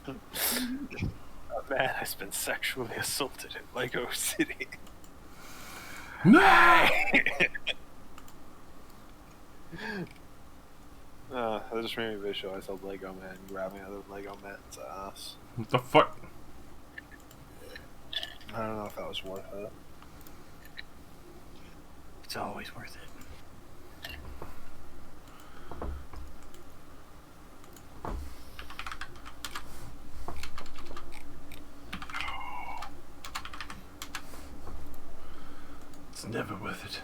A man has been sexually assaulted in Lego City. No! That just made me visualize a Lego man grabbing another Lego man's ass. What the fuck? I don't know if that was worth it. It's always worth it. It's never worth it.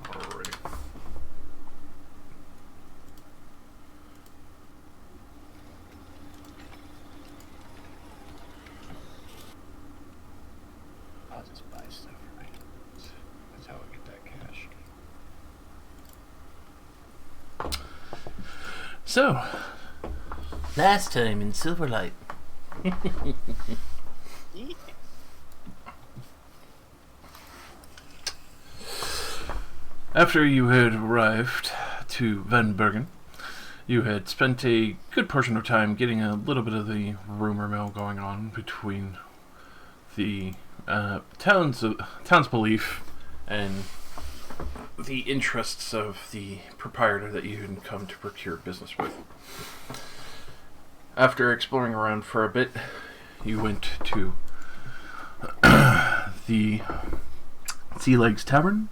Alright. I'll just buy stuff, right? That's how I get that cash. So, last time in Silverlight. After you had arrived to Van Bergen, you had spent a good portion of time getting a little bit of the rumor mill going on between the town's belief and the interests of the proprietor that you had come to procure business with. After exploring around for a bit, you went to the Sea Tavern,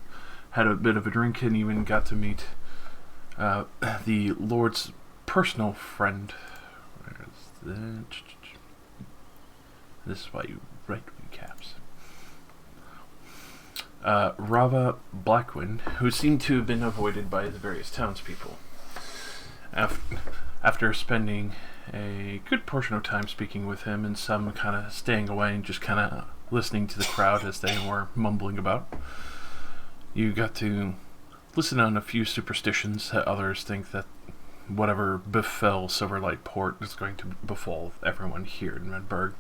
had a bit of a drink, and even got to meet the Lord's personal friend. Where is that? This is why you write recaps. Rava Blackwind, who seemed to have been avoided by the various townspeople. After spending a good portion of time speaking with him and some kind of staying away and just kind of listening to the crowd as they were mumbling about, you got to listen on a few superstitions that others think that whatever befell Silverlight Port is going to befall everyone here in Redberg.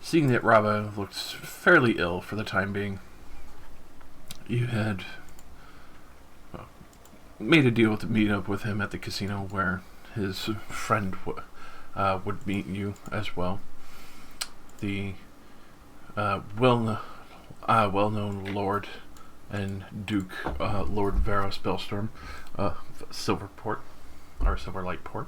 Seeing that Rava looked fairly ill for the time being, you had made a deal to meet up with him at the casino where his friend would meet you as well. The well-known Lord and Duke, Lord Varos Bellstorm, Silverlight Port.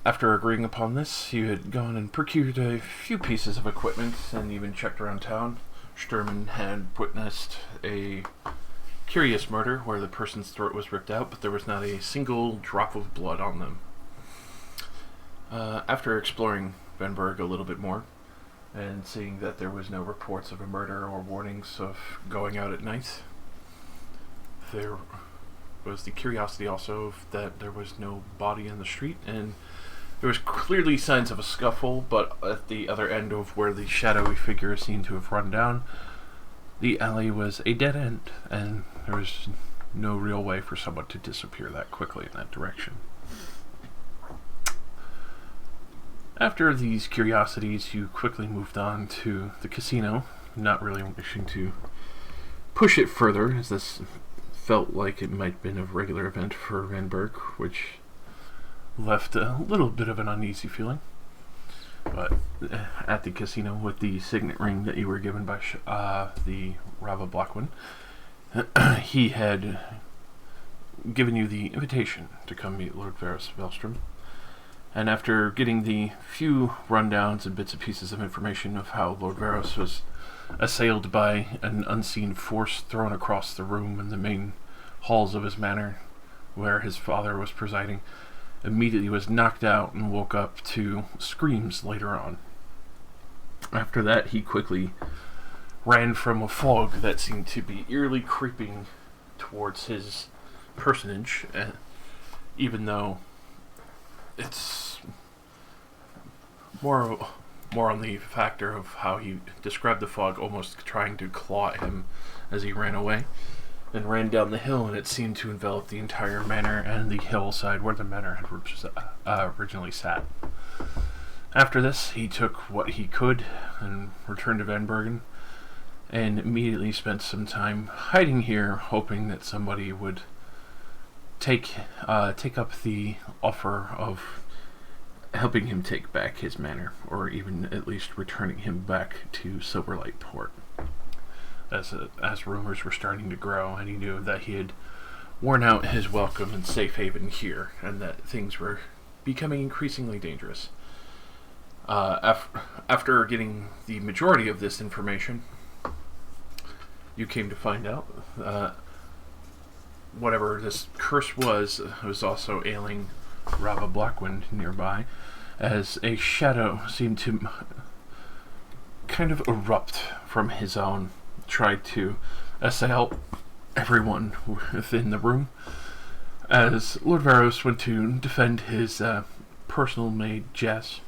After agreeing upon this, you had gone and procured a few pieces of equipment and even checked around town. Sturman had witnessed a curious murder where the person's throat was ripped out, but there was not a single drop of blood on them. After exploring Venberg a little bit more, and seeing that there was no reports of a murder or warnings of going out at night, there was the curiosity also that there was no body in the street, and there was clearly signs of a scuffle, but at the other end of where the shadowy figure seemed to have run down, the alley was a dead end, and there was no real way for someone to disappear that quickly in that direction. After these curiosities, you quickly moved on to the casino, not really wishing to push it further, as this felt like it might have been a regular event for Vanberg, which left a little bit of an uneasy feeling. But at the casino, with the signet ring that you were given by the Rava Blackwin, he had given you the invitation to come meet Lord Varus Velstrom. And after getting the few rundowns and bits and pieces of information of how Lord Varus was assailed by an unseen force thrown across the room in the main halls of his manor, where his father was presiding, immediately was knocked out and woke up to screams later on. After that, he quickly ran from a fog that seemed to be eerily creeping towards his personage, even though it's more on the factor of how he described the fog almost trying to claw at him as he ran away, and ran down the hill, and it seemed to envelop the entire manor and the hillside where the manor had originally sat. After this, he took what he could and returned to Van Bergen, and immediately spent some time hiding here, hoping that somebody would take up the offer of helping him take back his manor, or even at least returning him back to Silverlight Port. As rumors were starting to grow, and he knew that he had worn out his welcome and safe haven here, and that things were becoming increasingly dangerous. After getting the majority of this information, you came to find out whatever this curse was also ailing Rava Blackwind nearby, as a shadow seemed to kind of erupt from his own, tried to assail everyone within the room, as Lord Varos went to defend his personal maid, Jess.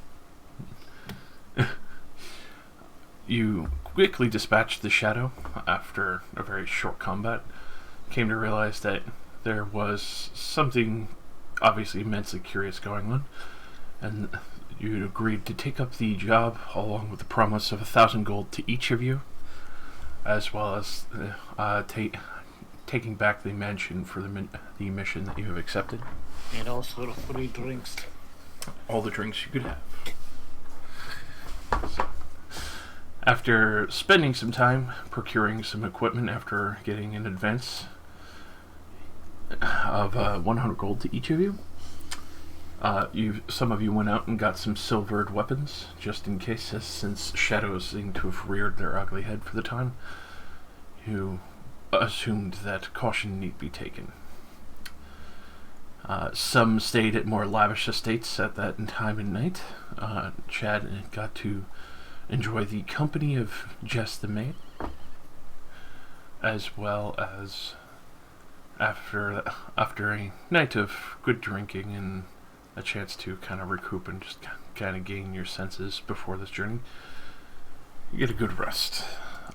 You quickly dispatched the shadow after a very short combat, came to realize that there was something obviously immensely curious going on, and you agreed to take up the job along with the promise of 1,000 gold to each of you, as well as taking back the mansion for the mission that you have accepted. And also free drinks. All the drinks you could have. So, after spending some time procuring some equipment after getting an advance of 100 gold to each of you, some of you went out and got some silvered weapons, just in case, since shadows seem to have reared their ugly head for the time. You assumed that caution need be taken. Some stayed at more lavish estates at that time and night. Chad got to enjoy the company of Jess the maid, as well as after a night of good drinking and a chance to kind of recoup and just kind of gain your senses before this journey, you get a good rest.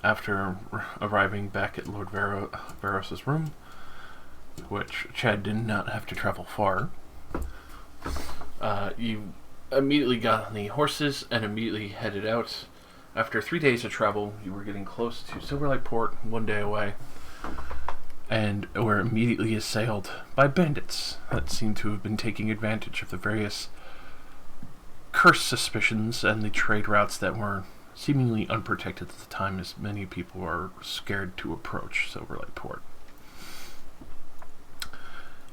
After arriving back at Lord Varos's room, which Chad did not have to travel far, you immediately got on the horses and immediately headed out. After 3 days of travel, you were getting close to Silverlight Port, 1 day away, and were immediately assailed by bandits that seemed to have been taking advantage of the various cursed suspicions and the trade routes that were seemingly unprotected at the time, as many people were scared to approach Silverlight Port.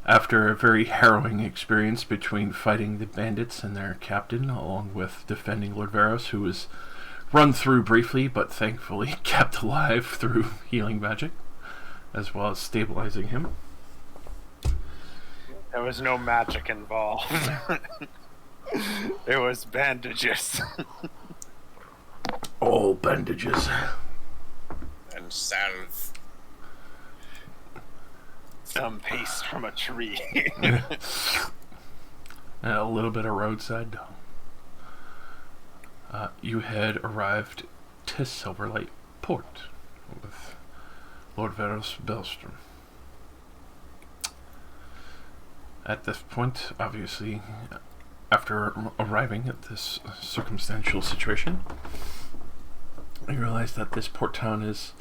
After a very harrowing experience between fighting the bandits and their captain, along with defending Lord Varos, who was run through briefly but thankfully kept alive through healing magic, as well as stabilizing him. There was no magic involved. It was bandages. All bandages. And salve. Some paste from a tree. And a little bit of roadside dung. You had arrived to Silverlight Port with Lord Varos Belstrom. At this point, obviously, after arriving at this circumstantial situation, you realize that this port town is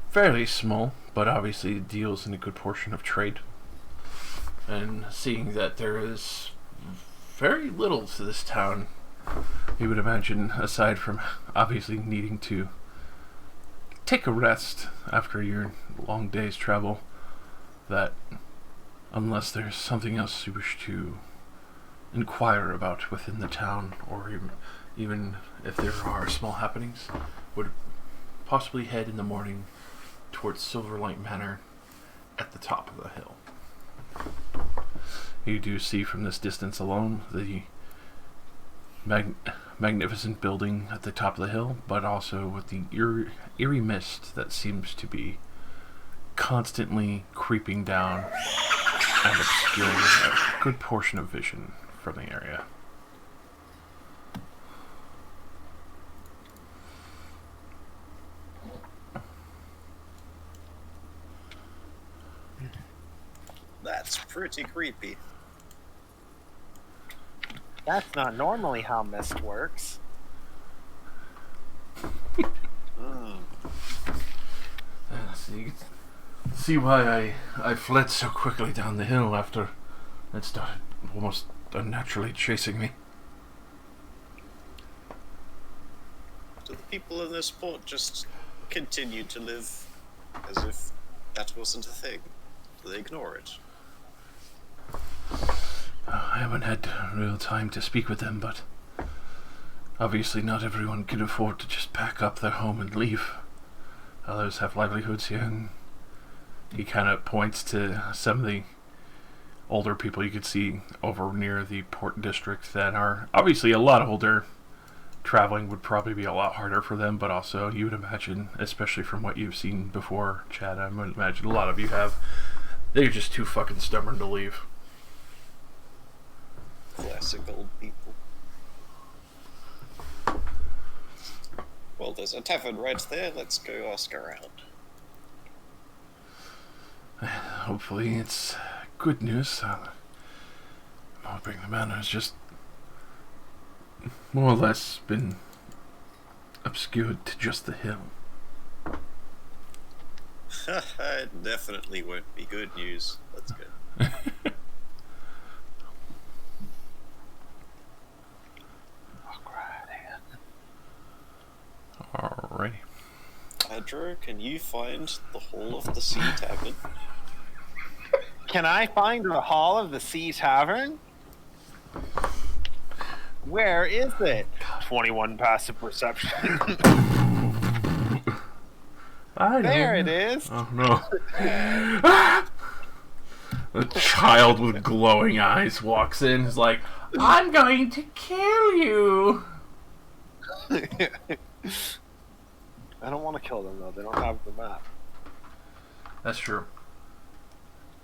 fairly small, but obviously deals in a good portion of trade. And seeing that there is very little to this town, you would imagine, aside from obviously needing to take a rest after your long day's travel, that unless there's something else you wish to inquire about within the town, or even if there are small happenings, would possibly head in the morning towards Silverlight Manor at the top of the hill. You do see from this distance alone the magnificent building at the top of the hill, but also with the eerie mist that seems to be constantly creeping down and obscuring a good portion of vision from the area. That's pretty creepy. That's not normally how mist works. You can see why I fled so quickly down the hill after it started almost unnaturally chasing me. Do the people in this port just continue to live as if that wasn't a thing? Do they ignore it? I haven't had real time to speak with them, but obviously not everyone can afford to just pack up their home and leave. Others have livelihoods here, and he kind of points to some of the older people you could see over near the port district that are obviously a lot older. Traveling would probably be a lot harder for them, but also you would imagine, especially from what you've seen before, Chad, I would imagine a lot of you have, they're just too fucking stubborn to leave. Classic old people. Well, there's a tavern right there. Let's go ask around. Hopefully it's good news. I'm hoping the manor has just more or less been obscured to just the hill. It definitely won't be good news. That's good. Alrighty. Drew, can you find the Hall of the Sea Tavern? Can I find the Hall of the Sea Tavern? Where is it? 21 passive perception. There it is. Oh no. A child with glowing eyes walks in. Is like, I'm going to kill you. I don't want to kill them though. They don't have the map. That's true.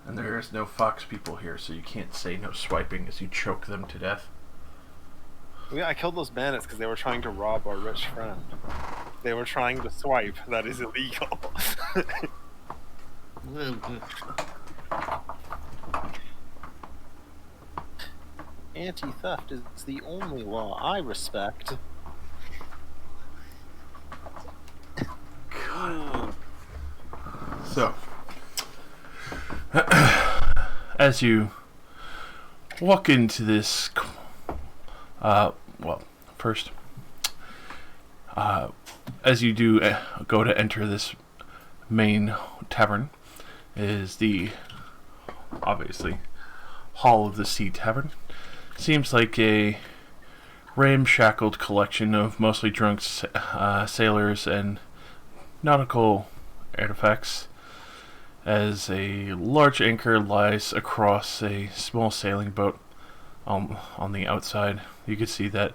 And there is no fox people here, so you can't say no swiping as you choke them to death. Yeah, I killed those bandits because they were trying to rob our rich friend. They were trying to swipe. That is illegal. Anti-theft is the only law I respect. So, as you walk into this, well, first, as you do go to enter this main tavern, is the, obviously, Hall of the Sea Tavern. Seems like a ramshackled collection of mostly drunk sailors and nautical artifacts, as a large anchor lies across a small sailing boat on the outside. You can see that,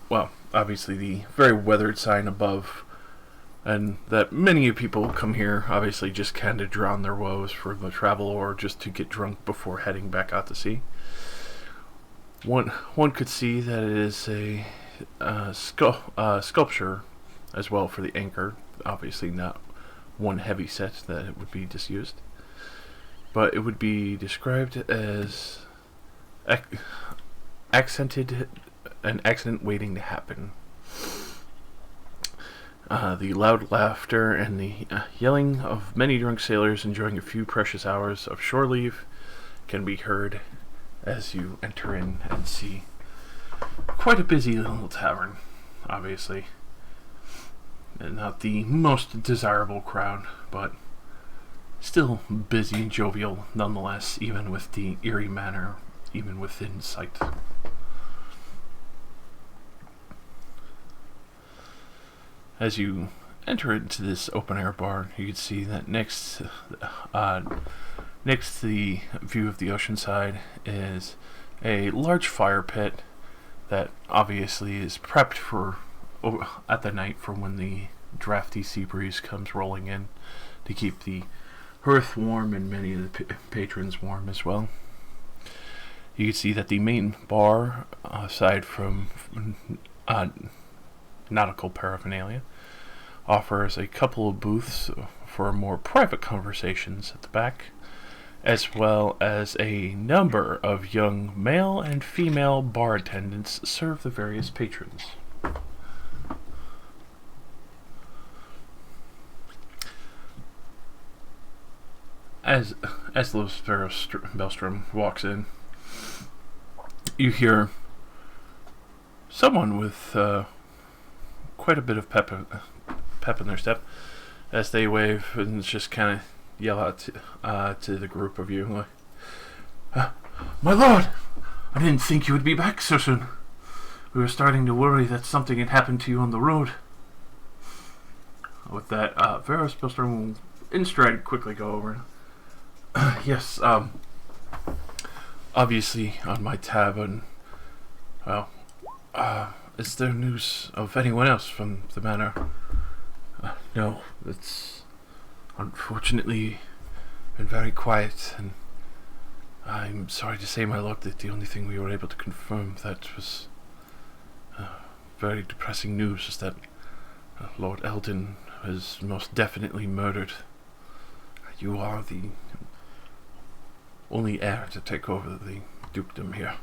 well, obviously the very weathered sign above, and that many people come here, obviously just kind of drown their woes for the travel or just to get drunk before heading back out to sea. One could see that it is a sculpture as well for the anchor. Obviously not one heavy set that it would be disused, but it would be described as accented, an accident waiting to happen. The loud laughter and the yelling of many drunk sailors enjoying a few precious hours of shore leave can be heard as you enter in and see quite a busy little tavern, obviously. And not the most desirable crowd, but still busy and jovial nonetheless, even with the eerie manor even within sight. As you enter into this open-air bar, you can see that next to the view of the ocean side is a large fire pit that obviously is prepped for at the night for when the drafty sea breeze comes rolling in to keep the hearth warm and many of the patrons warm as well. You can see that the main bar, aside from nautical paraphernalia, offers a couple of booths for more private conversations at the back, as well as a number of young male and female bar attendants serve the various patrons. as Bellstrom walks in, you hear someone with quite a bit of pep in their step as they wave and just kind of yell out to the group of you, like, "My lord, I didn't think you would be back so soon. We were starting to worry that something had happened to you on the road." With that, Varus Bellstrom will in stride quickly go over. Yes, obviously on my tab, and well, is there news of anyone else from the manor? No, it's unfortunately been very quiet, and I'm sorry to say, my lord, that the only thing we were able to confirm that was very depressing news is that Lord Eldon was most definitely murdered. You are the only heir to take over the dukedom here.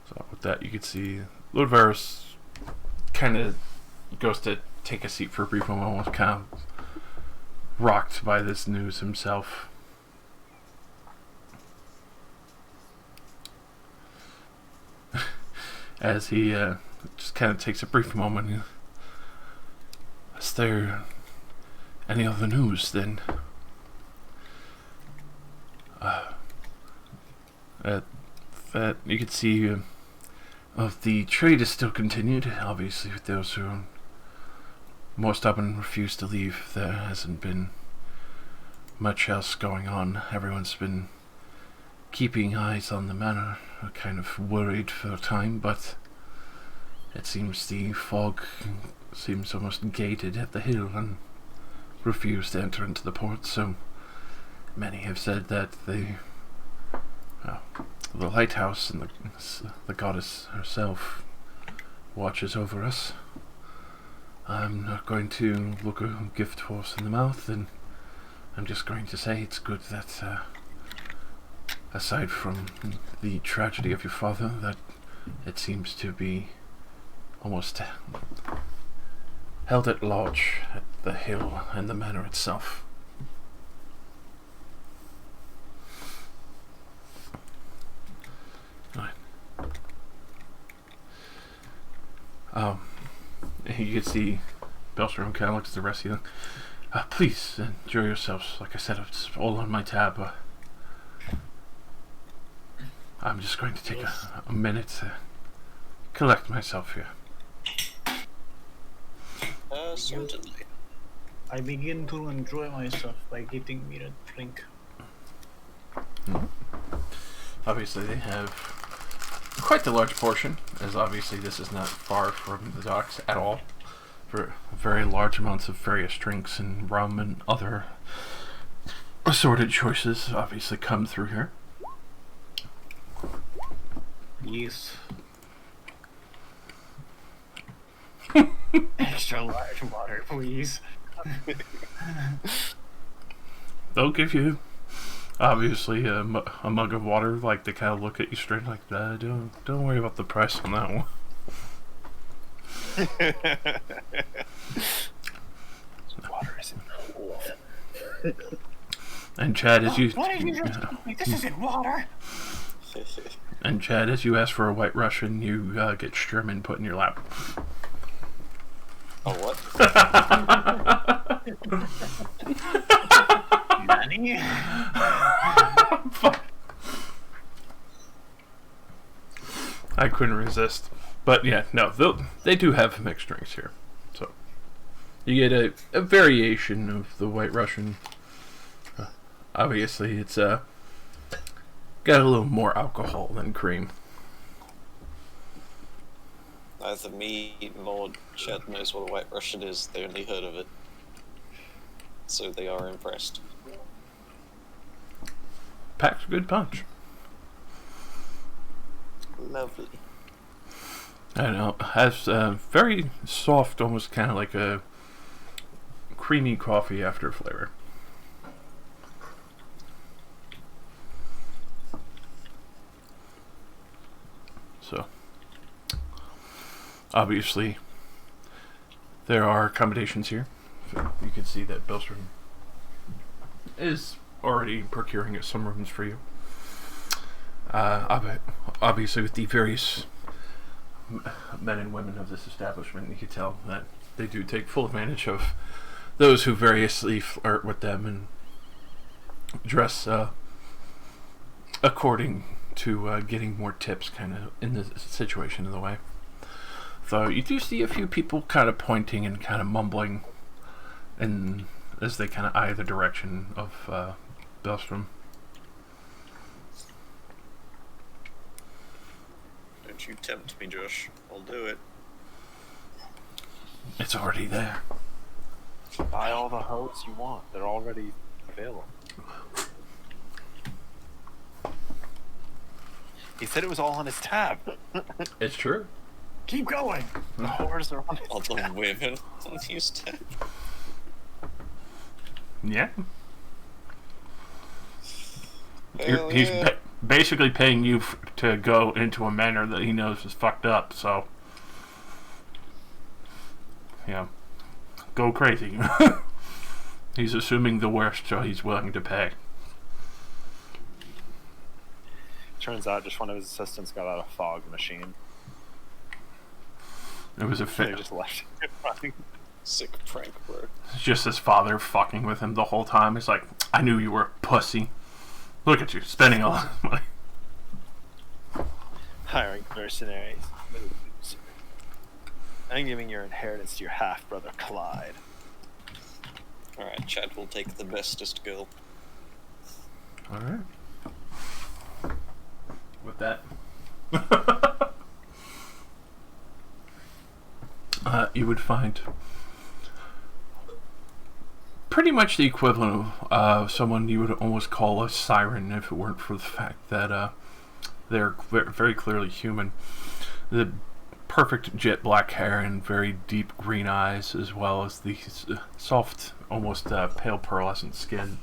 So with that, you can see Lord Varus kind of goes to take a seat for a brief moment, almost kind of rocked by this news himself. As he just kind of takes a brief moment. Is there any other news then? That you can see of the trade is still continued. Obviously, with those who are more stubborn refuse to leave, there hasn't been much else going on. Everyone's been keeping eyes on the manor, kind of worried for a time, but it seems the fog seems almost gated at the hill and refused to enter into the port, so many have said that the lighthouse and the goddess herself watches over us. I'm not going to look a gift horse in the mouth, and I'm just going to say it's good that aside from the tragedy of your father, that it seems to be almost held at large at the hill and the manor itself. Right. You can see Bellstrom kind of looks at the rest of you. Please enjoy yourselves. Like I said, it's all on my tab. I'm just going to take a minute to collect myself here. Certainly. I begin to enjoy myself by getting me a drink. Mm-hmm. Obviously, they have quite the large portion, as obviously this is not far from the docks at all. For very large amounts of various drinks and rum and other assorted choices obviously come through here. Yes. Extra large water, please. They'll give you, obviously, a mug of water. Like, they kind of look at you straight like that. Don't worry about the price on that one. Water isn't cool. And Chad, as you... What did you just tell me? This isn't water! And Chad, as you ask for a White Russian, you get Sherman put in your lap. Oh, what? Nani? I couldn't resist. But yeah, no, they do have mixed drinks here. So you get a variation of the White Russian. Obviously, it's got a little more alcohol than cream. Neither me nor Chad knows what a White Russian is. They only heard of it. So they are impressed. Packs a good punch. Lovely. I don't know. Has very soft, almost kind of like a creamy coffee after flavor. So, obviously, there are accommodations here. So you can see that Bellstrom is already procuring some rooms for you. Obviously, with the various men and women of this establishment, you can tell that they do take full advantage of those who variously flirt with them and dress according to getting more tips, kind of in the situation in the way. So you do see a few people kind of pointing and kind of mumbling, and as they kind of eye the direction of Belstrom. Don't you tempt me, Josh. I'll do it. It's already there. Buy all the hose you want. They're already available. He said it was all on his tab. It's true. Keep going. The whores are on All his the tab. women on his tab. Yeah. Hell He's yeah. basically paying you to go into a manor that he knows is fucked up, so... Yeah. Go crazy. He's assuming the worst, so he's willing to pay. Turns out just one of his assistants got out a fog machine. It was a They fit. just left it running. Sick prank, bro. It's just his father fucking with him the whole time. He's like, I knew you were a pussy. Look at you, spending all this money. Hiring mercenaries. I'm giving your inheritance to your half-brother, Clyde. Alright, Chad will take the bestest girl. Alright. With that. You would find pretty much the equivalent of someone you would almost call a siren if it weren't for the fact that they're very clearly human. The perfect jet black hair and very deep green eyes, as well as the soft, almost pale pearlescent skin.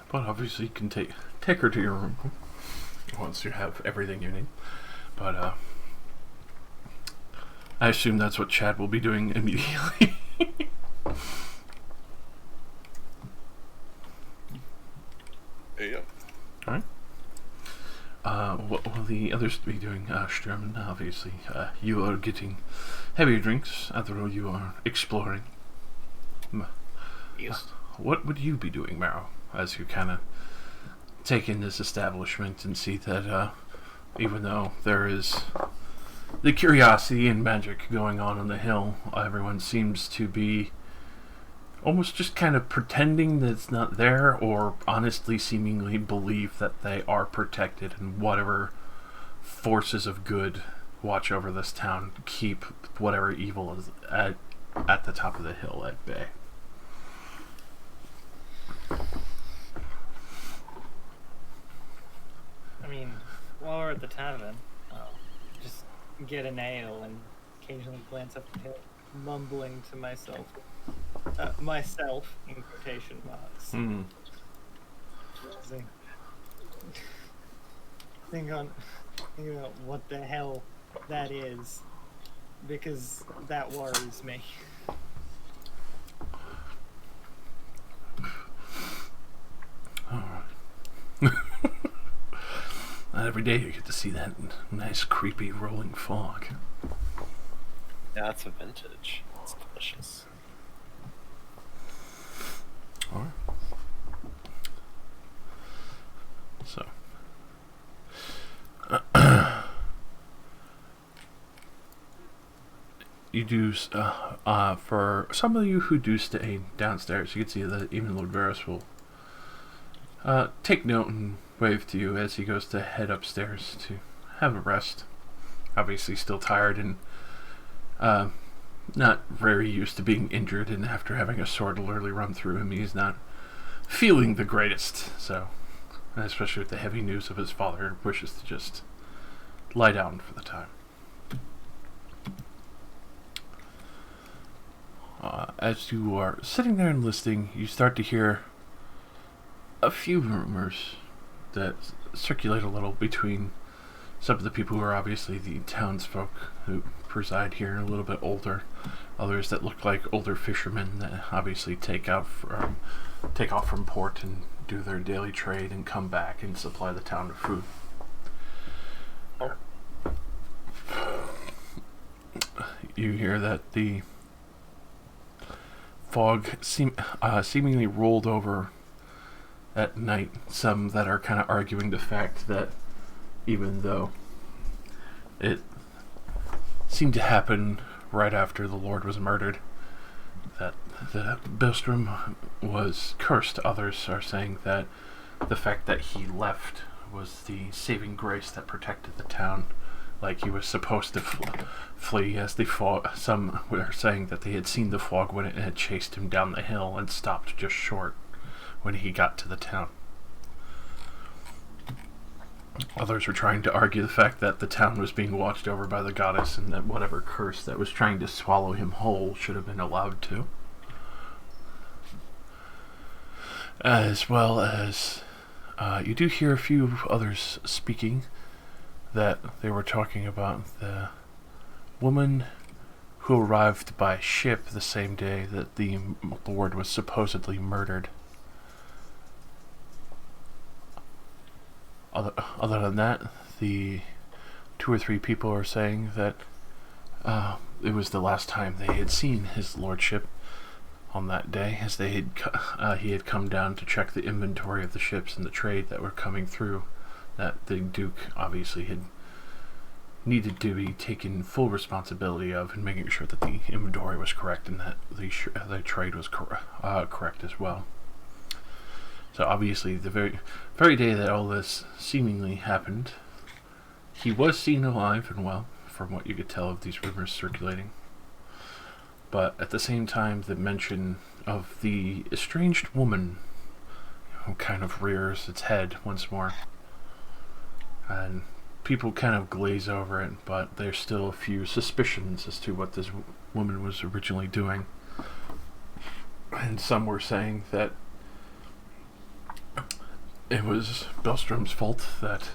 But obviously you can take her to your room once you have everything you need. But I assume that's what Chad will be doing immediately. Yeah. Alright. What will the others be doing? Sturman, obviously. You are getting heavier drinks, although you are exploring. Yes. What would you be doing, Marrow, as you kind of take in this establishment and see that even though there is the curiosity and magic going on the hill, everyone seems to be almost just kind of pretending that it's not there, or honestly seemingly believe that they are protected, and whatever forces of good watch over this town keep whatever evil is at the top of the hill at bay. I mean, while we're at the tavern, just get an ale and occasionally glance up the hill, mumbling to myself. Myself, in quotation marks. Hmm. Think about what the hell that is, because that worries me. Alright. Not every day you get to see that nice, creepy, rolling fog. Yeah, that's a vintage. It's delicious. Alright. So. You do, for some of you who do stay downstairs, you can see that even Lord Varus will take note and wave to you as he goes to head upstairs to have a rest. Obviously still tired and not very used to being injured, and after having a sword literally run through him, he's not feeling the greatest. So, especially with the heavy news of his father, wishes to just lie down for the time. As you are sitting there and listening, you start to hear a few rumors that circulate a little between some of the people who are obviously the townsfolk who preside here, a little bit older. Others that look like older fishermen that obviously take off from port and do their daily trade and come back and supply the town with food. You hear that the fog seemingly rolled over at night. Some that are kind of arguing the fact that even though it seemed to happen right after the Lord was murdered, that the Bilstrom was cursed. Others are saying that the fact that he left was the saving grace that protected the town, like he was supposed to flee as the fog. Some were saying that they had seen the fog when it had chased him down the hill and stopped just short when he got to the town. Others were trying to argue the fact that the town was being watched over by the goddess and that whatever curse that was trying to swallow him whole should have been allowed to. As well as you do hear a few others speaking that they were talking about the woman who arrived by ship the same day that the Lord was supposedly murdered. Other than that, the 2 or 3 people are saying that it was the last time they had seen his lordship on that day, as he had come down to check the inventory of the ships and the trade that were coming through, that the Duke obviously had needed to be taken full responsibility of, and making sure that the inventory was correct and that the trade was correct as well. So obviously, the very day that all this seemingly happened, he was seen alive and well, from what you could tell of these rumors circulating. But at the same time, the mention of the estranged woman kind of rears its head once more. And people kind of glaze over it, but there's still a few suspicions as to what this woman was originally doing. And some were saying that it was Belstrom's fault, that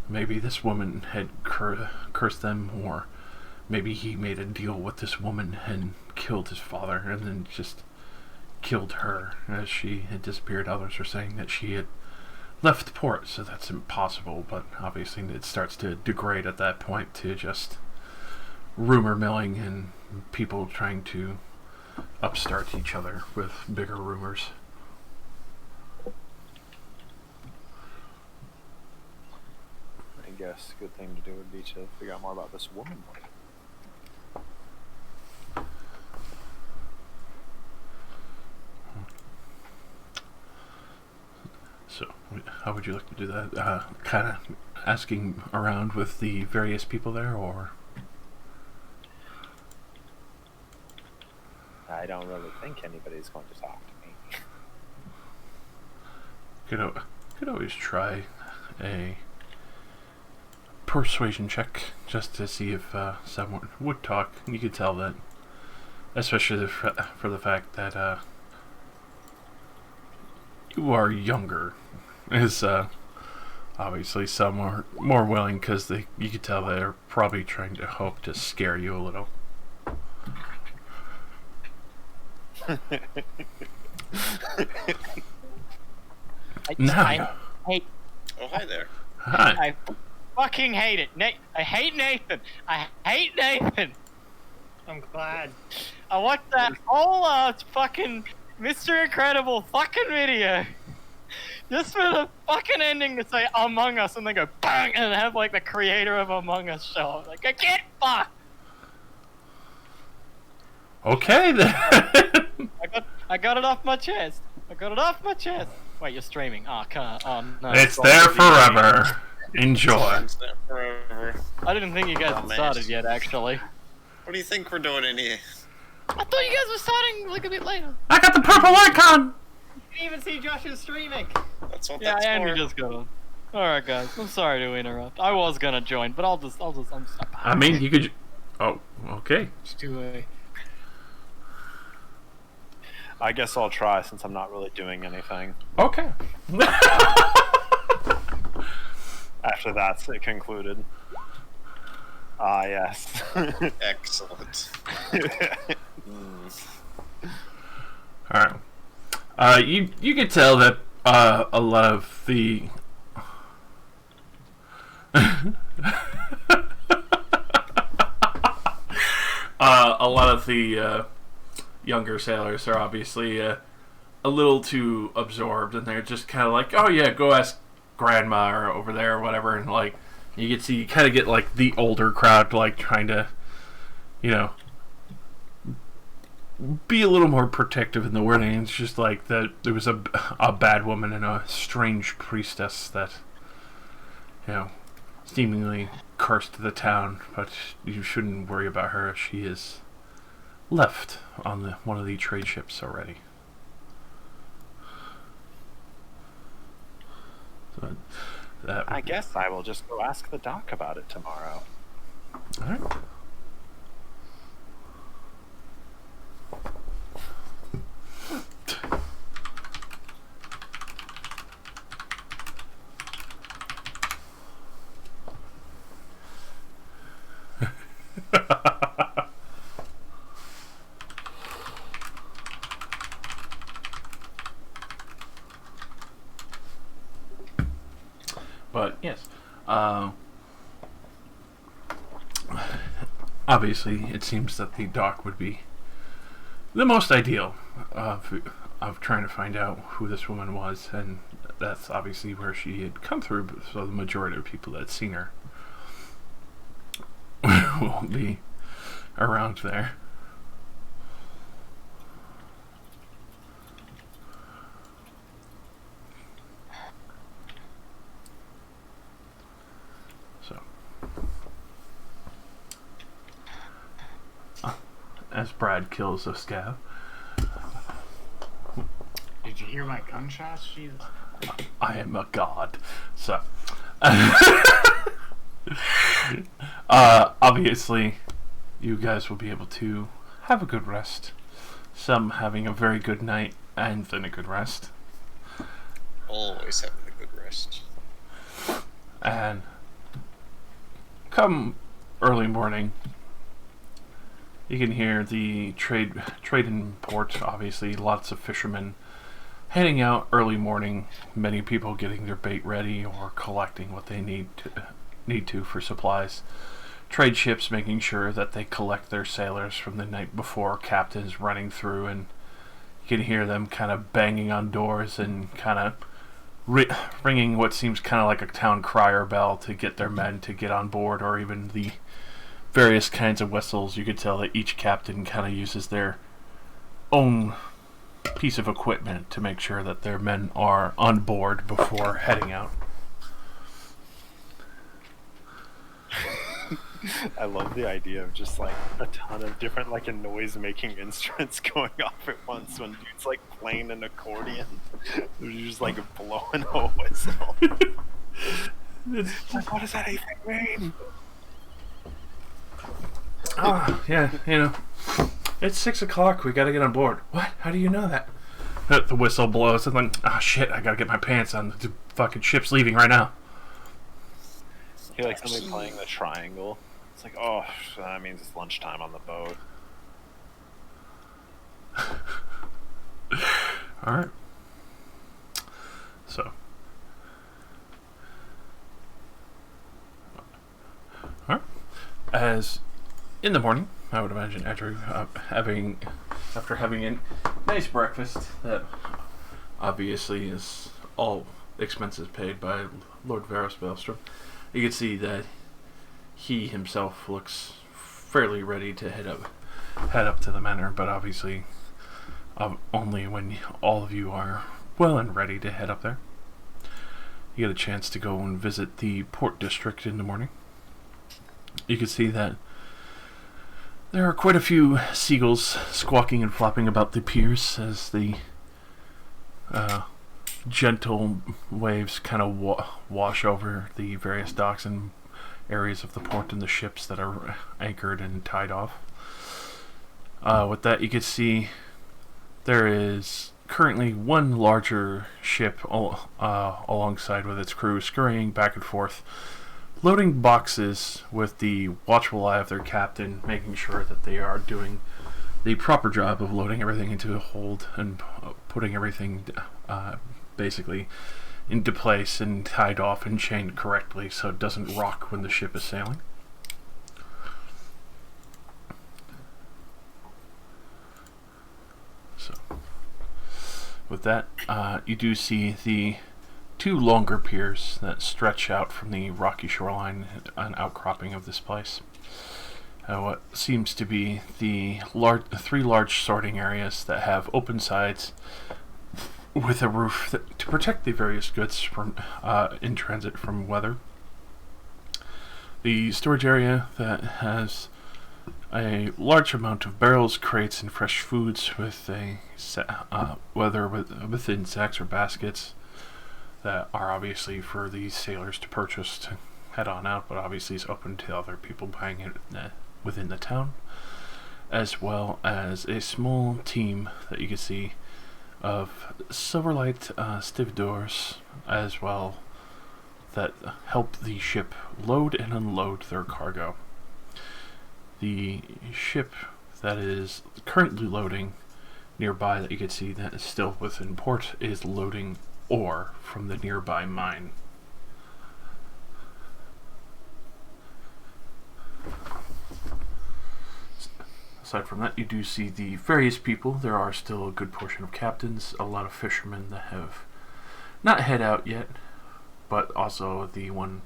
maybe this woman had cursed them, or maybe he made a deal with this woman and killed his father and then just killed her as she had disappeared. Others are saying that she had left port, so that's impossible, but obviously it starts to degrade at that point to just rumor milling and people trying to upstart each other with bigger rumors. I guess a good thing to do would be to figure out more about this woman. So, how would you like to do that? Kind of asking around with the various people there, or? I don't really think anybody's going to talk to me. Could always try a persuasion check just to see if someone would talk. You could tell that, especially for the fact that you are younger, is obviously some are more willing, because you could tell they're probably trying to hope to scare you a little. Now, hate. Oh, hi there. Hi. I fucking hate it. I hate Nathan. I hate Nathan. I'm glad. I watched that whole fucking Mr. Incredible fucking video just for the fucking ending to say Among Us and then go bang and have like the creator of Among Us show up. Like, I can't fuck. Okay then. I got it off my chest. Wait, you're streaming? Oh, no. It's there forever. Enjoy. It's there forever. I didn't think you guys had started yet, actually. What do you think we're doing in here? I thought you guys were starting like a bit later. I got the purple icon. You can even see Josh's streaming. That's what Yeah, that's and for. we just got on. Alright, guys. I'm sorry to interrupt. I was gonna join, but I'm I mean, you could. Oh, okay. just do a. I guess I'll try since I'm not really doing anything. Okay. After that's it concluded. Ah, yes. Excellent. All right. You could tell that a lot of the younger sailors are obviously a little too absorbed, and they're just kind of like, oh yeah, go ask grandma or over there or whatever, and like you kind of get like the older crowd like trying to, you know, be a little more protective in the wording. It's just like that there was a bad woman and a strange priestess that, you know, seemingly cursed the town, but you shouldn't worry about her. She is left on one of the trade ships already. So I guess I will just go ask the doc about it tomorrow. All right. But yes, obviously, it seems that the dock would be the most ideal of trying to find out who this woman was, and that's obviously where she had come through. So the majority of people that had seen her won't be around there. So, as Brad kills a scav. Did you hear my gunshots? Jesus. I am a god. So, obviously, you guys will be able to have a good rest. Some having a very good night and then a good rest. Always having a good rest. And come early morning, you can hear the trade in port. Obviously, lots of fishermen heading out early morning. Many people getting their bait ready or collecting what they need to for supplies. Trade ships making sure that they collect their sailors from the night before. Captains running through, and you can hear them kind of banging on doors and kind of ringing what seems kind of like a town crier bell to get their men to get on board, or even the various kinds of whistles. You could tell that each captain kind of uses their own piece of equipment to make sure that their men are on board before heading out. I love the idea of just like a ton of different like a noise-making instruments going off at once when dude's like playing an accordion. They're just like blowing a whistle. It's like, what does that even mean? Oh, yeah, you know, it's 6 o'clock. We gotta get on board. What? How do you know that? The whistle blows, and then, oh shit! I gotta get my pants on. The fucking ship's leaving right now. I feel like somebody playing the triangle. It's like, oh, so that means it's lunchtime on the boat. All right. So. All right. As in the morning, I would imagine after having a nice breakfast that obviously is all expenses paid by Lord Varus Maelstrom, you can see that he himself looks fairly ready to head up to the manor, but obviously only when all of you are well and ready to head up there. You get a chance to go and visit the port district in the morning. You can see that there are quite a few seagulls squawking and flopping about the piers as the gentle waves kind of wash over the various docks and areas of the port and the ships that are anchored and tied off. With that, you can see there is currently one larger ship alongside with its crew scurrying back and forth, loading boxes with the watchful eye of their captain, making sure that they are doing the proper job of loading everything into a hold and putting everything basically into place and tied off and chained correctly so it doesn't rock when the ship is sailing. So, with that, you do see the two longer piers that stretch out from the rocky shoreline, an outcropping of this place. What seems to be the three large sorting areas that have open sides with a roof to protect the various goods from in transit from weather. The storage area that has a large amount of barrels, crates, and fresh foods with whether within sacks or baskets that are obviously for the sailors to purchase to head on out, but obviously is open to other people buying it within the town, as well as a small team that you can see of Silverlight stevedores as well that help the ship load and unload their cargo. The ship that is currently loading nearby that you can see that is still within port is loading ore from the nearby mine. Aside from that, you do see the various people. There are still a good portion of captains, a lot of fishermen that have not head out yet, but also the one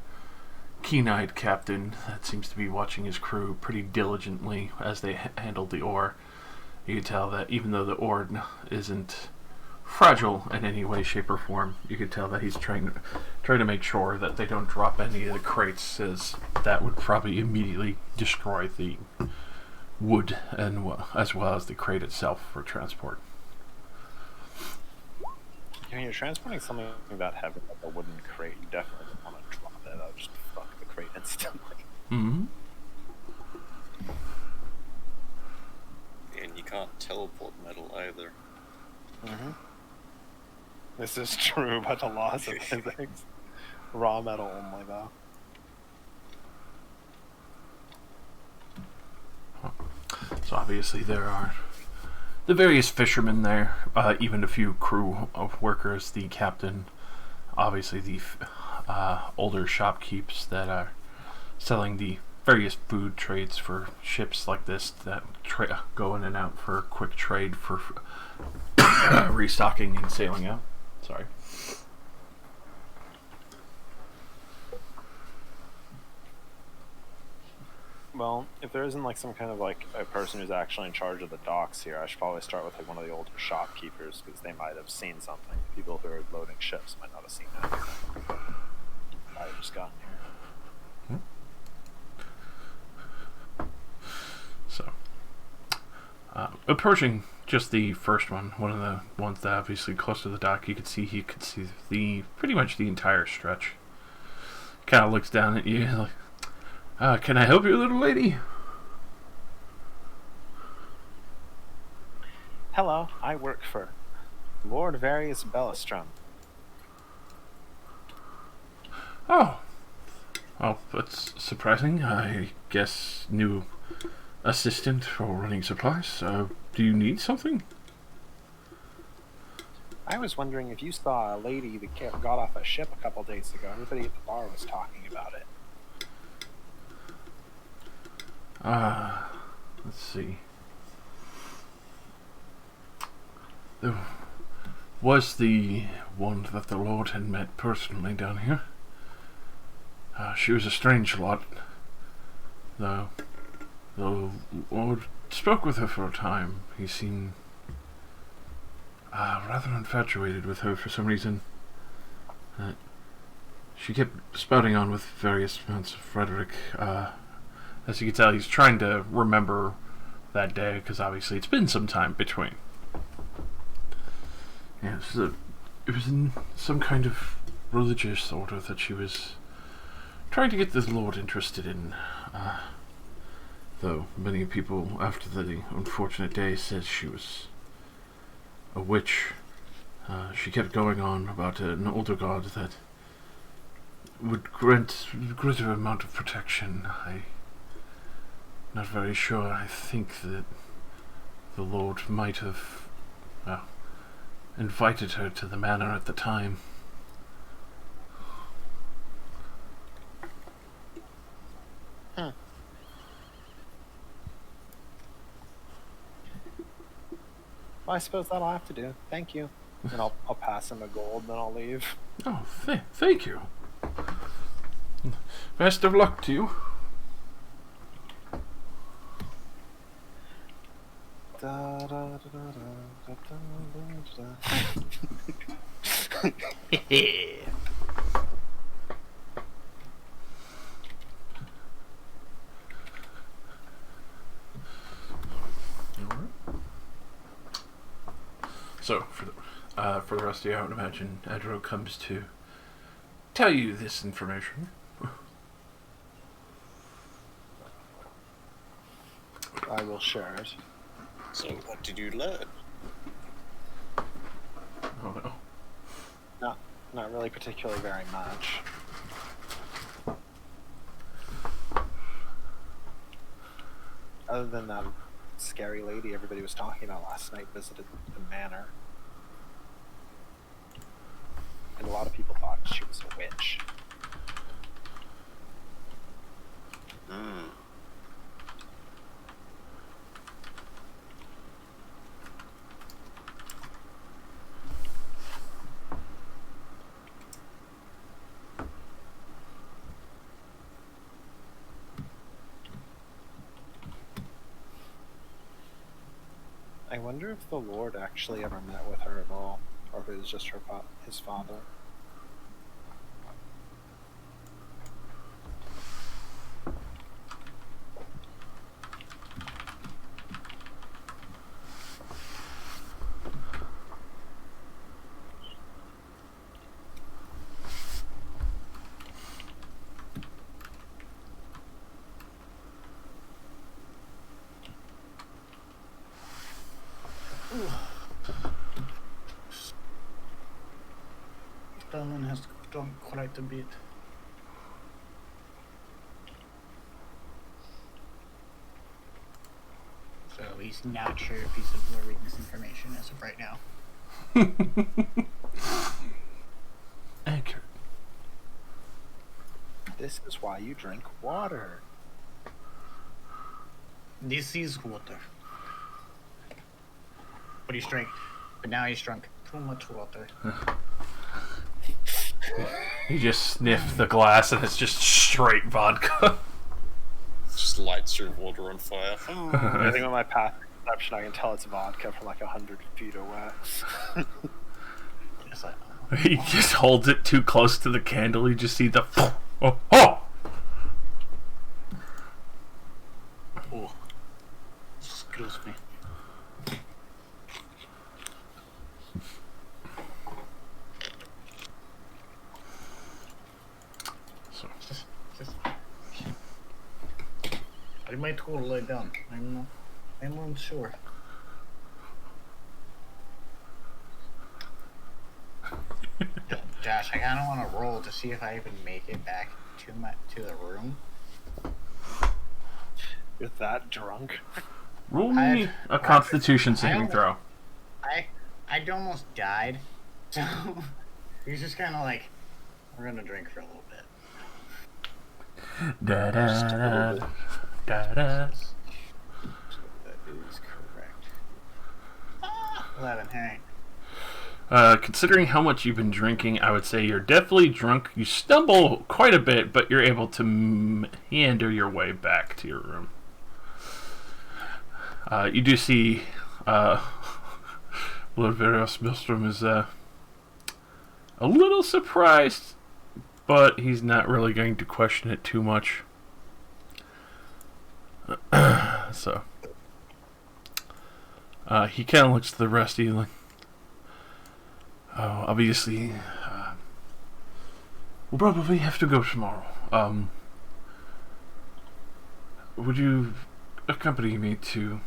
keen-eyed captain that seems to be watching his crew pretty diligently as they handle the ore. You can tell that even though the ore isn't fragile in any way, shape, or form, you can tell that he's trying to make sure that they don't drop any of the crates, as that would probably immediately destroy the wood and as well as the crate itself for transport. When you're transporting something that heavy, like a wooden crate, you definitely don't want to drop it. I'll just fuck the crate instantly. Mm-hmm. And you can't teleport metal either. Mm-hmm. This is true by the laws of physics. Raw metal only, though. So obviously there are the various fishermen there, even a few crew of workers, the captain, obviously the older shopkeepers that are selling the various food trades for ships like this that go in and out for quick trade for restocking and sailing out. Sorry. Well, if there isn't like some kind of like a person who's actually in charge of the docks here, I should probably start with like one of the older shopkeepers because they might have seen something. People who are loading ships might not have seen that. I just gotten here. So, approaching just the first one of the ones that obviously close to the dock, you could see the pretty much the entire stretch. Kind of looks down at you like, can I help you, little lady? Hello, I work for Lord Various Bellastrum. Oh. Well, that's surprising. I guess new assistant for running supplies. Do you need something? I was wondering if you saw a lady that got off a ship a couple days ago. Everybody at the bar was talking about it. Let's see. There was the one that the Lord had met personally down here. She was a strange lot. The Lord spoke with her for a time. He seemed rather infatuated with her for some reason. She kept spouting on with various amounts of Frederick. As you can tell, he's trying to remember that day, because obviously it's been some time between. Yeah, it was in some kind of religious order that she was trying to get the Lord interested in. Though many people, after the unfortunate day, said she was a witch She kept going on about an older god that would grant a greater amount of protection. I'm not very sure. I think that the Lord might have, well, invited her to the manor at the time. Huh. Well, I suppose that'll have to do. Thank you. And I'll pass him a gold, then I'll leave. Oh, thank you. Best of luck to you. Da, da, da, da, da, da, da, da. So, for the rest of you, I would imagine Adro comes to tell you this information. I will share it. So, what did you learn? Oh no. Not really particularly very much. Other than that scary lady everybody was talking about last night visited the manor. And a lot of people thought she was a witch. Hmm. I wonder if the Lord actually ever met with her at all, or if it was just his father. Someone has drunk quite a bit. So he's not sure if he's absorbing this information as of right now. Accurate. This is why you drink water. This is water. But he's drunk. But now he's drunk too much water. You just sniff the glass and it's just straight vodka. Just lights your water on fire. I think with my path perception I can tell it's vodka from like 100 feet away. It's like, He just holds it too close to the candle. You just see the oh. oh. Excuse me. So Just I might hold lie down. I'm unsure. Josh, I kind of want to roll to see if I even make it back to the room. You're that drunk. roll me a Constitution saving throw. I almost died, so he's just kind of like, we're gonna drink for a little bit. Da da da da da. That is correct. 11. Hey. Considering how much you've been drinking, I would say you're definitely drunk. You stumble quite a bit, but you're able to meander your way back to your room. You do see Lord Verios Milstrom is a little surprised, but he's not really going to question it too much. So he kind of looks to the rest of you like, oh, obviously, we'll probably have to go tomorrow. Would you accompany me to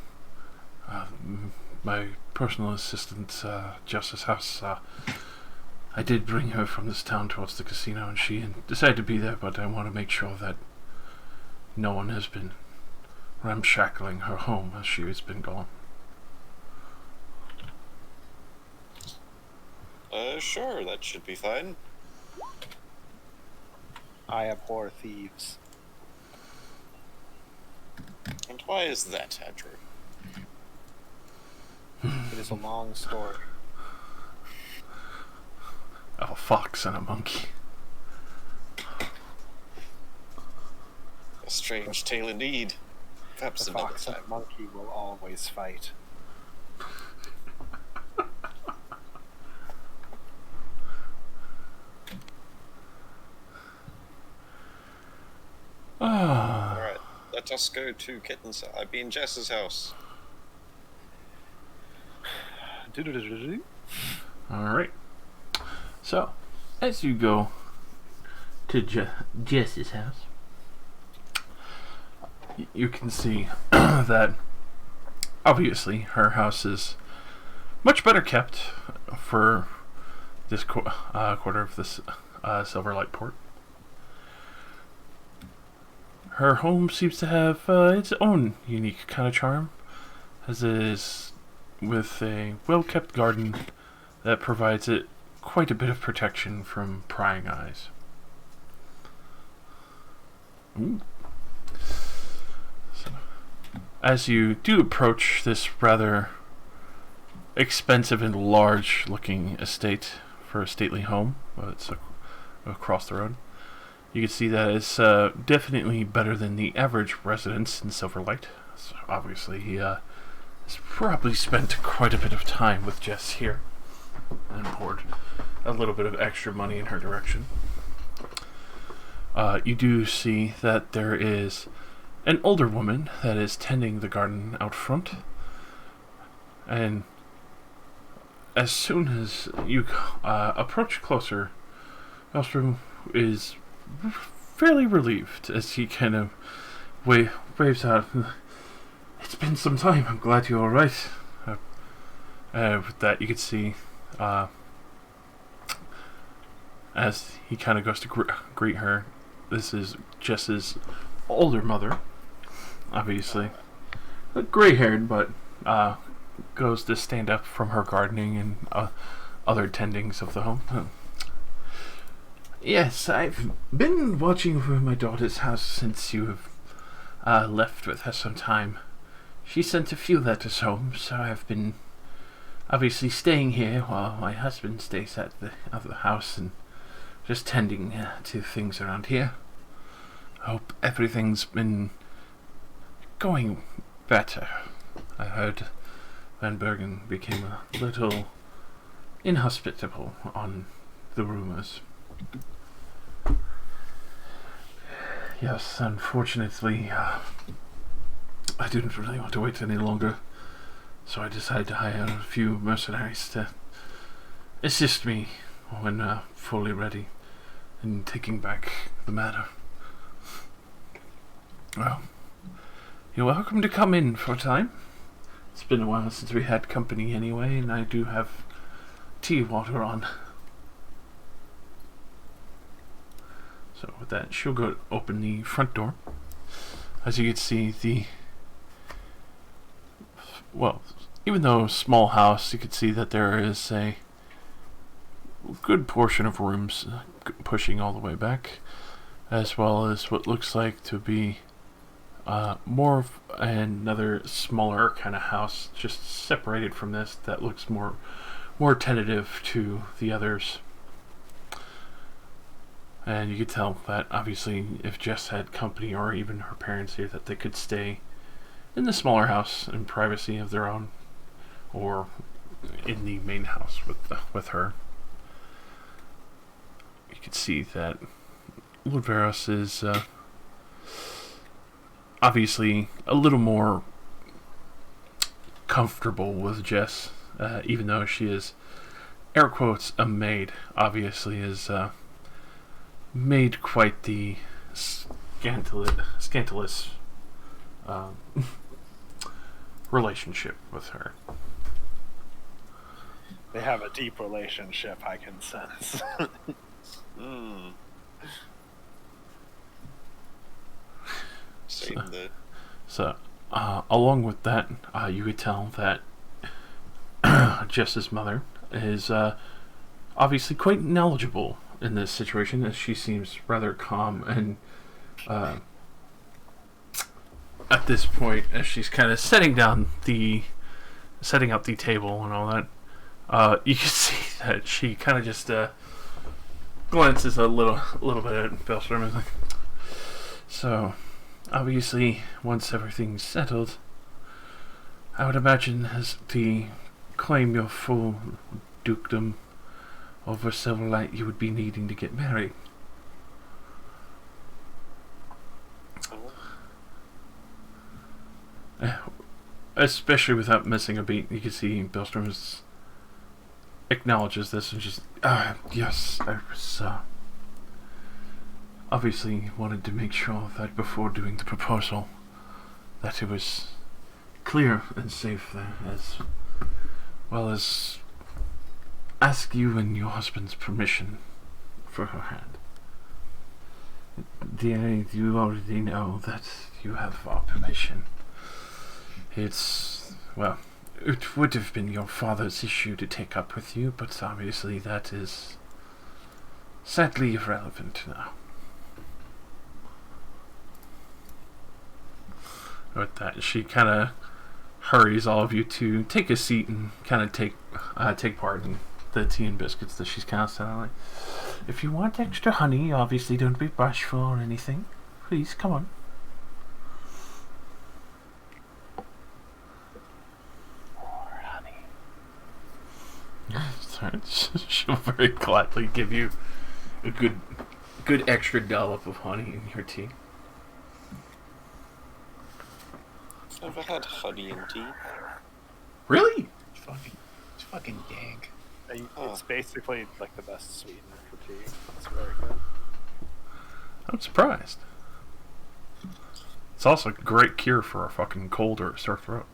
my personal assistant, Justice House, I did bring her from this town towards the casino, and she decided to be there, but I want to make sure that no one has been ramshackling her home as she has been gone. Sure, that should be fine. I abhor thieves. And why is that, Andrew? It is a long story. Of a fox and a monkey. A strange tale indeed. Perhaps The another fox and time. the monkey will always fight. Alright, let us go to Kitten's. I mean Jess's house. Alright. So, as you go to Jess's house, you can see that obviously her house is much better kept for this quarter of this Silverlight port. Her home seems to have its own unique kind of charm, as it is with a well-kept garden that provides it quite a bit of protection from prying eyes. Ooh. So, as you do approach this rather expensive and large-looking estate for a stately home, it's across the road, you can see that it's definitely better than the average residence in Silverlight. So obviously, he has probably spent quite a bit of time with Jess here and poured a little bit of extra money in her direction. You do see that there is an older woman that is tending the garden out front, and as soon as you approach closer, Elstrom is fairly relieved as he kind of waves out. It's been some time. I'm glad you're all right. With that, you can see as he kind of goes to greet her. This is Jess's older mother, obviously gray-haired, but goes to stand up from her gardening and other tendings of the home. Yes, I've been watching over my daughter's house since you have left with her some time. She sent a few letters home, so I've been obviously staying here while my husband stays at the other house and just tending to things around here. I hope everything's been going better. I heard Van Bergen became a little inhospitable on the rumors. Yes, unfortunately, I didn't really want to wait any longer, so I decided to hire a few mercenaries to assist me when fully ready in taking back the manor. Well, you're welcome to come in for a time. It's been a while since we had company anyway, and I do have tea water on. So with that, she'll go open the front door. As you can see, even though small house, you can see that there is a good portion of rooms pushing all the way back, as well as what looks like to be more of another smaller kind of house, just separated from this, that looks more tentative to the others. And you could tell that obviously if Jess had company or even her parents here, that they could stay in the smaller house in privacy of their own, or in the main house with her. You can see that Lord Veros is obviously a little more comfortable with Jess, even though she is, air quotes, a maid. Obviously is made quite the scandalous relationship with her. They have a deep relationship, I can sense. Hmm. Same there. So, along with that, you could tell that Jess's mother is obviously quite knowledgeable in this situation, as she seems rather calm and at this point, as she's kind of setting up the table and all that, you can see that she kind of just glances a little bit at Bellstrom and is like, so, obviously, once everything's settled, I would imagine as to claim your full dukedom over Silverlight, you would be needing to get married. Especially without missing a beat, you can see Bellstrom acknowledges this and just, yes, I was obviously wanted to make sure that before doing the proposal, that it was clear and safe there, as well as ask you and your husband's permission for her hand. Dear, you already know that you have our permission. It's, well, it would have been your father's issue to take up with you, but obviously that is sadly irrelevant now. With that, she kind of hurries all of you to take a seat and kind of take part in the tea and biscuits that she's kind of selling. Like, if you want extra honey, obviously don't be bashful or anything. Please, come on. More honey. Sorry, she'll very gladly give you a good extra dollop of honey in your tea. Never had honey and tea. Really? It's fucking dank. It's basically like the best sweetener for tea. It's very good. I'm surprised. It's also a great cure for a fucking cold or a sore throat.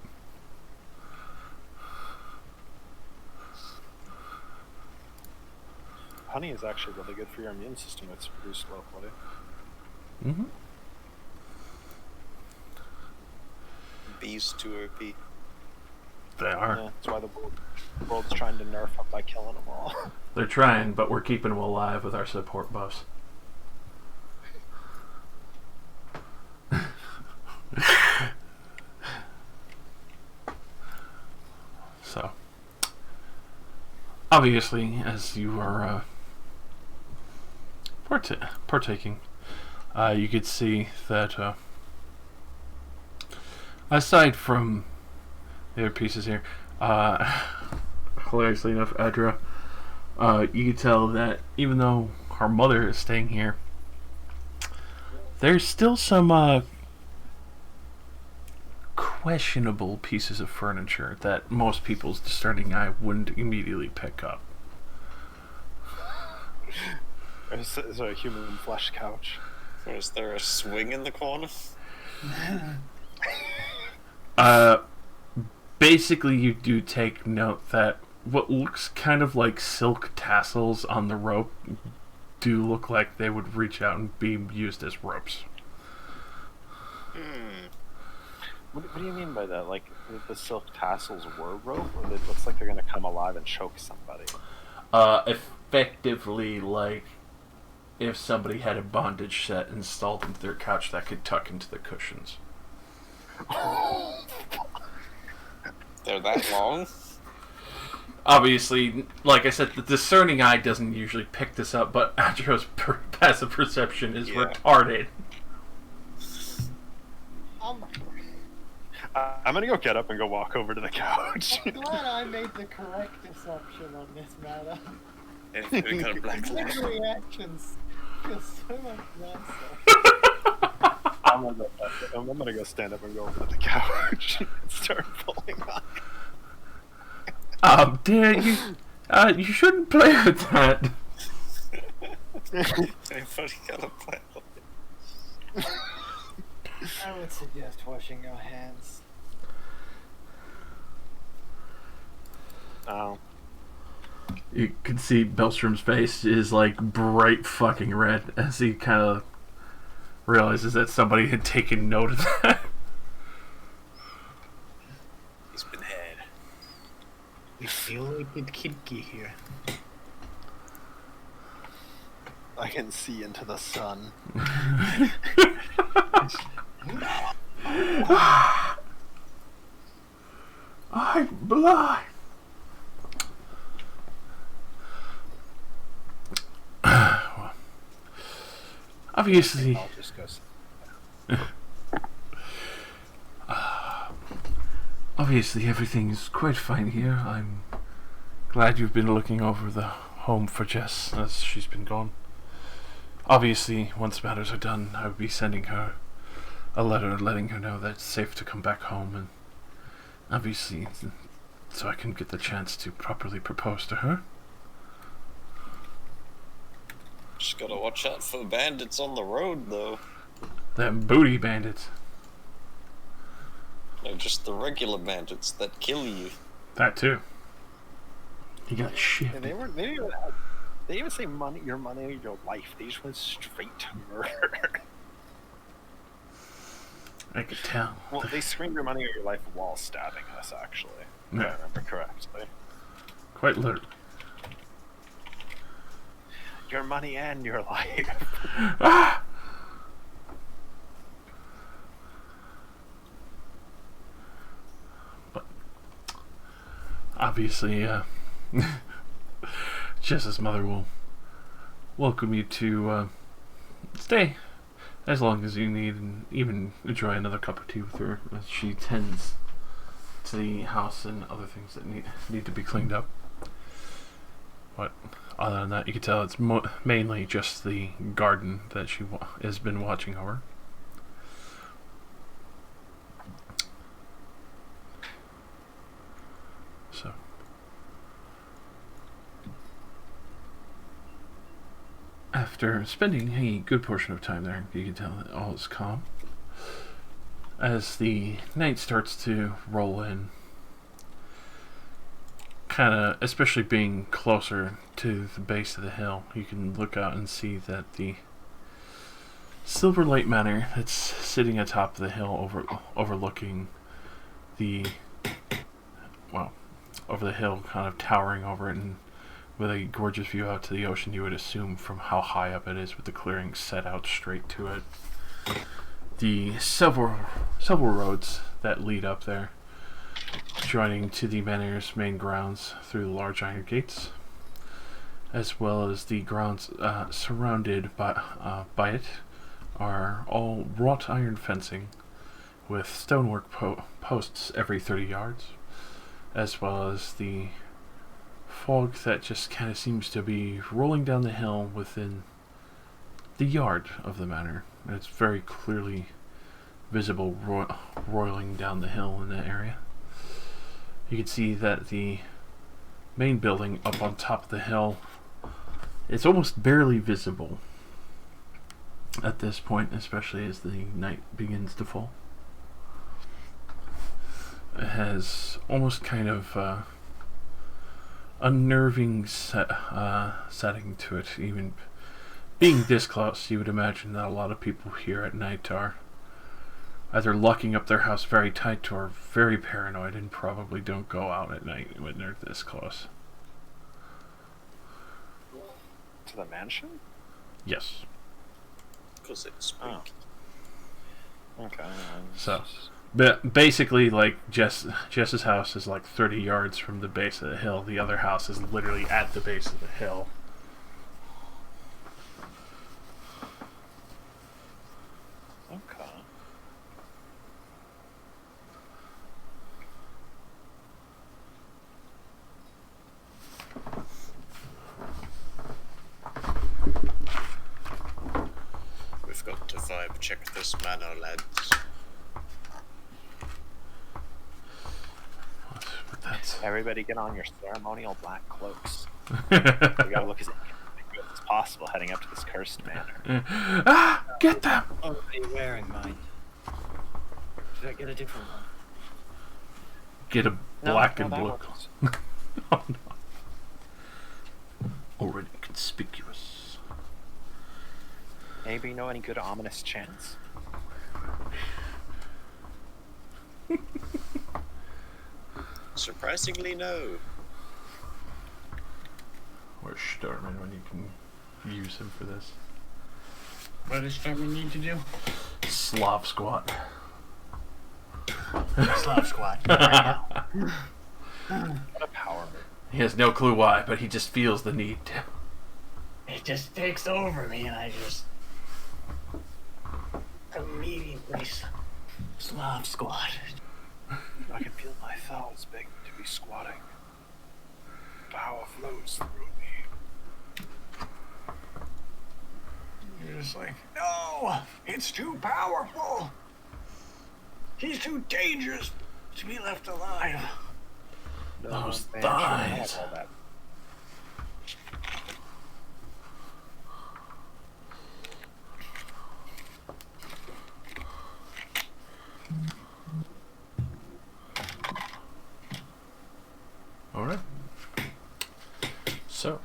Honey is actually really good for your immune system. It's produced locally. Mm-hmm. Bees too OP. They are. Yeah, that's why the world's trying to nerf them by killing them all. They're trying, but we're keeping them alive with our support buffs. So, obviously, as you are partaking, you could see that aside from the other pieces here, hilariously enough, Adra, you can tell that even though her mother is staying here, there's still some questionable pieces of furniture that most people's discerning eye wouldn't immediately pick up. Is there a human flesh couch? Is there a swing in the corner? Basically, you do take note that what looks kind of like silk tassels on the rope do look like they would reach out and be used as ropes. What do you mean by that? Like, the silk tassels were rope, or it looks like they're going to come alive and choke somebody? Effectively, like, if somebody had a bondage set installed into their couch that could tuck into the cushions. They're that long? Obviously, like I said, the discerning eye doesn't usually pick this up, but Adra's passive perception is retarded. I'm going to go get up and go walk over to the couch. I'm glad I made the correct assumption on this matter. Anything kind of black light. His reactions feel so much nicer. I'm gonna go stand up and go over to the couch and start pulling on. Dear, you shouldn't play with that. Anybody got a plan? I would suggest washing your hands. You can see Bellstrom's face is like bright fucking red as he kind of realizes that somebody had taken note of that. He's been had. We feel like it could get here. I can see into the sun. I'm blind. Well, obviously, I'll just go. obviously everything's quite fine here. I'm glad you've been looking over the home for Jess as she's been gone. Obviously, once matters are done, I would be sending her a letter letting her know that it's safe to come back home, and obviously, so I can get the chance to properly propose to her. Just gotta watch out for bandits on the road, though. Them booty bandits. No, just the regular bandits that kill you. That too. You got shit. And they even say money, your money, your life. They just went straight to murder. I could tell. Well, they screamed your money or your life while stabbing us, actually. If I remember correctly. Quite literally. Your money and your life. Ah! But obviously, Jess's mother will welcome you to stay as long as you need, and even enjoy another cup of tea with her as she tends to the house and other things that need to be cleaned up. But other than that, you can tell it's mainly just the garden that she has been watching over. So, after spending a good portion of time there, you can tell that all is calm. As the night starts to roll in, kind of, especially being closer to the base of the hill, you can look out and see that the Silverlight Manor that's sitting atop the hill overlooking the, well, over the hill, kind of towering over it, and with a gorgeous view out to the ocean, you would assume from how high up it is with the clearing set out straight to it. The several roads that lead up there, joining to the manor's main grounds through the large iron gates, as well as the grounds surrounded by it, are all wrought iron fencing with stonework posts every 30 yards, as well as the fog that just kind of seems to be rolling down the hill within the yard of the manor. It's very clearly visible roiling down the hill in that area. You can see that the main building up on top of the hill is almost barely visible at this point, especially as the night begins to fall. It has almost kind of unnerving setting to it. Even being this close, you would imagine that a lot of people here at night are either locking up their house very tight or very paranoid and probably don't go out at night when they're this close. To the mansion? Yes. Because it's spooky. Oh. Okay. So, but basically, like, Jess's house is like 30 yards from the base of the hill. The other house is literally at the base of the hill. Okay. We've got to vibe check this manor, lads. But that's Everybody get on your ceremonial black cloaks. We gotta look as inconspicuous as possible heading up to this cursed manor. ah, get them! Oh, are you wearing mine? Should I get a different one? Get a black and blue. that works. Oh, no. already conspicuous. Anybody know any good ominous chants? Surprisingly, no. Where's Starman when you can use him for this? What does Sherman need to do? Slav squat. Slav squat. Right now. What a power move. He has no clue why, but he just feels the need to. It just takes over me, and I just immediately Slav squat. I can feel my thighs begging to be squatting. Power flows through me. You're just like, no, it's too powerful. He's too dangerous to be left alive. Those man, thighs. shouldn't have all that. Alright. So,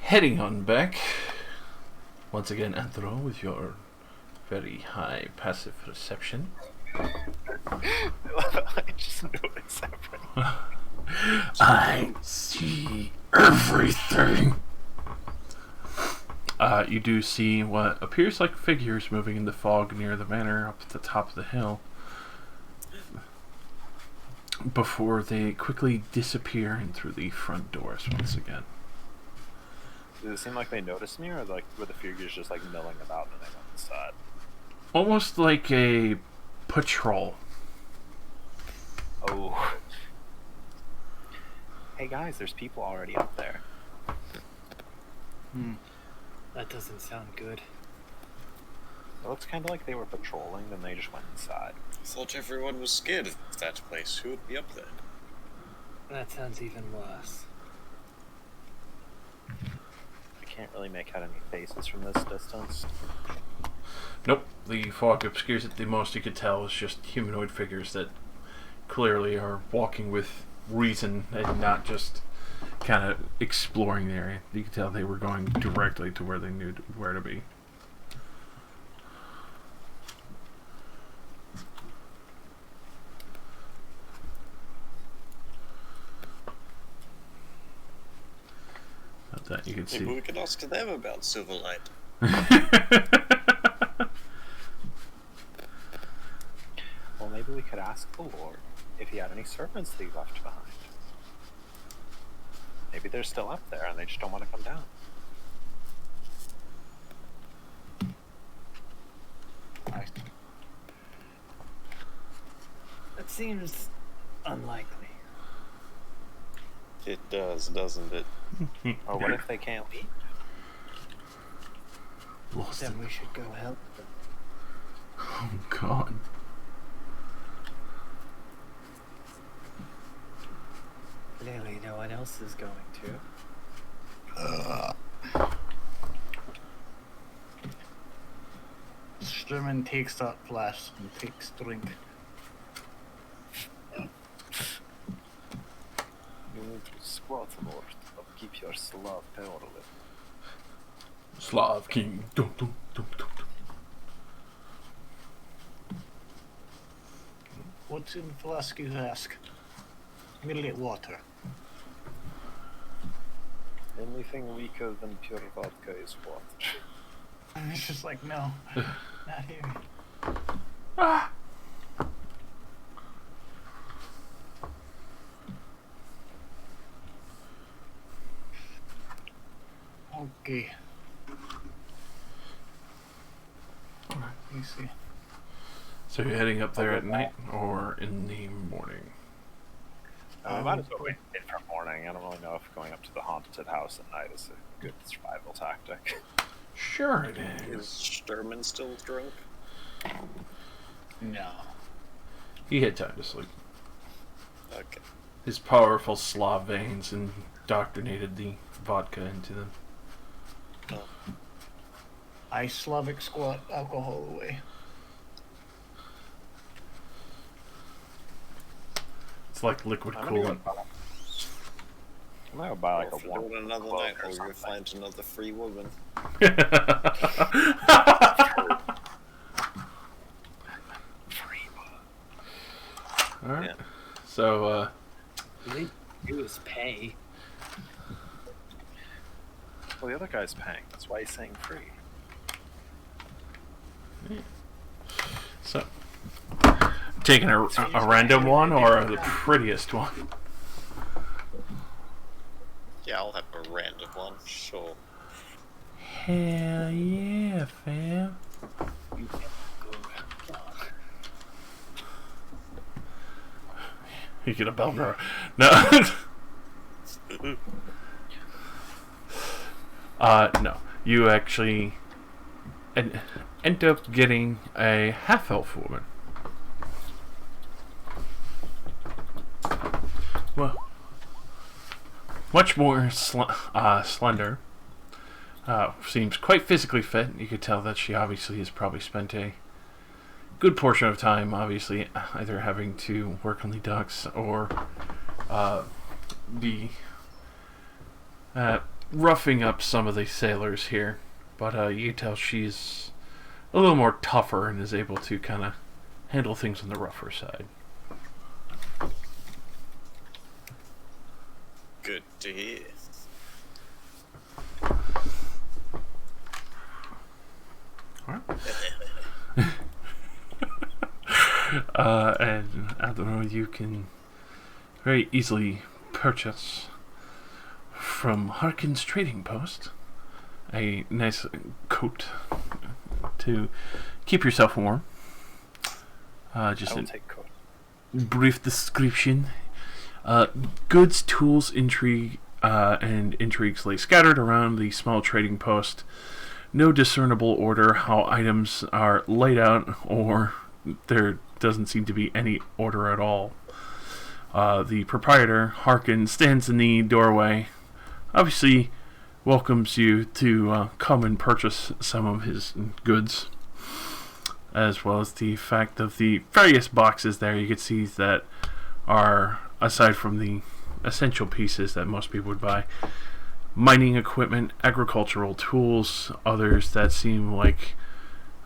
heading on back. Once again, Anthro, with your very high passive perception. I just know it's happening. I see everything. You do see what appears like figures moving in the fog near the manor up at the top of the hill, before they quickly disappear in through the front doors once again. Does it seem like they noticed me, or like were the figures just like milling about and they went inside? Almost like a patrol. Oh. Hey guys, there's people already up there. That doesn't sound good. It looks kind of like they were patrolling, then they just went inside. I thought everyone was scared of that place. Who would be up there? That sounds even worse. I can't really make out any faces from this distance. Nope, the fog obscures it. The most you could tell is just humanoid figures that clearly are walking with reason and not just kind of exploring the area. You could tell they were going directly to where they knew where to be. Not that you can Maybe see. we could ask them about Silverlight. Well, maybe we could ask the Lord if he had any servants that he left behind. Maybe they're still up there and they just don't want to come down. That seems unlikely. It does, doesn't it? Or what if they can't leave? Lost it. Then we should go help them. Oh God. Clearly no one else is going to. Sturman takes that flask and takes drink. You need to squat more to keep your Slav power level. Slav King. Dum, dum, dum, dum, dum. What's in the flask, you ask? Merely water. Anything weaker than pure vodka is water. And it's just like, no, not here. Ah! Okay. You see. So you're heading up there at night or in the morning? I might as well wait for morning. I don't really know if going up to the haunted house at night is a good survival tactic. Sure it Is is. Sturman still drunk? No. He had time to sleep. Okay. His powerful Slav veins indoctrinated the vodka into them. I Slavic squat alcohol away. It's like liquid I'm gonna coolant. I'm gonna buy like Or a if you one. want another cloak night, or or you something. find another free woman. Free. Alright. Yeah. So, All they do is pay. Well, the other guy's paying. That's why he's saying free. so taking a random one or the prettiest one? Yeah, I'll have a random one, sure. Hell yeah, fam. You can go around. You get a Belgrade. No. No. You actually end up getting a half-elf woman. Well, much more slender. Seems quite physically fit. You could tell that she obviously has probably spent a good portion of time, obviously, either having to work on the docks or be roughing up some of the sailors here. But you can tell she's a little more tougher and is able to kind of handle things on the rougher side. Good to hear. And I don't know, you can very easily purchase from Harkin's Trading Post a nice coat to keep yourself warm. Just I will a take coat. brief description. Goods, tools, intrigue, and intrigues lay scattered around the small trading post. No discernible order how items are laid out, or there doesn't seem to be any order at all. The proprietor, Harkin, stands in the doorway, obviously welcomes you to come and purchase some of his goods, as well as the fact of the various boxes there. You can see that are, aside from the essential pieces that most people would buy, mining equipment, agricultural tools, others that seem like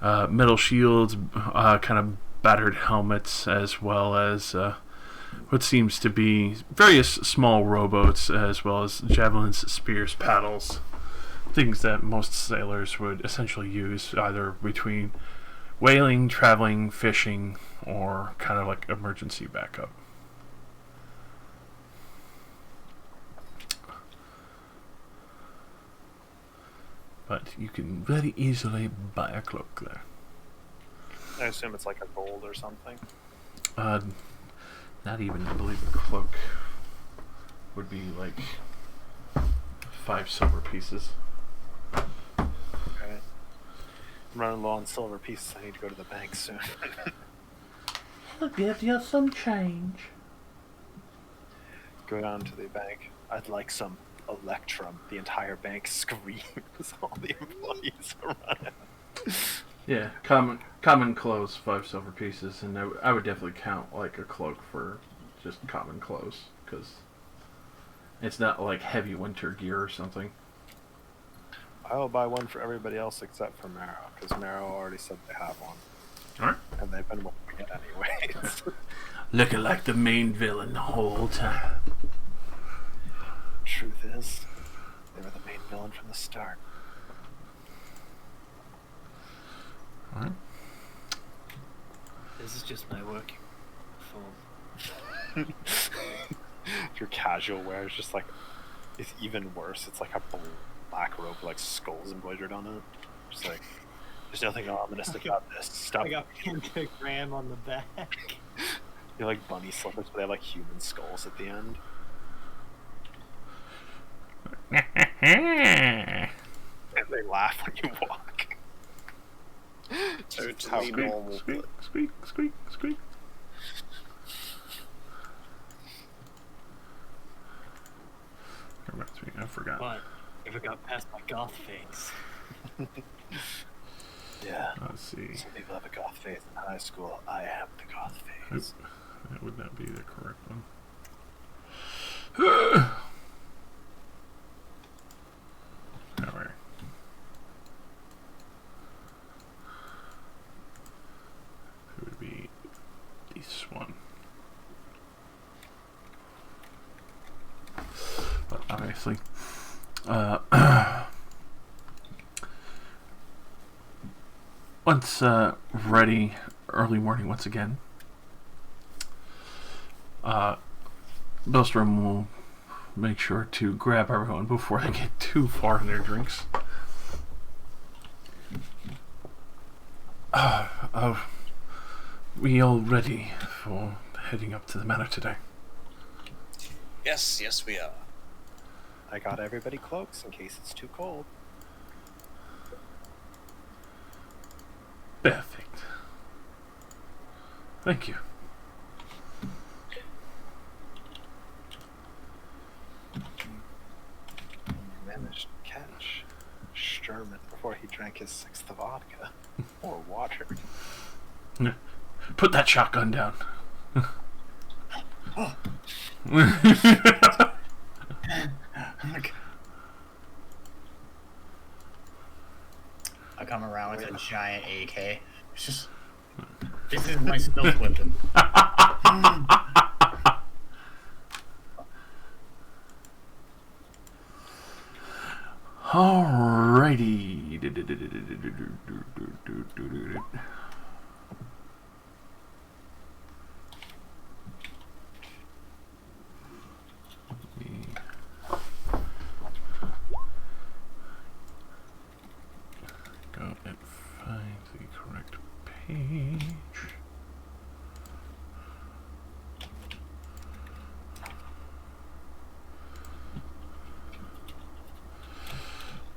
metal shields, kind of battered helmets, as well as what seems to be various small rowboats, as well as javelins, spears, paddles, things that most sailors would essentially use either between whaling, traveling, fishing, or kind of like emergency backup. But you can very easily buy a cloak there. I assume it's like a gold or something. Not even, I believe, a cloak would be like 5 silver pieces. Okay. I'm running low on silver pieces. I need to go to the bank soon. I'll give you some change. Go down to the bank. I'd like some electrum. The entire bank screams. All the employees are running. Yeah, common clothes, 5 silver pieces, and I would definitely count like a cloak for just common clothes, because it's not like heavy winter gear or something. I will buy one for everybody else except for Marrow, because Marrow already said they have one. Alright. And they've been wanting it anyways. Looking like the main villain the whole time. Truth is, they were the main villain from the start. Alright. This is just my working form. Your casual wear is just like, it's even worse. It's like a black robe with like skulls embroidered on it. Just like, there's nothing ominous about this. Stop. I got a pentagram on the back. They're like bunny slippers, but they have like human skulls at the end. And they laugh when you walk. Totally normal. Squeak, squeak, squeak, squeak. Reminds me, I forgot. But if it got past my goth face. Yeah. Let's see. Some people have a goth face in high school. I am the goth face. That would not be the correct one. one. But obviously, once ready, early morning once again, Bellstrom will make sure to grab everyone before they get too far in their drinks. We all ready for heading up to the manor today? Yes, we are. I got everybody cloaks in case it's too cold. Perfect. Thank you. Managed to catch Sherman before he drank his sixth vodka or water. Put that shotgun down. I come around with a giant AK. It's just, this is my stealth weapon. Alrighty. Go and find the correct page.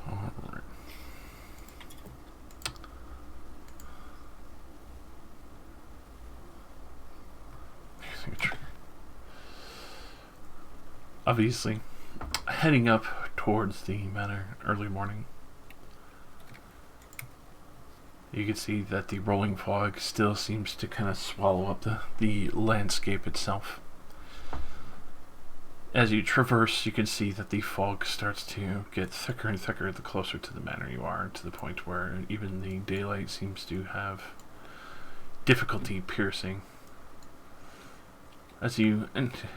Alright. Signature. Obviously, heading up towards the manor early morning, you can see that the rolling fog still seems to kind of swallow up the landscape itself. As you traverse, you can see that the fog starts to get thicker and thicker the closer to the manor you are, to the point where even the daylight seems to have difficulty piercing. As you enter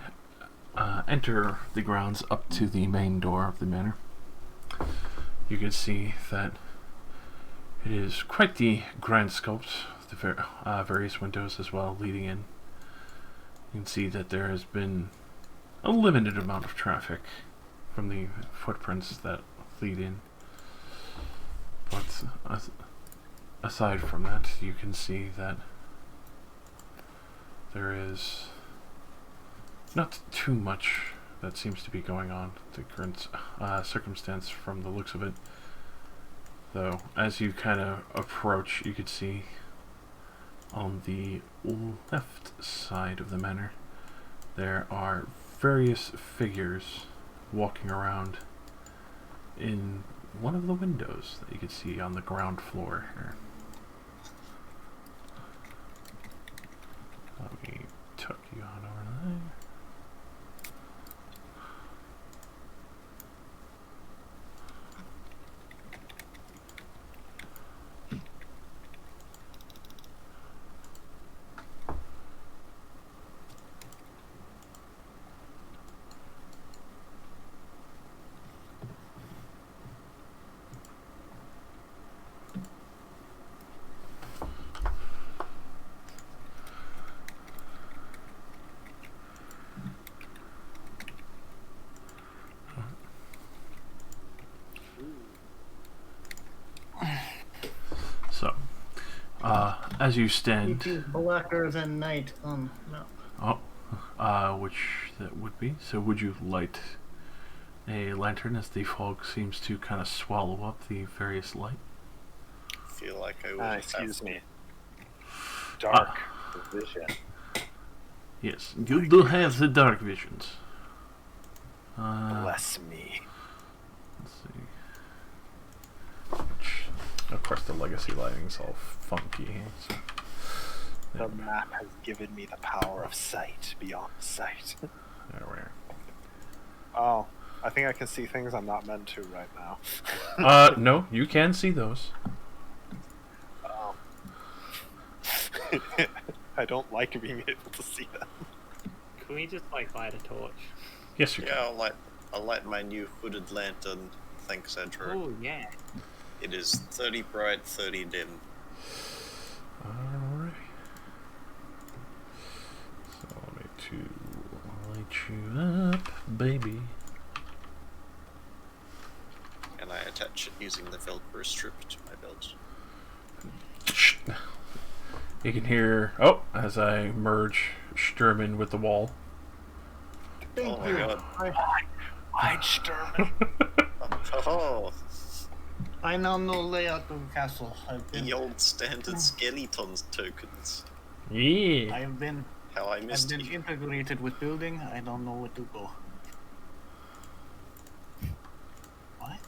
the grounds up to the main door of the manor, you can see that it is quite the grand sculpt, the various windows as well leading in. You can see that there has been a limited amount of traffic from the footprints that lead in. But aside from that, you can see that there is not too much that seems to be going on, the current circumstance from the looks of it. Though, as you kind of approach, you could see on the left side of the manor, there are various figures walking around in one of the windows that you can see on the ground floor here. Let me tuck you on over there. So, as you stand... It is blacker than night on map. Which that would be. So would you light a lantern as the fog seems to kind of swallow up the various light? I feel like I would excuse me. Dark vision. Yes, you do have the dark visions. Bless me. Let's see. Which, of course, the legacy lighting's all funky. So. The map has given me the power of sight beyond sight. There we are. Oh, I think I can see things I'm not meant to right now. No, you can see those. Oh. I don't like being able to see them. Can we just like light a torch? Yes, you can. Yeah, I'll light my new hooded lantern. Thanks, Andrew. Oh yeah. It is 30 bright, 30 dim. Alright. So let me to light you up, baby. And I attach it using the Velcro strip to my belt. You can hear, oh, as I merge Sturman with the wall. Oh my god. Why Sturman? Oh, I now know layout of castle. the old standard skeletons tokens. Yeah. I've been How I missed been you. integrated with building. I don't know where to go. What?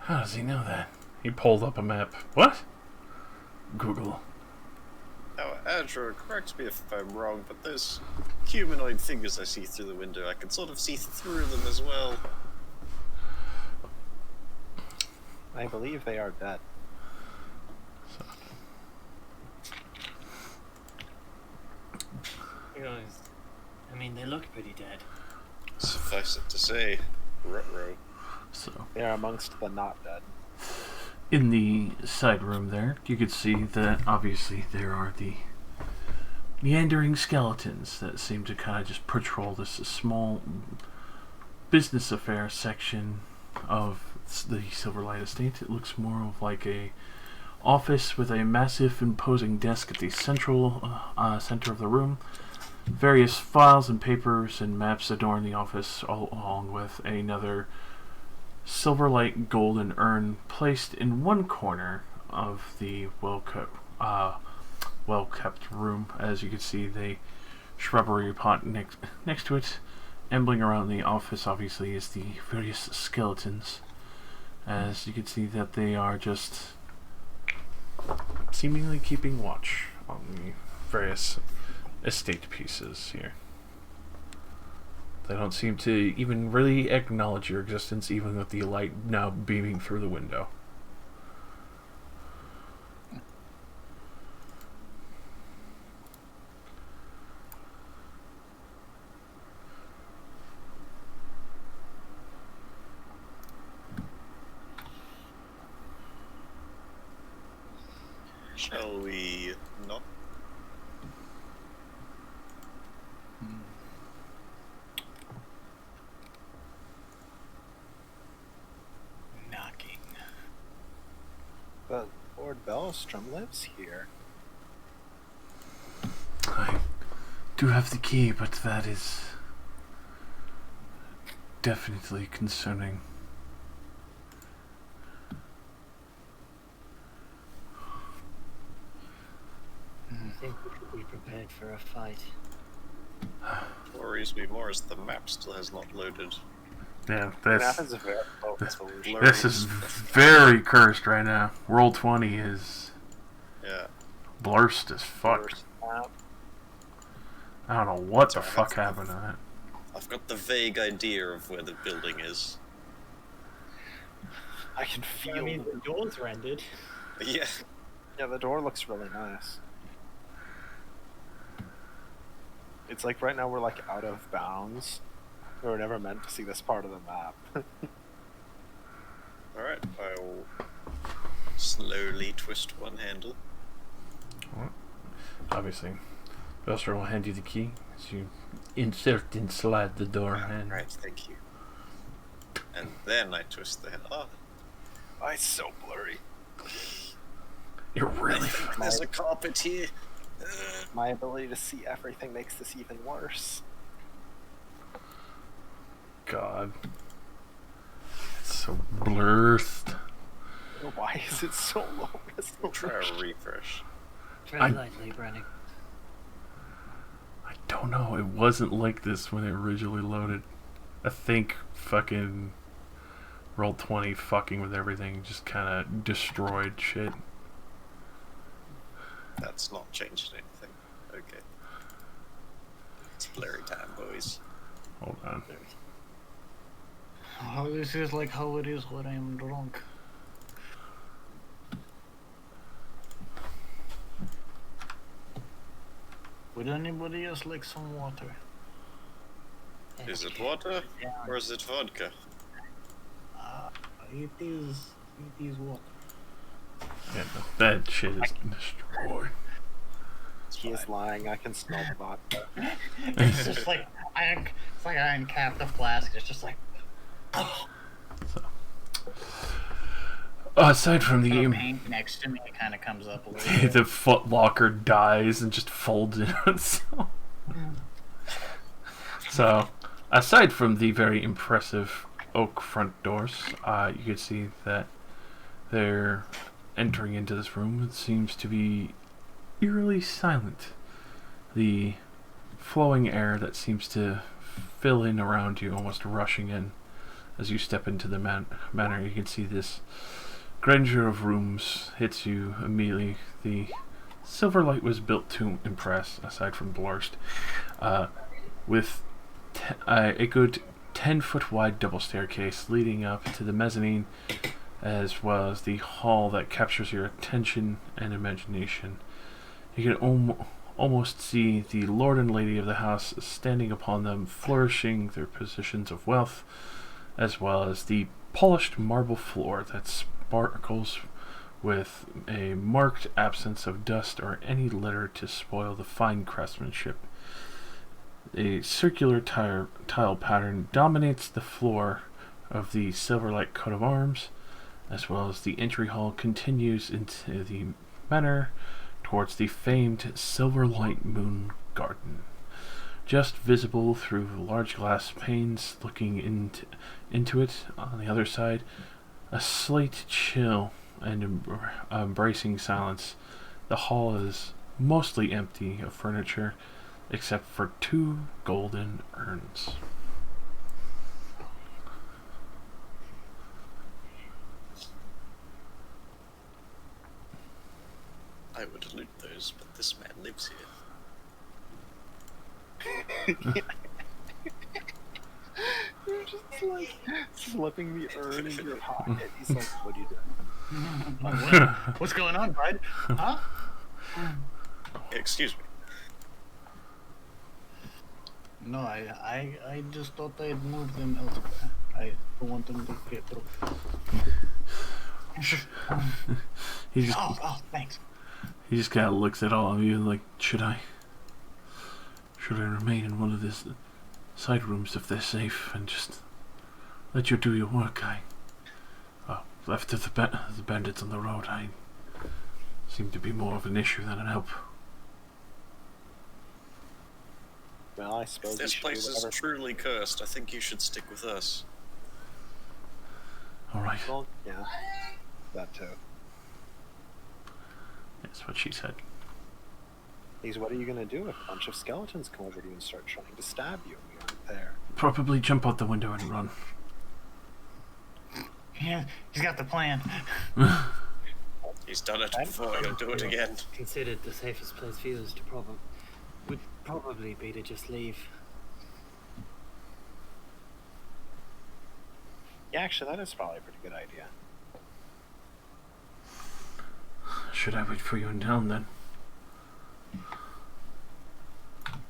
How does he know that? He pulled up a map. What? Google. Now, Andrew, correct me if I'm wrong, but those humanoid figures I see through the window, I can sort of see through them as well. I believe they are dead. I mean, they look pretty dead. Suffice it to say, ruh-roh. So, They are amongst the not dead. in the side room there, you could see that obviously there are the meandering skeletons that seem to kind of just patrol this small business affair section of the Silverlight estate. It looks more of like a office with a massive imposing desk at the central center of the room. Various files and papers and maps adorn the office, along with another Silverlight golden urn placed in one corner of the well-kept room. As you can see, the shrubbery pot next to it. Ambling around the office, obviously, is the various skeletons. As you can see that they are just seemingly keeping watch on the various estate pieces here. They don't seem to even really acknowledge your existence, even with the light now beaming through the window. Shall we not? Knocking. But Lord Bellstrom lives here. I do have the key, but that is definitely concerning. I think we should be prepared for a fight. What worries me more is the map still has not loaded. Yeah, That is a very low this- resolution. this is very cursed right now. Roll 20 is Yeah. blurst as fuck. Worst map. I don't know what the Sorry, fuck that's- happened to that. I've got the vague idea of where the building is. I can feel. I mean, the door's rendered. Yeah. Yeah, the door looks really nice. It's like right now we're like out of bounds. We were never meant to see this part of the map. Alright, I'll slowly twist one handle. Obviously, Buster will hand you the key as you insert and slide the door in. Right, thank you. And then I twist the handle. Oh, Oh, it's so blurry. You're really I think there's a carpet here. My ability to see everything makes this even worse. God. It's so blurst. Why is it so low Try resolution? a refresh. Very lightly, Brennan. I don't know. It wasn't like this when it originally loaded. I think fucking Roll20 fucking with everything just kind of destroyed shit. That's not changed anything. Okay. It's blurry time, boys. Hold on. Oh, this is like how it is when I'm drunk. Would anybody else like some water? Is it water or is it vodka? It is water. Yeah, no, that shit is destroyed. He is lying. I can smell the vodka. It's just like it's like I uncapped the flask. It's just like Aside from the the paint next to me, it kind of comes up a little bit. the foot locker dies and just folds in itself. So, aside from the very impressive oak front doors, you can see that they're entering into this room. It seems to be eerily silent. The flowing air that seems to fill in around you, almost rushing in as you step into the manor. You can see this grandeur of rooms hits you immediately. The Silverlight was built to impress, aside from Blorst, with a good 10-foot wide double staircase leading up to the mezzanine, as well as the hall that captures your attention and imagination. You can almost see the lord and lady of the house standing upon them, flourishing their positions of wealth, as well as the polished marble floor that sparkles with a marked absence of dust or any litter to spoil the fine craftsmanship. A circular tile pattern dominates the floor of the Silverlight coat of arms, as well as the entry hall continues into the manor towards the famed Silverlight Moon Garden. Just visible through large glass panes looking into it on the other side, a slight chill and embracing silence. The hall is mostly empty of furniture, except for 2 golden urns. I would loot those, but this man lives here. You're just like slipping the urn in your pocket. He's like, "What are you doing?" What's going on, bud? Huh? Excuse me. No, I just thought I'd move them elsewhere. I don't want them to get through. He just Thanks. he just kind of looks at all of you like, should I remain in one of these side rooms if they're safe and just let you do your work? Left of the bandits on the road, I seem to be more of an issue than an help. Well, I suppose If this place is truly cursed, I think you should stick with us. Alright, Well, yeah, that too. that's what she said. What are you gonna do if a bunch of skeletons come over to you and start trying to stab you and we aren't there? Probably jump out the window and run. Yeah, he's got the plan. He's done it before, he'll do it again. Considered the safest place for you is to would probably be to just leave. Yeah, actually, that is probably a pretty good idea. Should I wait for you in town then?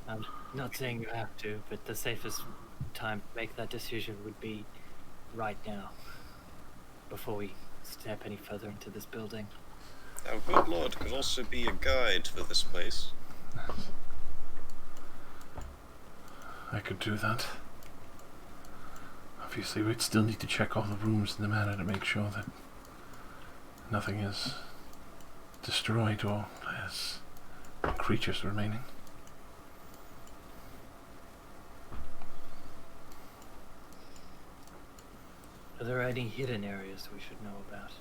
I'm not saying you have to, but the safest time to make that decision would be right now, before we step any further into this building. Our good lord could also be a guide for this place. I could do that. Obviously, we'd still need to check all the rooms in the manor to make sure that nothing is destroyed or has creatures remaining. Are there any hidden areas we should know about?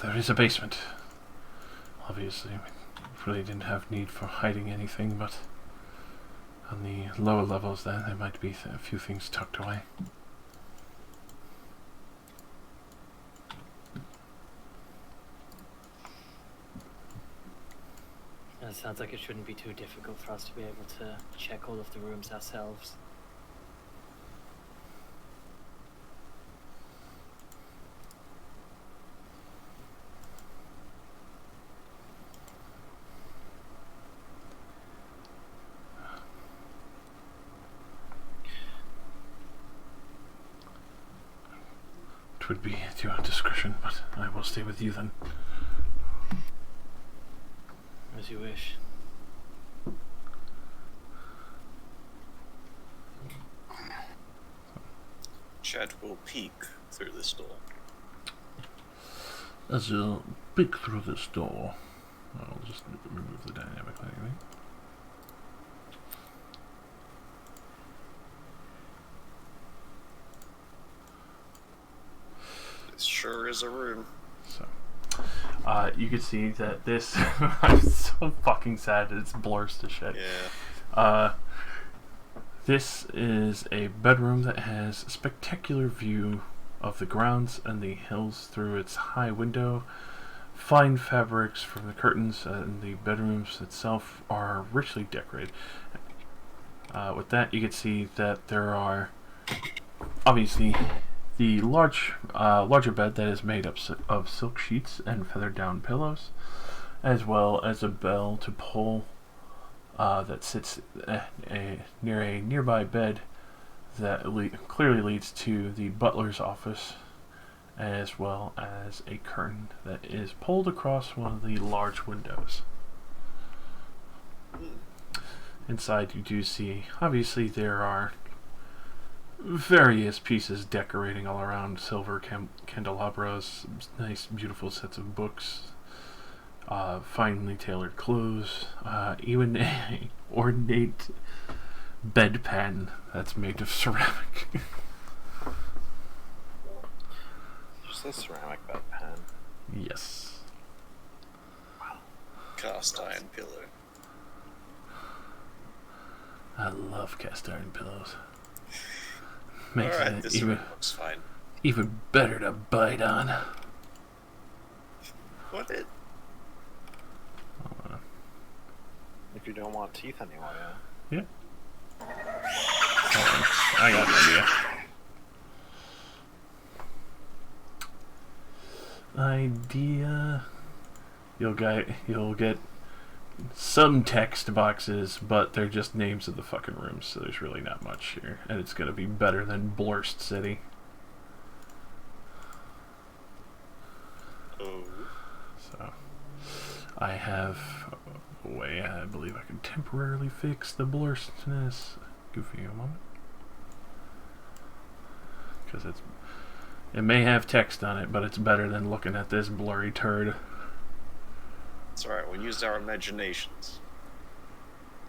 There is a basement. Obviously, we really didn't have need for hiding anything, but on the lower levels there might be a few things tucked away. It sounds like it shouldn't be too difficult for us to be able to check all of the rooms ourselves. It would be at your discretion, but I will stay with you then. As you wish. Chad will peek through this door. As you peek through this door, I'll just remove the dynamic lighting. This sure is a room. So, you can see that this I'm so fucking sad that it's blurs to shit. Yeah. This is a bedroom that has a spectacular view of the grounds and the hills through its high window. Fine fabrics from the curtains and the bedrooms itself are richly decorated. With that, you can see that there are obviously the larger bed that is made up of silk sheets and feathered down pillows, as well as a bell to pull that sits near a nearby bed that clearly leads to the butler's office, as well as a curtain that is pulled across one of the large windows. Inside you do see, obviously there are various pieces decorating all around, silver candelabras, nice beautiful sets of books, finely tailored clothes, even a ornate bedpan that's made of ceramic. Just a ceramic bedpan. Yes. Cast iron pillow. I love cast iron pillows. Makes Alright, it this even, room looks fine. even better to bite on. What it? If you don't want teeth anymore, Yeah. Hold on. I got an idea. You'll get some text boxes, but they're just names of the fucking rooms, so there's really not much here. And it's gonna be better than Blurst City. Oh. So I have a way I believe I can temporarily fix the blurstness. Give me a moment. Because it may have text on it, but it's better than looking at this blurry turd. It's alright, we'll use our imaginations.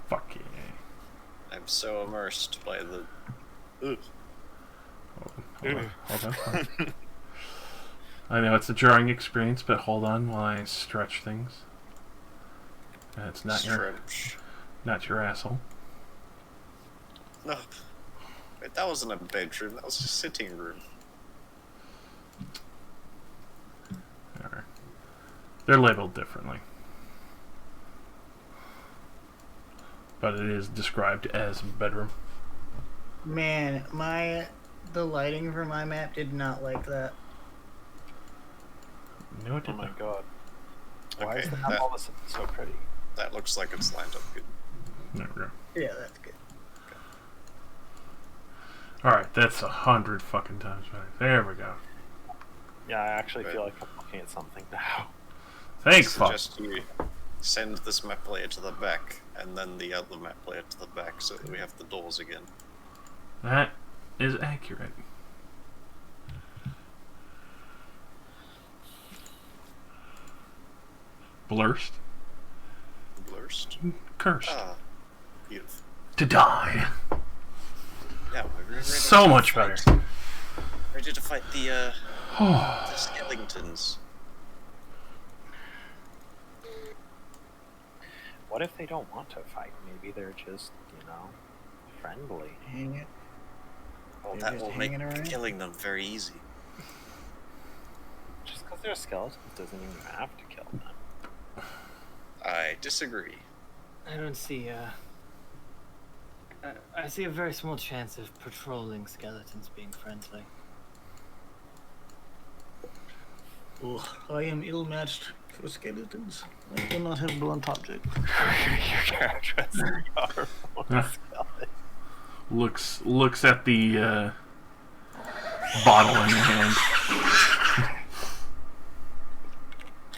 Fuck yeah. I'm so immersed by the... Ugh. Hold on. I know it's a jarring experience, but hold on while I stretch things. It's not Stretch. your asshole. No. Wait, that wasn't a bedroom, that was a sitting room. Alright. They're labeled differently. But it is described as bedroom. Man, the lighting for my map did not like that. No, it Oh did my not. god. Why Okay, is the map all of a sudden so pretty? that looks like it's lined up good. There we go. Yeah, that's good. Alright, that's 100 fucking times better. There we go. Yeah, I actually feel like I'm looking at something now. Thanks, I fuck. suggest you send this map layer to the back, and then the other map layer to the back, so that we have the doors again. That is accurate. Blurst. Blurst. Cursed. Ah, beautiful. To die. Yeah, we're ready So to much fight- better. Ready to fight the skeletons. What if they don't want to fight? Maybe they're just, friendly. Hang it. Well, They're that just will make hanging around? killing them very easy. Just because they're skeletons doesn't mean you have to kill them. I disagree. I don't see, I see a very small chance of patrolling skeletons being friendly. Ugh, I am ill-matched for skeletons. I do not have blunt object. Your character has a Huh. skeleton. Looks at the bottle in your hand.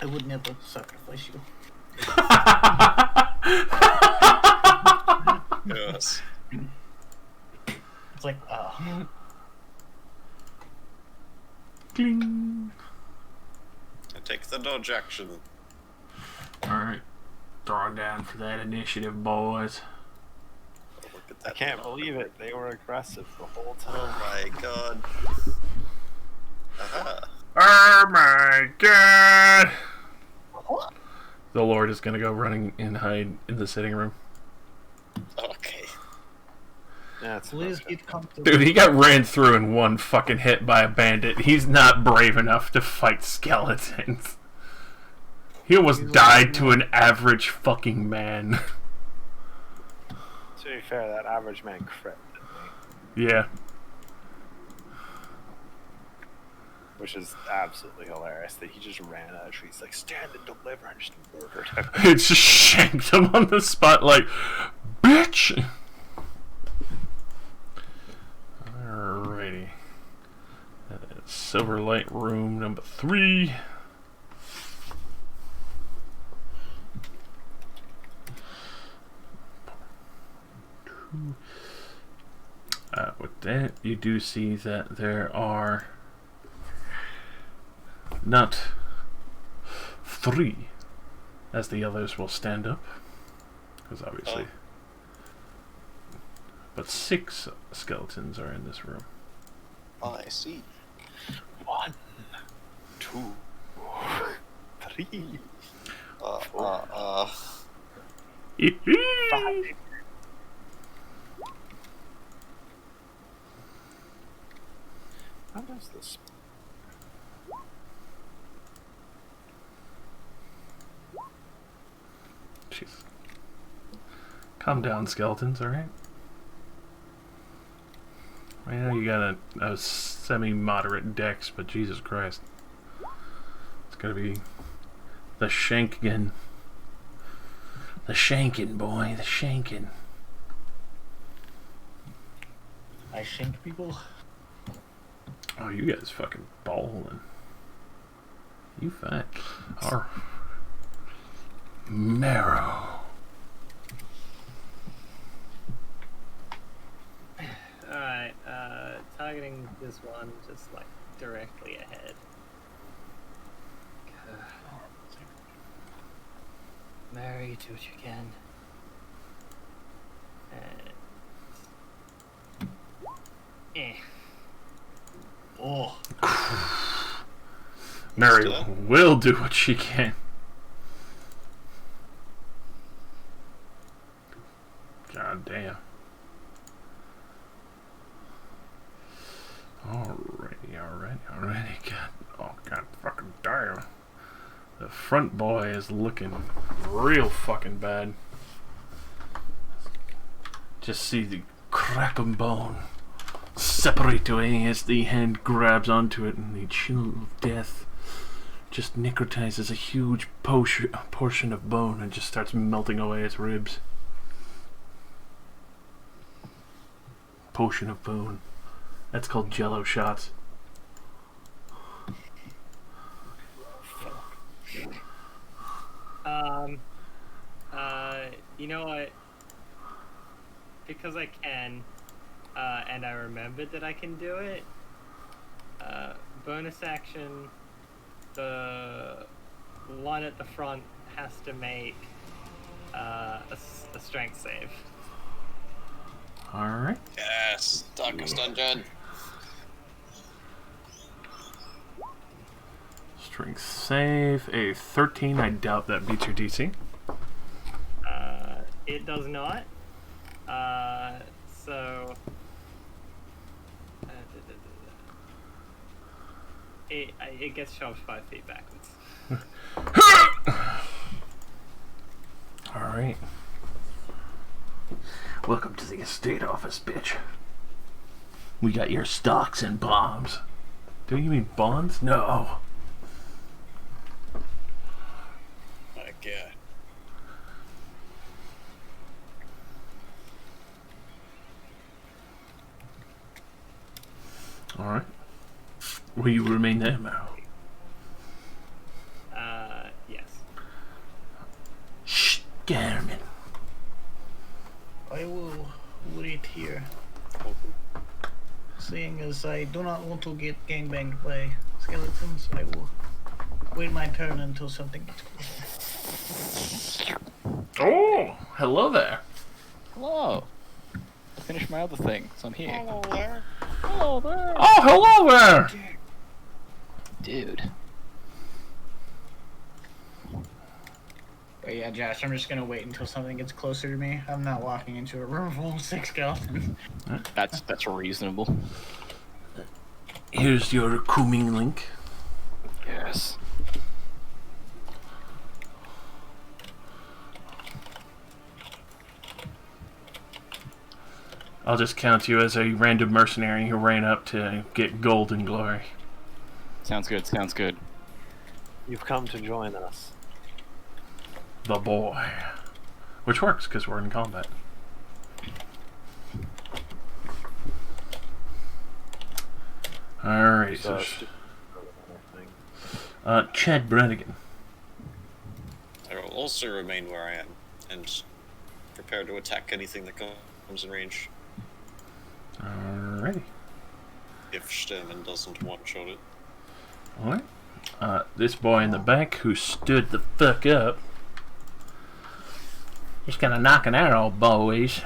would never sacrifice you. Yes. It's like, oh. Cling. I take the dodge action. Alright. Throwing down for that initiative, boys. Oh, look at I that. can't believe it. They were aggressive the whole Oh time. my god. Aha. Oh my god! The Lord is gonna go running and hide in the sitting room. Okay. Yeah, it's Please perfect. get comfortable. Dude, he got ran through in one fucking hit by a bandit. He's not brave enough to fight skeletons. He almost died to an average fucking man. To be fair, that average man crit, Yeah. which is absolutely hilarious that he just ran out of trees like, stand and deliver, and just murdered him. It just shanked him on the spot like, bitch! Alrighty. Silverlight room number 3. With that, you do see that there are not 3, as the others will stand up, because obviously, but 6 skeletons are in this room. I see. 1, 2, 3, 5. How does this? Jeez. Calm down, skeletons, alright? I know you got a semi-moderate dex, but Jesus Christ. It's gonna be the shank again. The shanking, boy, the shanking. I shank people. Oh, you guys fucking balling. You fine. Our marrow. Alright, targeting this one just like directly ahead. Mary, you do what you can. And Oh, Mary Still? will do what she can. God damn. Alrighty. God fucking damn. The front boy is looking real fucking bad. Just see the crack of bone separate away as the hand grabs onto it, and the chill of death just necrotizes a huge portion of bone and just starts melting away its ribs. Potion of bone. That's called Jello shots. you know what? Because I can, and I remembered that I can do it, bonus action, the one at the front has to make a strength save. Alright. Yes, Darkest Dungeon. Strength save. A 13. I doubt that beats your DC. It does not. So it gets shoved 5 feet backwards. Alright. Welcome to the estate office, bitch. We got your stocks and bombs. Do you mean bonds? No. My God. Alright. Will you remain there, Maro? as I do not want to get gangbanged by skeletons. I will wait my turn until something gets closer. Oh, hello there. Hello. I finished my other thing, so I'm here. Hello there. Hello there. Oh, hello there. Dude. But yeah, Josh, I'm just gonna wait until something gets closer to me. I'm not walking into a room full of 6 skeletons. That's reasonable. Here's your cooming link. Yes. I'll just count you as a random mercenary who ran up to get gold and glory. Sounds good, sounds good. You've come to join us. The boy. Which works, because we're in combat. Alright, so... Chad Brannigan. I will also remain where I am and prepare to attack anything that comes in range. Alrighty. If Sturman doesn't one-shot it. Alright. This boy in the back who stood the fuck up. Just gonna knock an arrow, boys.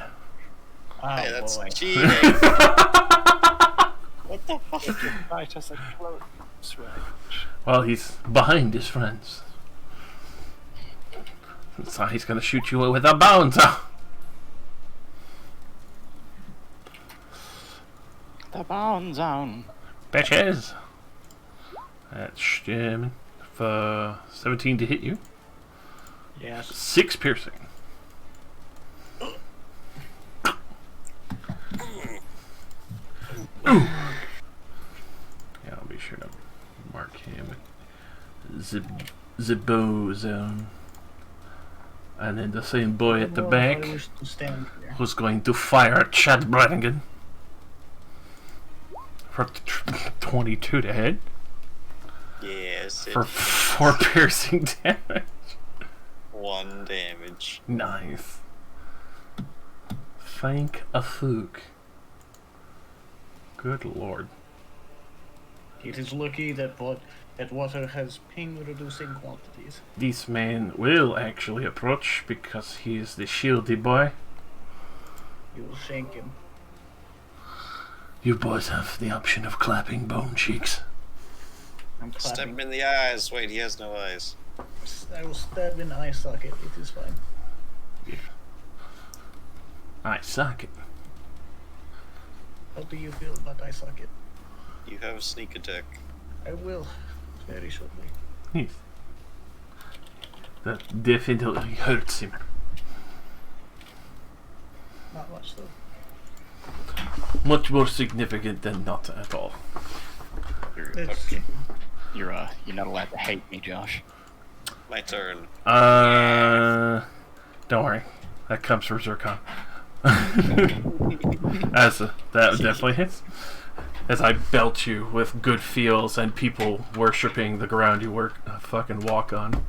Oh, Hey, that's boy. cheating! What the fuck? Right, just like close range. Well, he's behind his friends. So he's gonna shoot you with a bouncer. The bound zone. Bitches. That's for 17 to hit you. Yes. 6 piercing. Ooh. Yeah, I'll be sure to mark him. The bow zone. And then the same boy at the Well, back I wish to stand here. who's going to fire at Chad Brannigan for 22 to hit Yes, it for 4 piercing damage. 1 damage. Nice. Thank a fuck. Good lord. It is lucky that water has pain-reducing quantities. This man will actually approach because he is the shieldy boy. You will shank him. You boys have the option of clapping bone cheeks. I'm Stab clapping. him in the eyes. Wait, he has no eyes. I will stab in eye socket. It is fine. I suck it. How do you feel about eye socket? You have a sneak attack. I will. Very shortly. Yes. That definitely hurts him. Not much though. Much more significant than not at all. It's, You're not allowed to hate me, Josh. My turn. Don't worry. That comes from Zircon. That definitely hits. As I belt you with good feels and people worshipping the ground you fucking walk on.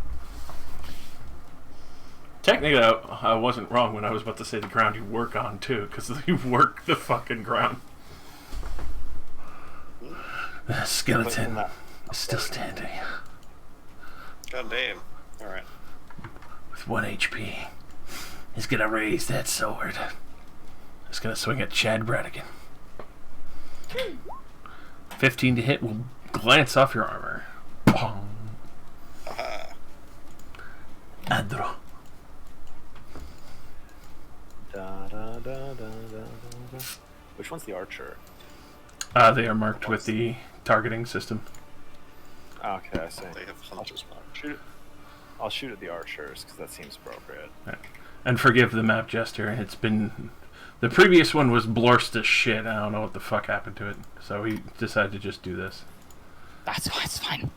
Technically, I wasn't wrong when I was about to say the ground you work on too, because you work the fucking ground. The skeleton is still standing God damn. Alright. with 1 HP. He's gonna raise that sword. He's gonna swing at Chad Brannigan. 15 to hit will glance off your armor. Pong. Aha. Adro. Da, da, da, da, da, da. Which one's the archer? They are marked with the targeting system. Oh, okay, I see. They have hunters mark. I'll shoot at the archers because that seems appropriate. And forgive the map gesture. It's been... The previous one was blurst as shit. I don't know what the fuck happened to it. So we decided to just do this. That's fine.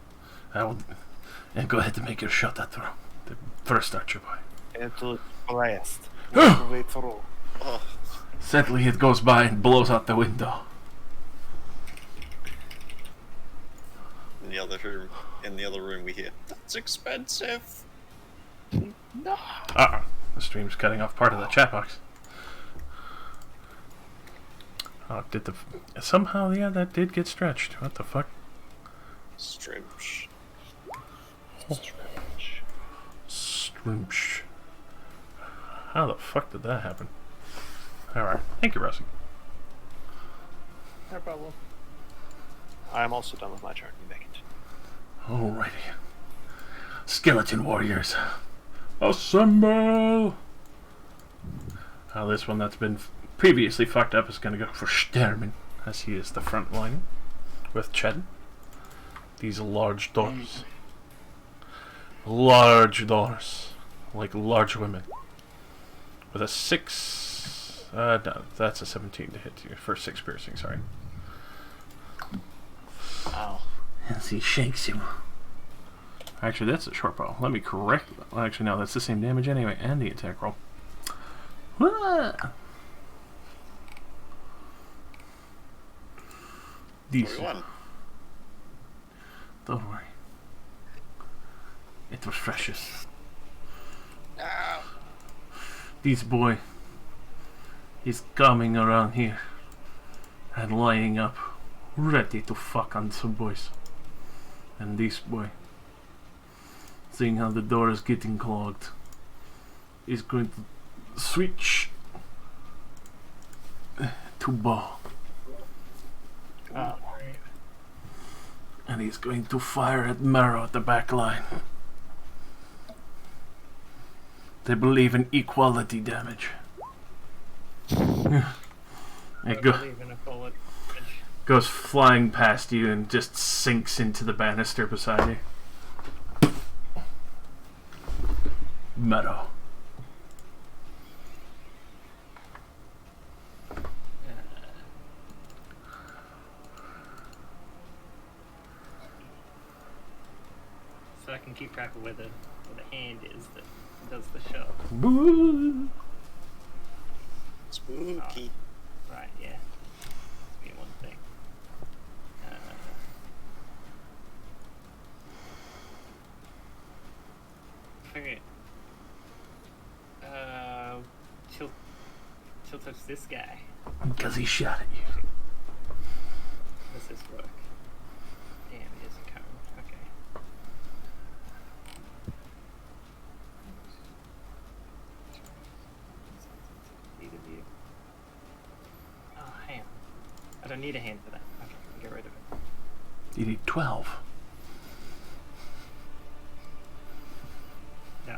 And go ahead and make your shot at throw. The first archer boy. Into blast. Oh! Way through. Oh, Sadly, it goes by and blows out the window. in the other room we hear, that's expensive. No. The stream's cutting off part of the chat box. Oh, somehow, yeah, that did get stretched. What the fuck? Strimsh. Strimsh. How the fuck did that happen? Alright, thank you, Rusty. No problem. I'm also done with my turn. You make it. Alrighty. Skeleton warriors, assemble! Now this one that's been previously fucked up is gonna go for Sterman, as he is the front line with Ched. These large doors. Large doors. Like large women. With a 6... no, that's a 17 to hit you for 6 piercing, sorry. Wow. As he shakes you. Actually, that's a short bow. Let me correct... Well, actually, no, that's the same damage anyway, and the attack roll. Ah! Decent. 41. Don't worry. It was precious. Ah, This boy is coming around here and lining up, ready to fuck on some boys. And this boy, seeing how the door is getting clogged, is going to switch to bow. Oh. And he's going to fire at Marrow at the back line. They believe in equality damage. I It believe in a bullet. goes flying past you and just sinks into the banister beside you. Meadow. So I can keep track of where the hand is that does the show. Boo. spooky. Right, yeah. Be one thing. Okay. She'll touch this guy. Because he shot at you. Does this work? Damn, it isn't coming. Okay. Oh, hang on. I don't need a hand for that. Okay, I can get rid of it. You need 12. No.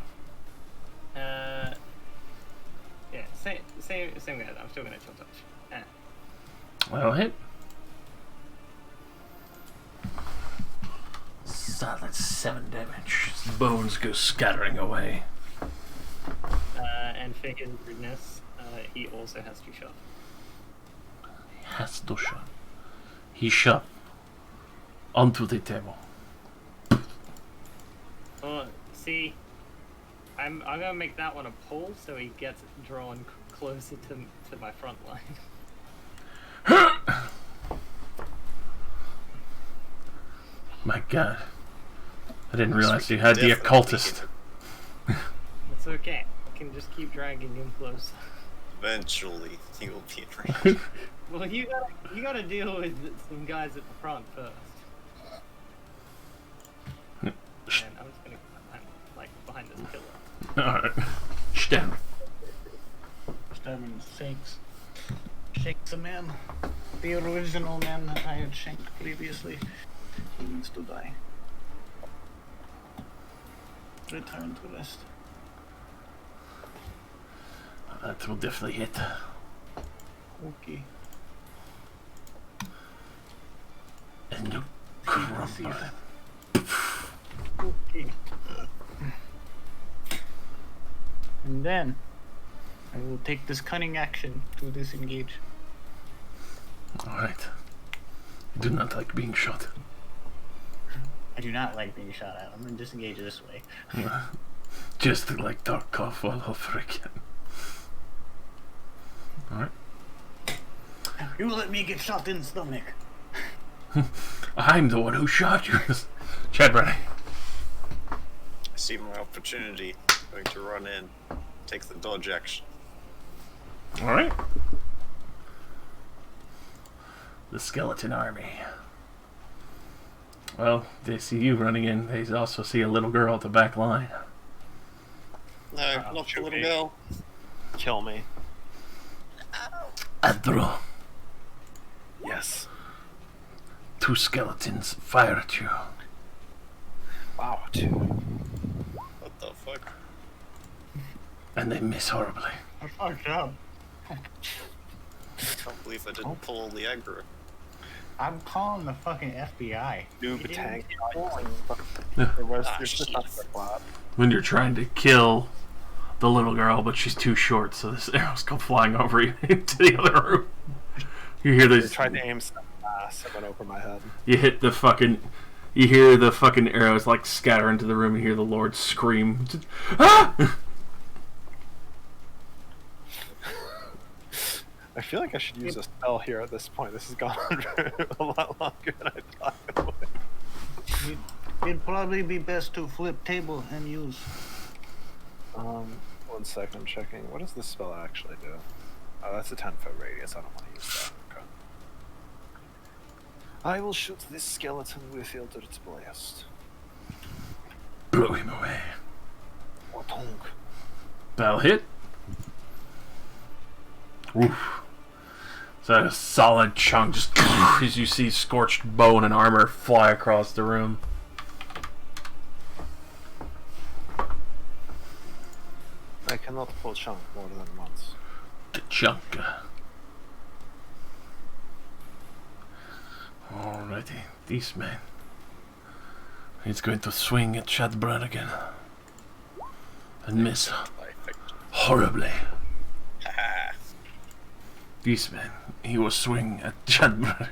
Yeah, same guy. I'm still gonna chill touch. Well hit. Solid 7 damage. His bones go scattering away. And for his rudeness, he also has to shot. He has to shot. He shot onto the table. Oh, see, I'm gonna make that one a pull so he gets drawn closer to my front line. My god. I didn't realize you had the occultist. It's okay. I can just keep dragging him close. Eventually, he will be in range. Well, you gotta deal with some guys at the front first. And I'm just gonna behind this pillar. Alright. Stem. Sterling shakes a man. The original man that I had shanked previously. He needs to die. Return to rest. That will definitely hit. Okay. And you crumble. Okay. And then I will take this cunning action to disengage. Alright. Do not like being shot. I do not like being shot at. I'm gonna disengage this way. Just like Tarkov all over again. Alright. You let me get shot in the stomach. I'm the one who shot you. Chad ready. I see my opportunity. Going to run in, take the dodge action. Alright. the skeleton army. Well, they see you running in. They also see a little girl at the back line. No, not the shoot little me. girl. Kill me. Adro, Yes. 2 skeletons fire at you. Wow, 2. What the fuck? And they miss horribly. I fucked up. I can't believe I didn't pull the aggro. I'm calling the fucking FBI. Noob didn't tank. get going. It was Ah, it's just shit. not the plot. When you're trying to kill the little girl, but she's too short, so this arrows go flying over you into the other room. You hear They this. tried to aim some ass. It went over my head. You hit the fucking. You hear the fucking arrows like scatter into the room. You hear the Lord scream. Ah! I feel like I should use a spell here at this point. This has gone on a lot longer than I thought it would. It'd probably be best to flip table and use. 1 second, I'm checking. What does this spell actually do? Oh, that's a 10-foot radius. I don't want to use that. Okay. I will shoot this skeleton with Eldritch Blast. Blow him away. Or tonk. That'll hit. Oof. So a solid chunk just as you see scorched bone and armor fly across the room. I cannot pull chunk more than once. The chunk. Alrighty, this man. He's going to swing at Shadbrand again. And miss horribly. Haha. This man, he will swing at Shadbrand.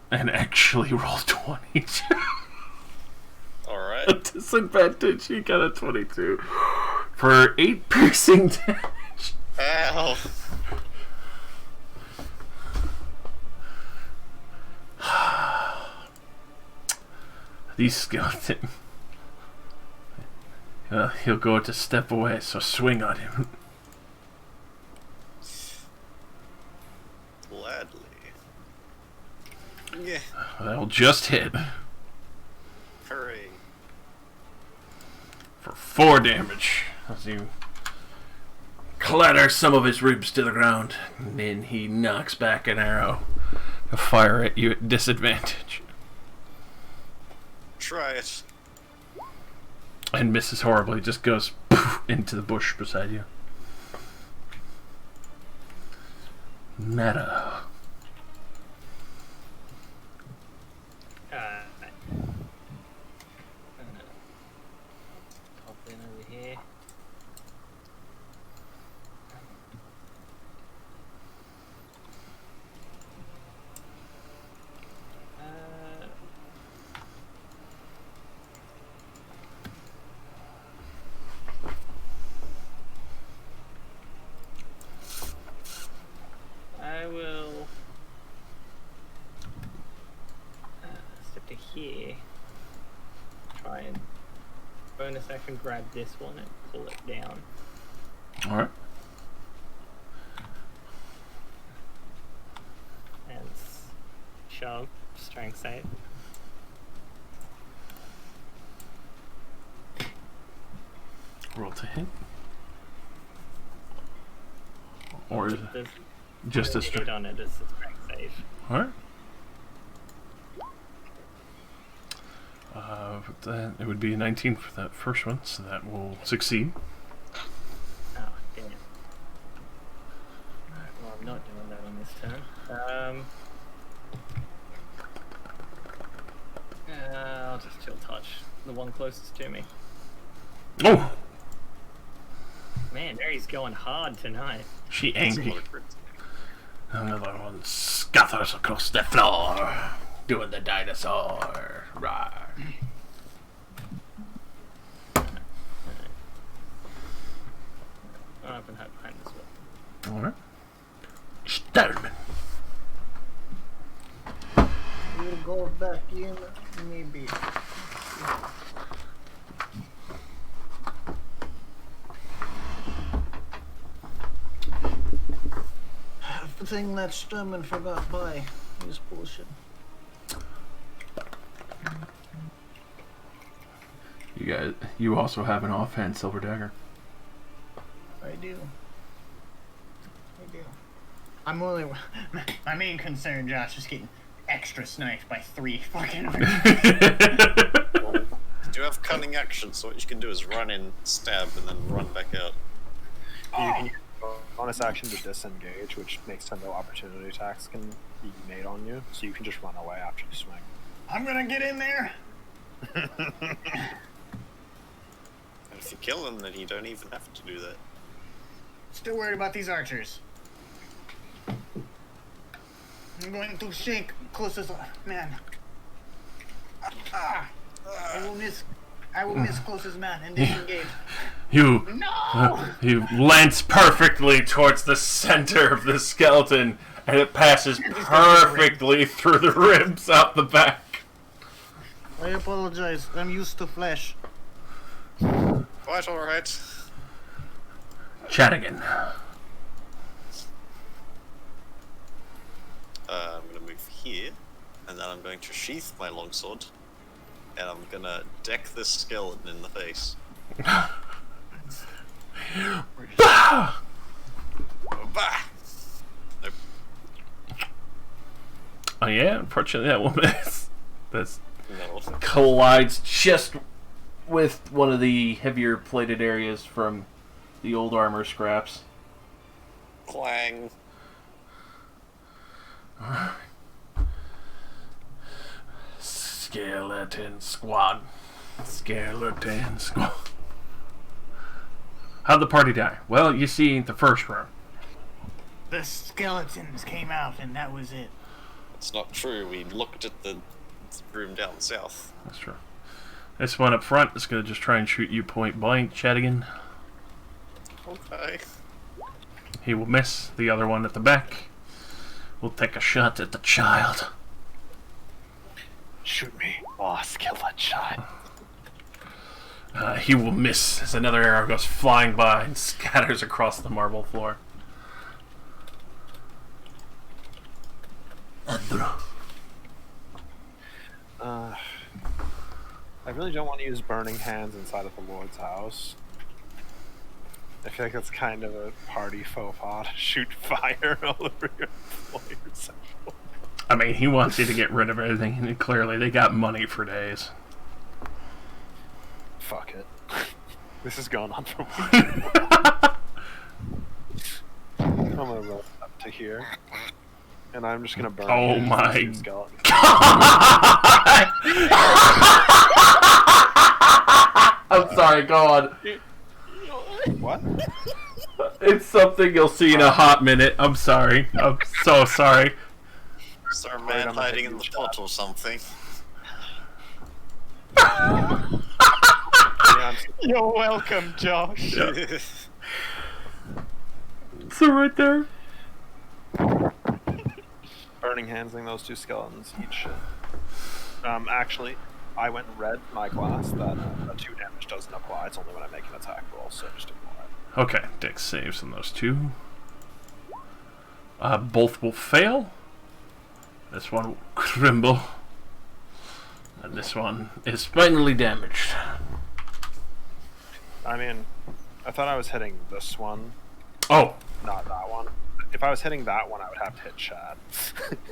And actually roll 20. Alright. Disadvantage, he got a 22. For 8 piercing damage. Ow. These skeleton. He'll go to step away, so swing on him. Gladly. Yeah. That'll just hit. Hooray. For 4 damage. As you clatter some of his ribs to the ground. And then he knocks back an arrow to fire at you at disadvantage. Try it. And misses horribly. Just goes poof into the bush beside you. Meta. Pop in over here. I will step to here. Try and bonus action grab this one and pull it down. Alright. And shove, strength save. Roll to hit. Or is it There's just a hit straight? on it as a strength save. Alright. But then it would be a 19 for that first one, so that will succeed. Oh, damn. Alright, well, I'm not doing that on this turn. I'll just chill touch. The one closest to me. Oh! Man, Mary's going hard tonight. She angry. Another one scatters across the floor, doing the dinosaur. Rawr. I'll open her behind this one. Alright. Sterman. We'll go back in, maybe. thing that Sturman forgot by his bullshit. You also have an offhand silver dagger. I do. I'm only. My main concern, Josh, is getting extra sniped by 3 fucking. Do you have cunning action? So what you can do is run in, stab, and then run back out. You can use bonus action to disengage, which makes so no opportunity attacks can be made on you. So you can just run away after you swing. I'm gonna get in there. And if you kill them, then you don't even have to do that. Still worried about these archers. I'm going to shake closest man. I will miss closest man and disengage. You No! you lance perfectly towards the center of the skeleton, and it passes perfectly through the ribs out the back. I apologize. I'm used to flesh. Quite alright. Chadigan. I'm gonna move here, and then I'm going to sheath my longsword, and I'm gonna deck this skeleton in the face. Bah! Bah! Nope. Oh yeah, unfortunately that will miss. That's No. collides just with one of the heavier plated areas from the old armor scraps. Clang. Skeleton squad. Skeleton squad. How'd the party die? Well, you see the first round. The skeletons came out, and that was it. It's not true. We looked at the room down south. That's true. This one up front is going to just try and shoot you point blank, Chadigan. Okay. He will miss. The other one at the back will take a shot at the child. Shoot me. Oh, skeleton shot. He will miss as another arrow goes flying by and scatters across the marble floor. Andrew. I really don't want to use burning hands inside of the Lord's house. I feel like that's kind of a party faux pas to shoot fire all over your employers. I mean, he wants you to get rid of everything, and clearly they got money for days. Fuck it. This has gone on for weeks. I'm gonna run up to here, and I'm just gonna burn. Oh hands my into skeletons. I'm sorry, go on. What? It's something you'll see in a hot minute. I'm sorry. I'm so sorry. Is there a Right, man I'm gonna hiding hit in you the with pot that. or something? Yeah, You're welcome, Josh. So right there. burning handsing those two skeletons each. Actually, I went red in my class. That 2 damage doesn't apply. It's only when I make an attack roll, so just ignore it. Okay, Dex saves on those two. Both will fail. This one will crumble. And this one is finally damaged. I mean, I thought I was hitting this one, Oh, not that one. If I was hitting that one, I would have to hit Chad.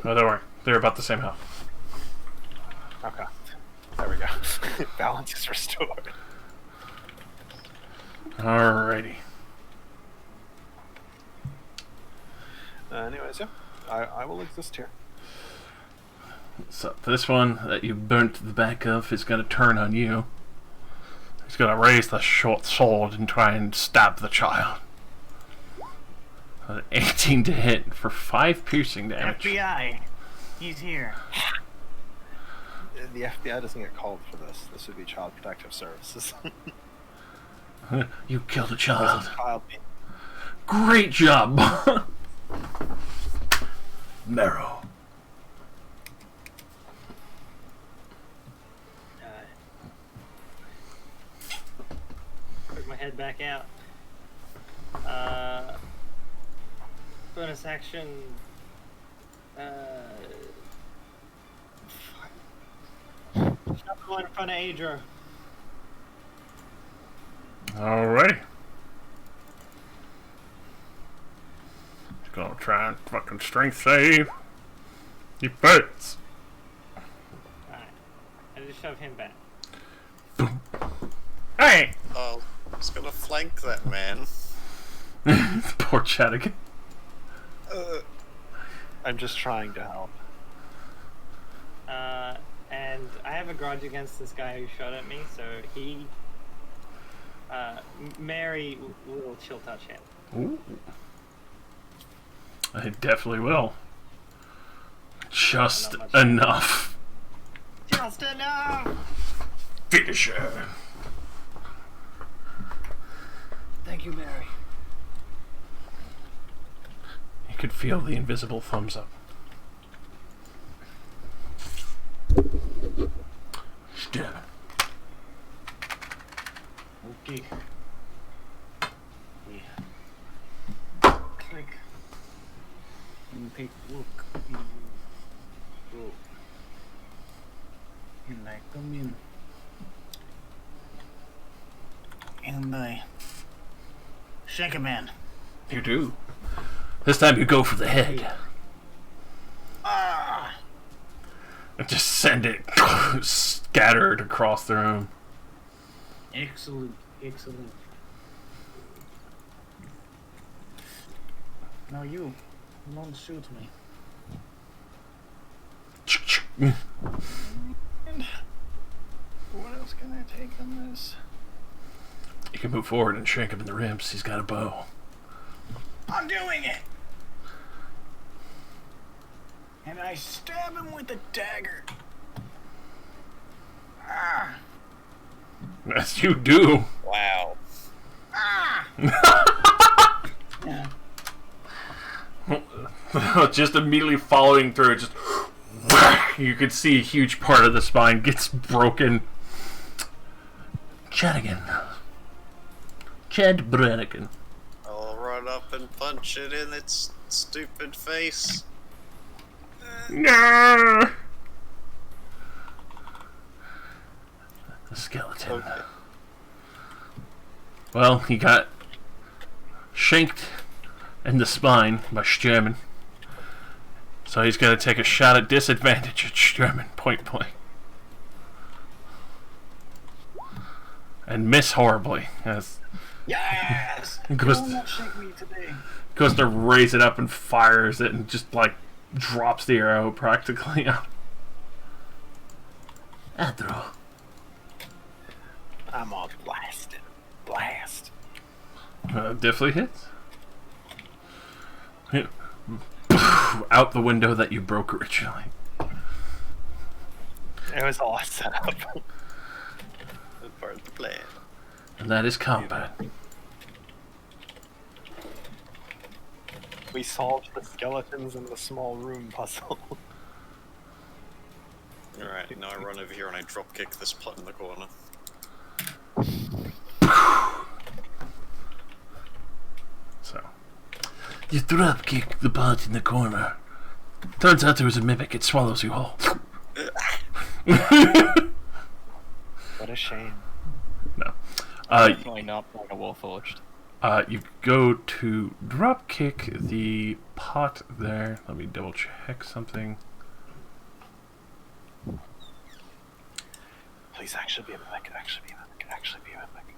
no, don't worry. They're about the same health. Okay. There we go. Balance is restored. Alrighty. Anyways, yeah. I will exist here. So this one that you burnt the back of is going to turn on you. He's going to raise the short sword and try and stab the child. 18 to hit for 5 piercing damage. FBI, he's here. The FBI doesn't get called for this. This would be Child Protective Services. You killed a child. Child. Great job. Marrow. Put my head back out. Bonus action. Shove the one in front of Adro. Alrighty. Just gonna try and fucking strength save. He fits. Alright. I just shove him back. Hey! Oh, it's gonna flank that man. Poor Chadigan. I'm just trying to help. And I have a grudge against this guy who shot at me, so he... Mary will chill touch him. Ooh. I definitely will. Just enough. Just enough! Finisher. Thank you, Mary. You could feel the invisible thumbs up. Stab. Okay. Click. And take look. Go. And I come in. And I shake a man. You do. This time you go for the head. Ah! And just send it scattered across the room. Excellent, excellent. Now you, don't shoot me. And what else can I take on this? You can move forward and shank him in the ribs. He's got a bow. I'm doing it! And I stab him with a dagger. Ah! Yes, you do. Wow. Ah! Yeah. Just immediately following through, just you could see a huge part of the spine gets broken. Chadigan. Chad Brannigan. I'll run up and punch it in its stupid face. No. The skeleton. Okay. Well, he got shanked in the spine by Sturman. So he's going to take a shot at disadvantage at Sturman, point blank. And miss horribly. As Yes! Goes Do not shake me today. goes to raise it up and fires it and just like drops the arrow practically out. Adro. I'm all blasted. Blast. Definitely hits. Out the window that you broke originally. It was all set up. That's part of the plan. And that is combat. We solved the skeletons in the small room puzzle. Alright, now I run over here and I drop kick this plot in the corner. So, you drop kick the part in the corner. Turns out there was a mimic. It swallows you whole. What a shame. No. Definitely not like a Warforged. You go to drop kick the pot there. Let me double check something. Please actually be a mimic. Actually be a mimic. Actually be a mimic.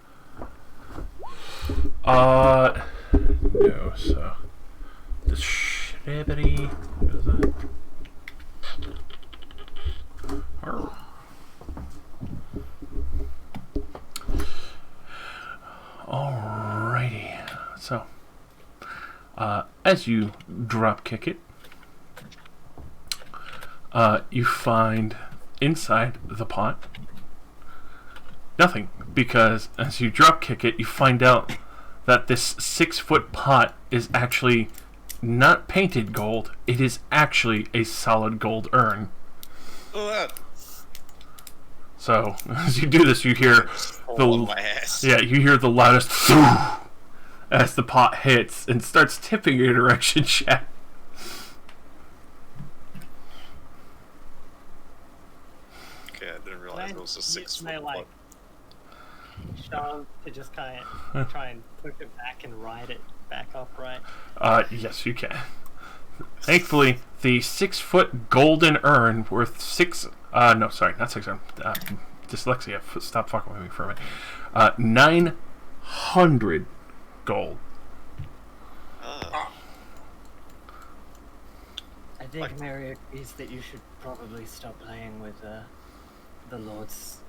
No, so the shrubbery. What is that? Arr. Alrighty, so as you drop kick it, you find inside the pot nothing, because as you drop kick it, you find out that this 6-foot pot is actually not painted gold. It is actually a solid gold urn. So as you do this, you hear Fall on my ass. you hear the loudest as the pot hits and starts tipping your direction, Chad. Okay, I didn't realize it was a 6 May I, foot like, pot. shove to just kind of try and push it back and ride it back upright. Yes, you can. Thankfully, the 6-foot golden urn worth no, sorry, not 6 urn. Dyslexia. Stop fucking with me for a minute. 900 gold. Ah, I think Mary agrees that you should probably stop playing with the Lord's.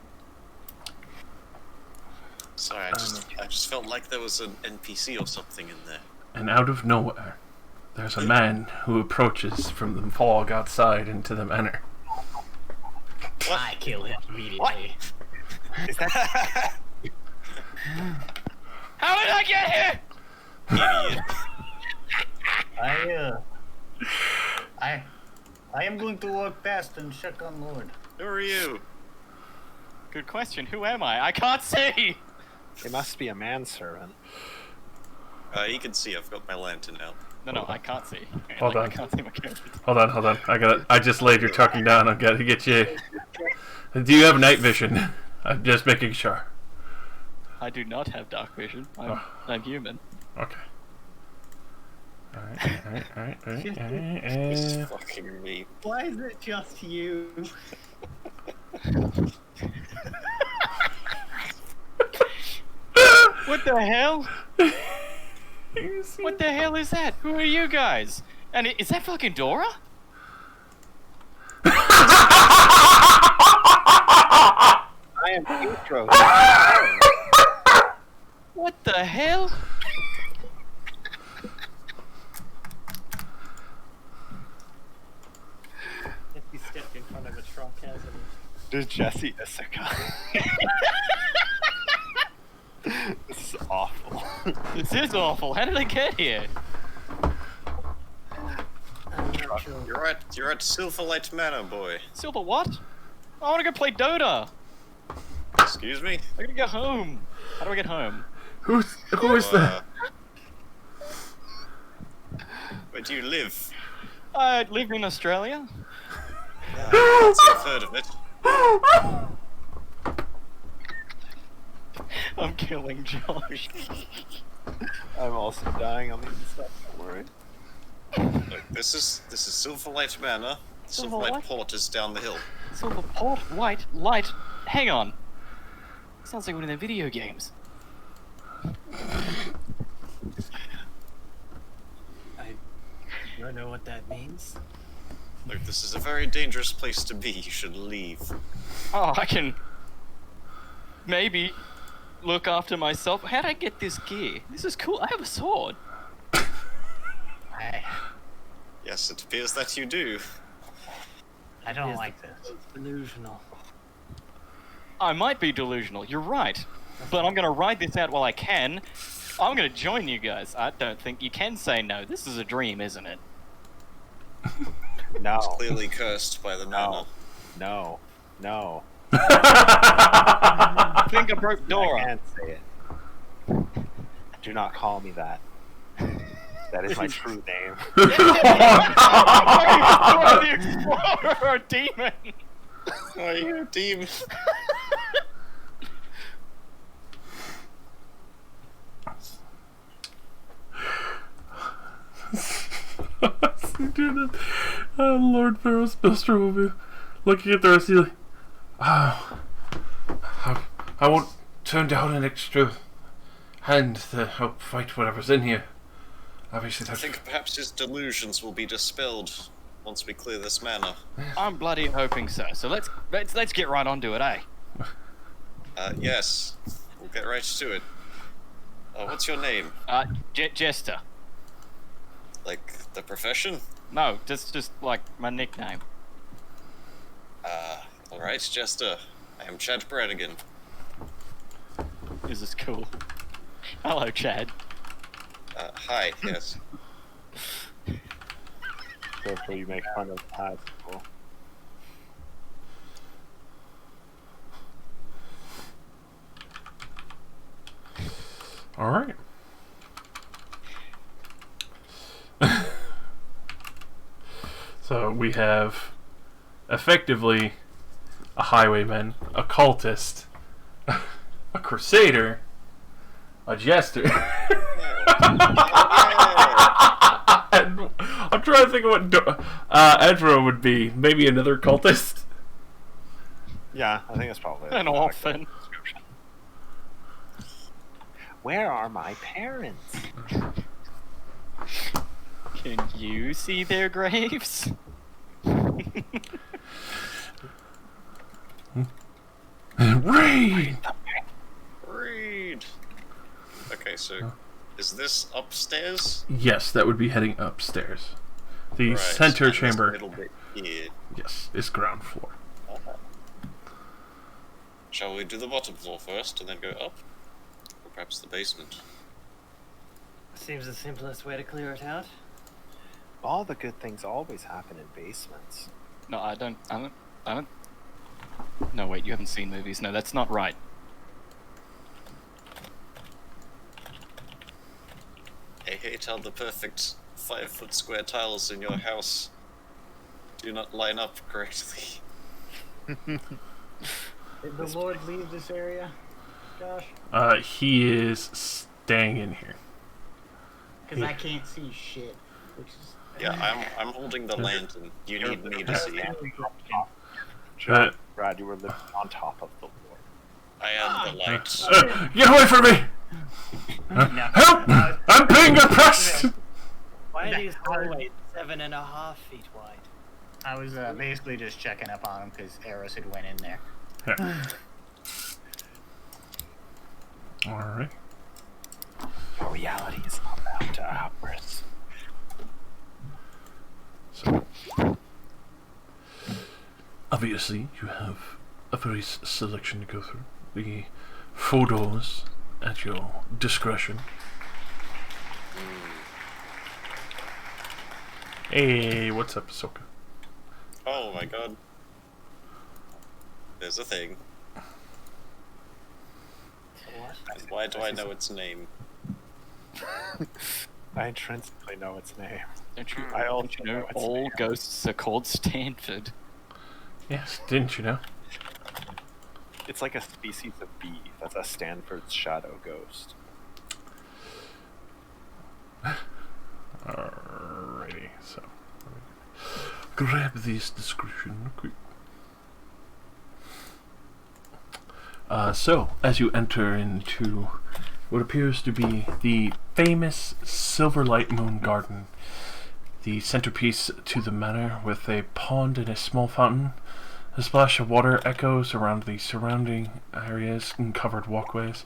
sorry, I just felt like there was an NPC or something in there. And out of nowhere, there's a man who approaches from the fog outside into the manor. What? I kill him immediately. What? Is that How did I get here? Idiot. I am going to walk past and check on Lord. Who are you? Good question. Who am I? I can't see. it must be a manservant. You can see I've got my lantern out. No, I can't see. Hold on. I can't see my character. Hold on. I just laid your talking down. I gotta get you. Do you have night vision? I'm just making sure. I do not have dark vision. I'm human. Okay. Alright. It's fucking me. Why is it just you? What the hell? What the hell is that? Who are you guys? And is that fucking Dora? I am Pietro. What the hell? If you stepped in front of a truck as an Does Jesse Issachar? This is awful. This is awful. How did I get here? I'm not sure. You're at Silverlight Manor, boy. Silver what? I want to go play Dota. Excuse me? I gotta go home. How do I get home? Who is that? Where do you live? I live in Australia. I've heard of it. I'm killing Josh. I'm also dying on the inside. Don't worry. Look, this is Silverlight Manor. Silverlight? Silverlight Port is down the hill. Silver port, white, light. Hang on. Sounds like one of their video games. I don't know what that means. Look, this is a very dangerous place to be. You should leave. Oh, I can maybe look after myself. How'd I get this gear? This is cool. I have a sword. Yes, it appears that you do. I don't like this. It's delusional. I might be delusional. You're right. But I'm gonna ride this out while I can. I'm gonna join you guys. I don't think you can say no. This is a dream, isn't it? No. It's clearly cursed by the manor. No. I think I broke I Dora. can't say it. Do not call me that. That is my true name. The explorer, a demon. Are you a demon? Lord Pharaoh's Bilstrom will be looking at the rest of you like, I won't turn down an extra hand to help fight whatever's in here. Obviously, I that's... think perhaps his delusions will be dispelled once we clear this manor. I'm bloody hoping so. So let's get right onto it, eh? Yes. We'll get right to it. What's your name? Jester. Like, the profession? No, just like my nickname. Alright, Jester. I am Chad Brannigan. This is cool. Hello, Chad. Hi, yes. Careful, you make fun of high people. Alright. So we have effectively a highwayman, a cultist, a crusader, a jester. And I'm trying to think of what Edro would be. Maybe another cultist. Yeah, I think that's probably An the orphan. description. Where are my parents? Can you see their graves? Raid! Read. Okay, so is this upstairs? Yes, that would be heading upstairs. The Right, center and this chamber, middle bit here. yes, is ground floor. Shall we do the bottom floor first and then go up? Or perhaps the basement? Seems the simplest way to clear it out. All the good things always happen in basements. No, I don't. No, wait, you haven't seen movies. No, that's not right. I hate how the perfect 5-foot square tiles in your house do not line up correctly. Did the Lord leave this area, Josh? He is staying in here. Because I can't see shit. Which is Yeah, I'm holding the lantern. You need me to see. Brad, you were living on top of the Lord. I am the light. Get away from me! Help! I'm being oppressed! Why are these hallways 7.5 feet wide? I was basically just checking up on him because Eros had went in there. Yeah. Alright. Our reality is about to ours. So, obviously, you have a very selection to go through. The 4 doors at your discretion. Hey, what's up, Ahsoka? Oh my god. There's a thing. What? And why do I know its name? I intrinsically know its name. Don't you, I also don't you know know it's all there. ghosts are called Stanford? Yes, didn't you know? It's like a species of bee that's a Stanford's shadow ghost. Alrighty, so grab this description quick. So, as you enter into what appears to be the famous Silverlight Moon Garden, the centerpiece to the manor with a pond and a small fountain, a splash of water echoes around the surrounding areas and covered walkways.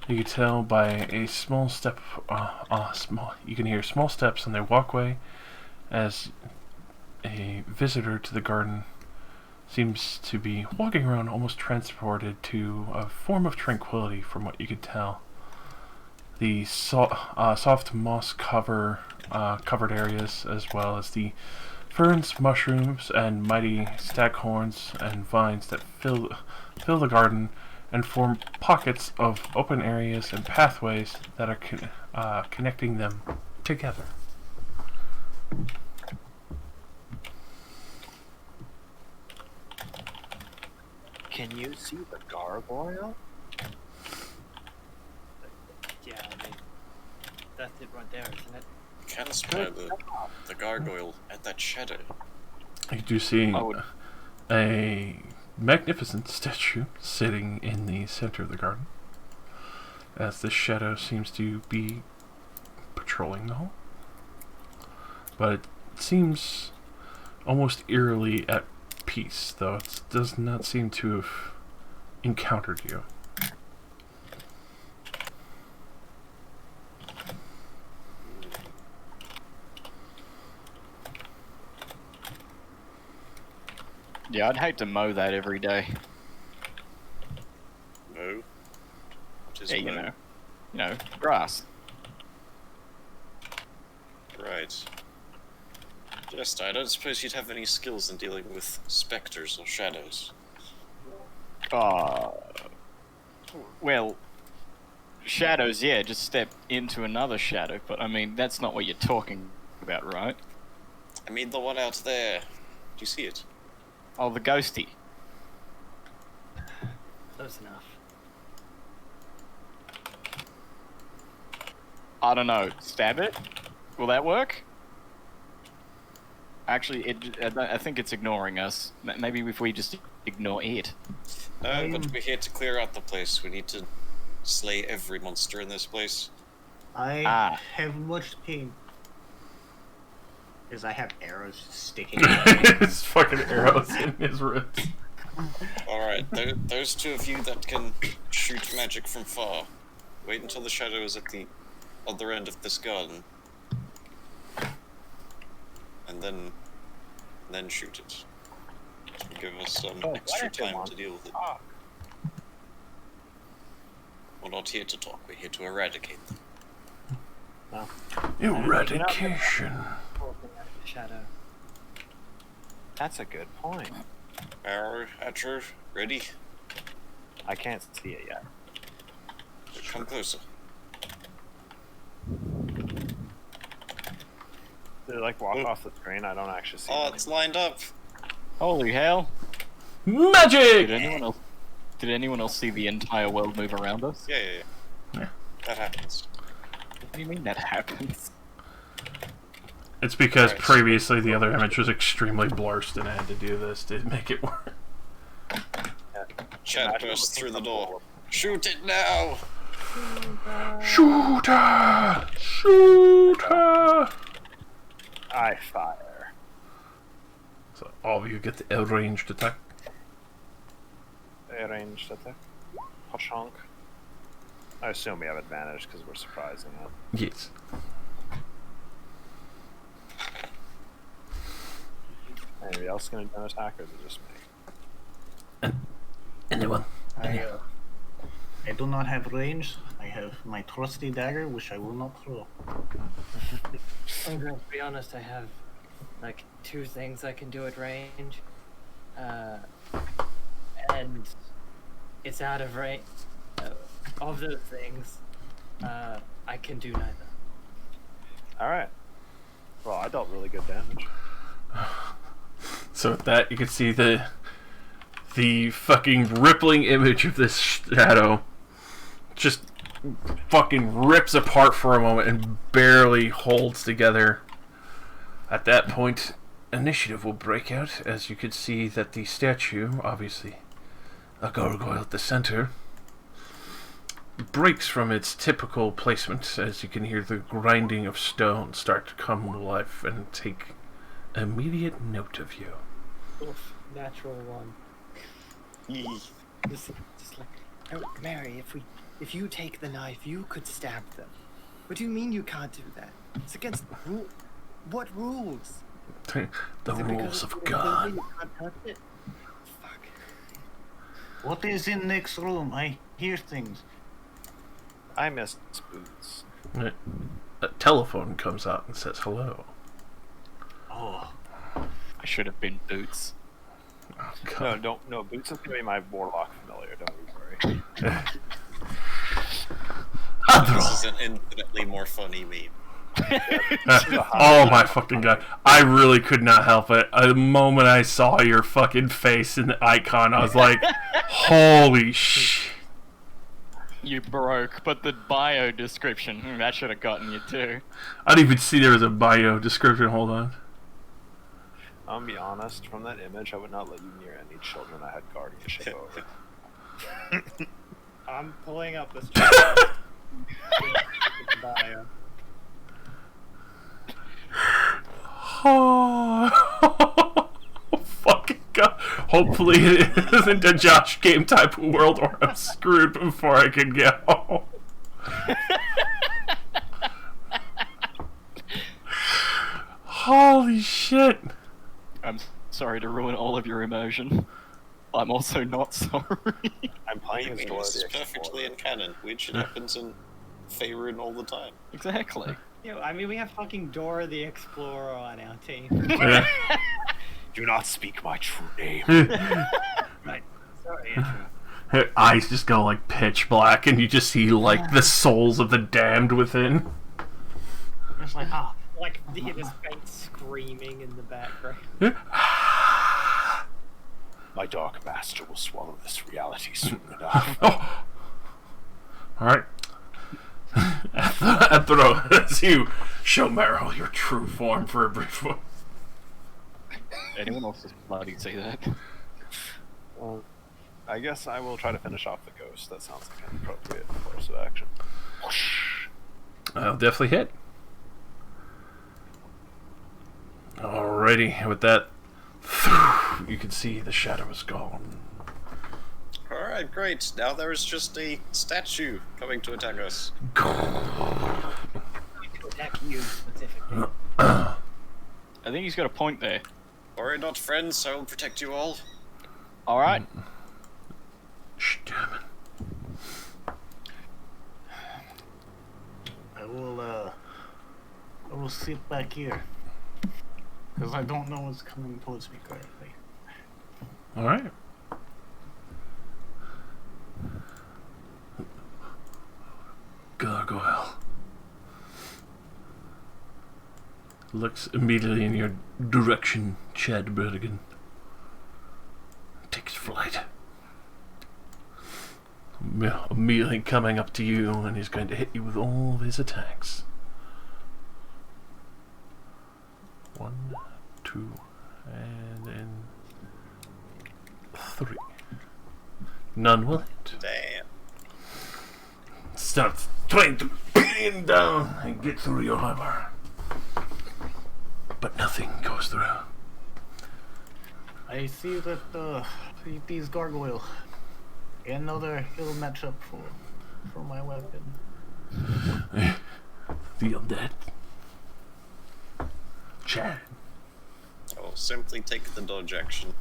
You can tell by a small step, you can hear small steps on the walkway as a visitor to the garden seems to be walking around almost transported to a form of tranquility from what you could tell. The soft moss covered areas, as well as the ferns, mushrooms, and mighty staghorns and vines that fill the garden and form pockets of open areas and pathways that are connecting them together. Can you see the gargoyle? Yeah, I mean, that's it right there, isn't it? Can spy the gargoyle at that shadow. You do see I would- a magnificent statue sitting in the center of the garden, as the shadow seems to be patrolling the hall. But it seems almost eerily at peace, though it does not seem to have encountered you. Yeah, I'd hate to mow that every day. No. What is Yeah, no? you know, grass. Right. Just, I don't suppose you'd have any skills in dealing with specters or shadows. Well, shadows, yeah, just step into another shadow, but I mean, that's not what you're talking about, right? I mean the one out there. Do you see it? Oh, the ghosty. Close enough. I don't know. Stab it? Will that work? Actually, I think it's ignoring us. Maybe if we just ignore it. No, but we're here to clear out the place. We need to slay every monster in this place. I have much pain. Because I have arrows sticking out of me. His fucking arrows in his ribs. Alright, those two of you that can shoot magic from far, wait until the shadow is at the other end of this garden. And then shoot it. This will give us some extra time to deal with it. We're not here to talk, we're here to eradicate them. Eradication. Shadow. That's a good point. Arrow, Atro, ready? I can't see it yet. Come closer. Did it like walk off the screen? I don't actually see Oh, it. it's lined up. Holy hell! Magic! Did anyone else see the entire world move around us? Yeah. That happens. What do you mean that happens? It's because Alright. previously the other image was extremely blurred and I had to do this to make it work. Chat bursts through the door. Shoot it now! Shooter! Shooter! I fire. So all of you get the ranged attack. Arranged attack. Hashonk. I assume we have advantage because we're surprising it. Yes. Anybody else gonna do an attack or is it just me? Anyone? I do not have range. I have my trusty dagger, which I will not throw. I'm going to be honest, I have like 2 things I can do at range. And it's out of range. Of those things, I can do neither. Alright. Well, I dealt really good damage. So with that, you can see the fucking rippling image of this shadow just fucking rips apart for a moment and barely holds together. At that point, initiative will break out, as you can see that the statue, obviously a gargoyle at the center, breaks from its typical placement as you can hear the grinding of stone start to come to life and take immediate note of you. Oof, natural one. Just like, oh, Mary, if you take the knife, you could stab them. What do you mean you can't do that? It's against what rules? The Is it because rules it's of an God. ability, you can't touch it? Fuck. What is in next room? I hear things. I missed boots. A telephone comes out and says hello. Oh, I should have been Boots. Oh, No, no, boots is gonna be my warlock familiar, don't you worry. This is an infinitely more funny meme. Oh my fucking God. I really could not help it. The moment I saw your fucking face in the icon, I was like, holy shit. You broke, but the bio description, that should have gotten you too. I didn't even see there was a bio description. Hold on. I'm gonna be honest, from that image, I would not let you near any children I had guardianship over. I'm pulling up this chart. Bio. Oh, fucking God. Hopefully it isn't a Josh Game type of world or I'm screwed before I can get home. Holy shit. I'm sorry to ruin all of your emotion. I'm also not sorry. I'm playing I as mean, Dora this is the perfectly Explorer. in canon. Weird shit happens in Faerun all the time. Exactly. Yo, I mean, we have fucking Dora the Explorer on our team. Yeah. Do not speak my true name. Right. Sorry, Andrew. Her eyes just go like pitch black and you just see like the souls of the damned within. it's like, ah, Like hear this faint screaming in the background. My dark master will swallow this reality soon enough. Oh. All right. Athro, as you show Meryl your true form for a brief moment. Anyone else is bloody say that? Well, I guess I will try to finish off the ghost. That sounds like an appropriate course of action. I'll definitely hit. Alrighty, with that, you can see the shadow is gone. Alright, great. Now there is just a statue coming to attack us. To attack you specifically. I think he's got a point there. Worry not, friends. I will protect you all. All right. Shh, damn it. I will sit back here. Because I don't know what's coming towards me currently. Alright. Gargoyle looks immediately in your direction, Chad Berdigan. Takes flight. Immediately coming up to you, and he's going to hit you with all of his attacks. 1, 2, and then 3. None will hit. Damn. Starts trying to pin down and get through your armor, but nothing goes through. I see that these gargoyle. Another ill matchup for my weapon. The undead. Chad. I will simply take the dodge action.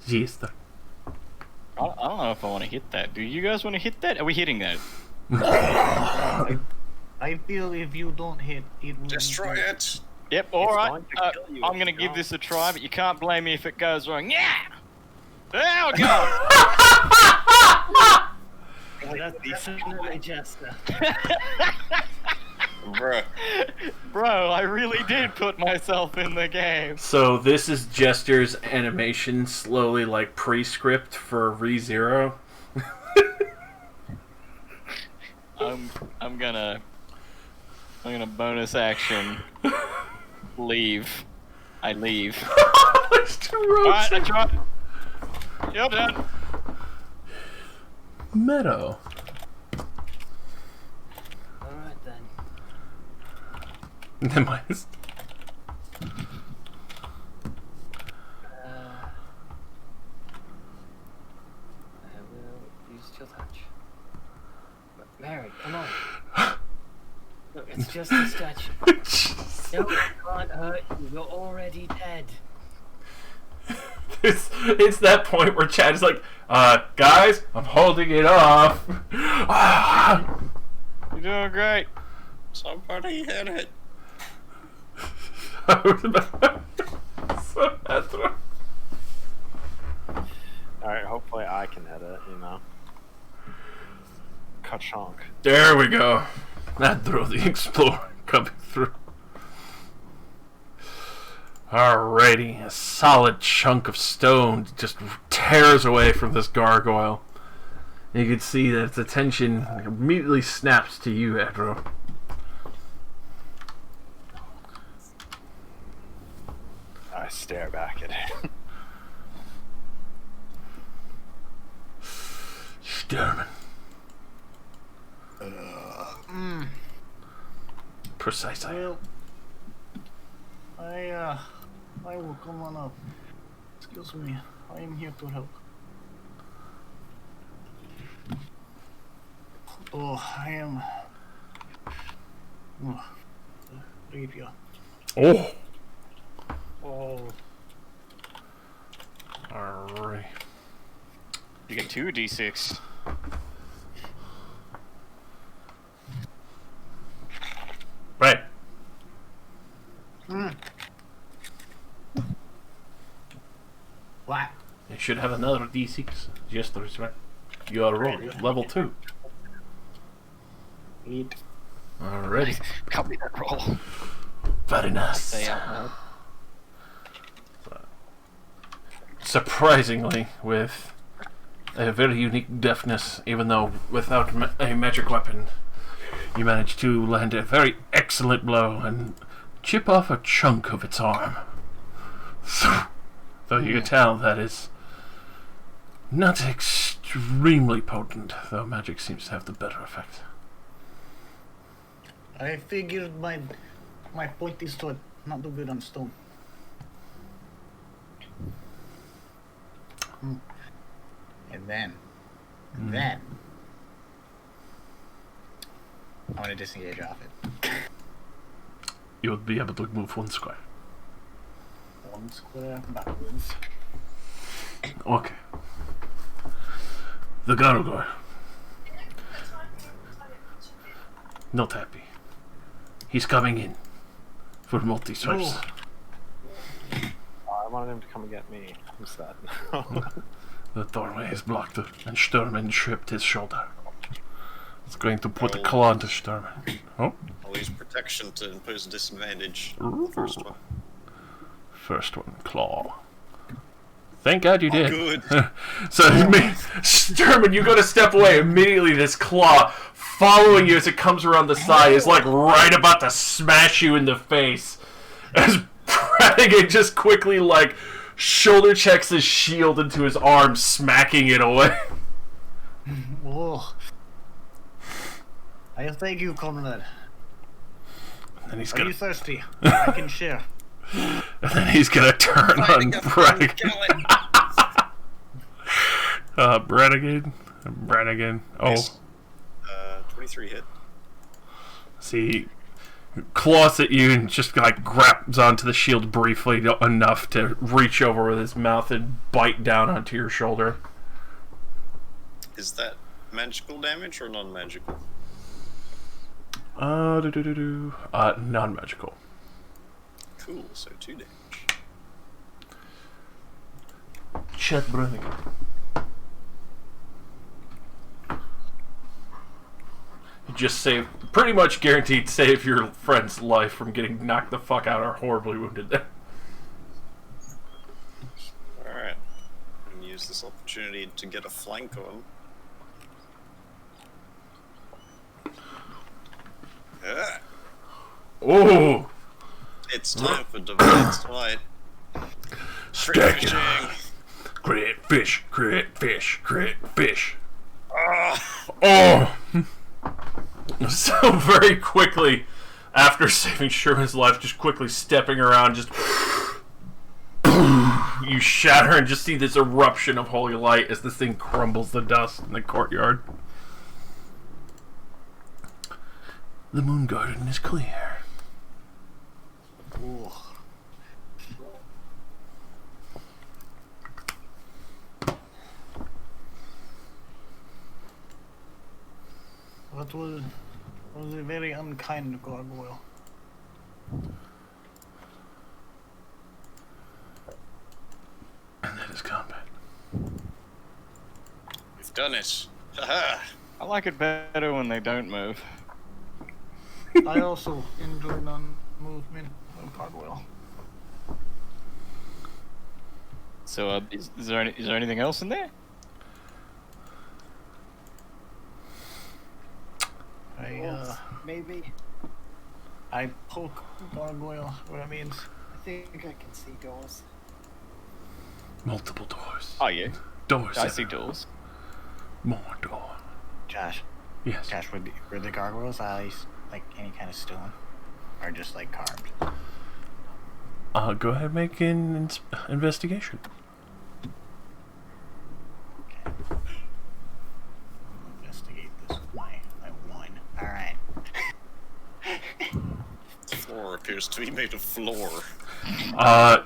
Jester. I don't know if I want to hit that. Do you guys want to hit that? Are we hitting that? I feel if you don't hit, it will Destroy it! Yep, alright. going to kill you I'm if going to you give don't. this a try, but you can't blame me if it goes wrong. Yeah! There we go! That's definitely Jester. Bruh. Bro, I really did put myself in the game. So this is Jester's animation, slowly like pre-script for ReZero. I'm gonna bonus action leave. I leave. There's 2 Alright, ropes. I tried. You're done. Meadow. Alright then. Then minus. I will use chill touch. But Mary, come on. Look, it's just a statue. No, it can't hurt you. You're already dead. It's that point where Chad is like, guys, I'm holding it off. You're doing great. Somebody hit it. So Athro. Alright, hopefully I can hit it, you know. Ka-chonk. There we go. Athro the Explorer coming through. Alrighty, a solid chunk of stone just tears away from this gargoyle. You can see that its attention immediately snaps to you, Athro. I stare back at it. Sterman. Precisely. Well, I will come on up. Excuse me, I am here to help. Oh, I am. Oh, rapier. Oh! Oh. Alright. You get 2 d6. Right. What? You should have another d6. Just the respect. You are roll level 2. Eat. Alrighty. Copy that roll. Very nice. Say out loud. Surprisingly, with a very unique deftness, even though without a magic weapon, you managed to land a very excellent blow and chip off a chunk of its arm. So, though you can tell that is not extremely potent, though magic seems to have the better effect. I figured my pointy sword not do good on stone. And then I want to disengage off it. You would be able to move 1 square. 1 square backwards. Okay. The gargoyle. Not happy. He's coming in for multi-source. I wanted him to come and get me. I'm sad. The doorway is blocked and Sturman tripped his shoulder. It's going to put a claw into Sturman. Oh? I'll use protection to impose a disadvantage. Ooh. First one. First one, claw. Thank God you did. Good. So, Sturman, you go to step away. Immediately, this claw following you as it comes around the side is like right about to smash you in the face. As Brannigan just quickly like shoulder checks his shield into his arm, smacking it away. Oh. I thank you, Conrad. And he's Are gonna, you thirsty? I can share. and then he's gonna turn on Brannigan. Brannigan. Oh. Nice. 23 hit. See, claws at you and just like grabs onto the shield briefly enough to reach over with his mouth and bite down onto your shoulder. Is that magical damage or non-magical? Non-magical. Cool, so 2 damage. Chet Brannigan. You just save, pretty much guaranteed save your friend's life from getting knocked the fuck out or horribly wounded there. Alright. I'm gonna use this opportunity to get a flank on him. Ah, Oh! it's time for Divine Smite. Stack it. Ricochet. Crit fish, crit fish, crit fish. Ah, Oh! So very quickly, after saving Sherman's life, just quickly stepping around, just you shatter and just see this eruption of holy light as this thing crumbles the dust in the courtyard. The moon garden is clear. Ooh. That was a very unkind gargoyle. And that is combat. we've done it. Haha. I like it better when they don't move. I also enjoy non-movement of gargoyle. So, is there anything else in there? Maybe. I poke gargoyle, what that means. I think I can see doors. Multiple doors. Oh, yeah. Doors. I see doors. More door. Josh, Yes. were the gargoyles eyes like any kind of stone? Or just like carved? Go ahead and make an investigation. Okay. Investigate this with my one. Alright. The floor appears to be made of floor.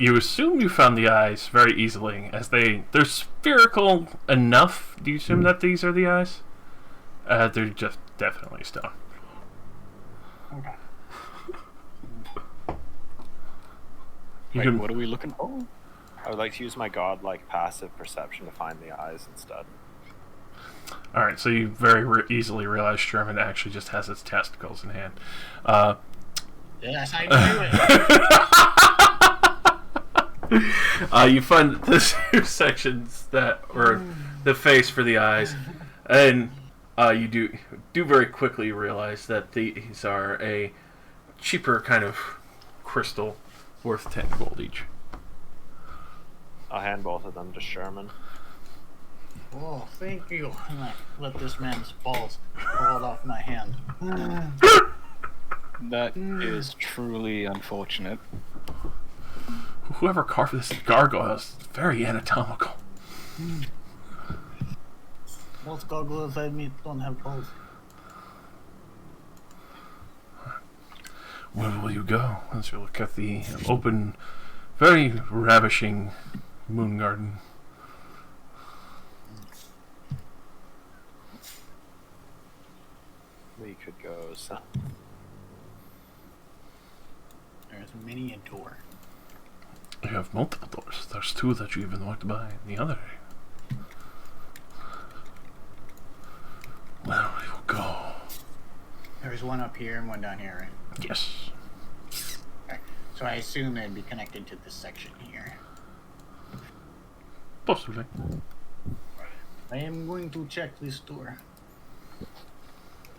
You assume you found the eyes very easily, as they're spherical enough. Do you assume that these are the eyes? They're just definitely stone. Okay. You Wait, can, what are we looking for? I would like to use my godlike passive perception to find the eyes instead. All right, so you very easily realize Sherman actually just has its testicles in hand. Yes, I knew it. You find the two sections that, or the face for the eyes, and you do very quickly realize that these are a cheaper kind of crystal, worth 10 gold each. I'll hand both of them to Sherman. Oh, thank you. And I let this man's balls fall off my hand. That is truly unfortunate. Whoever carved this gargoyle is very anatomical. Most gargoyles I meet don't have balls. Where will you go? As you look at the open, very ravishing moon garden. We could go south. There's many a door. You have multiple doors. There's two that you even walked by in the other. Where will you go? There's one up here and one down here, right? Yes. Okay. So I assume they'd be connected to this section here. Possibly. I am going to check this door.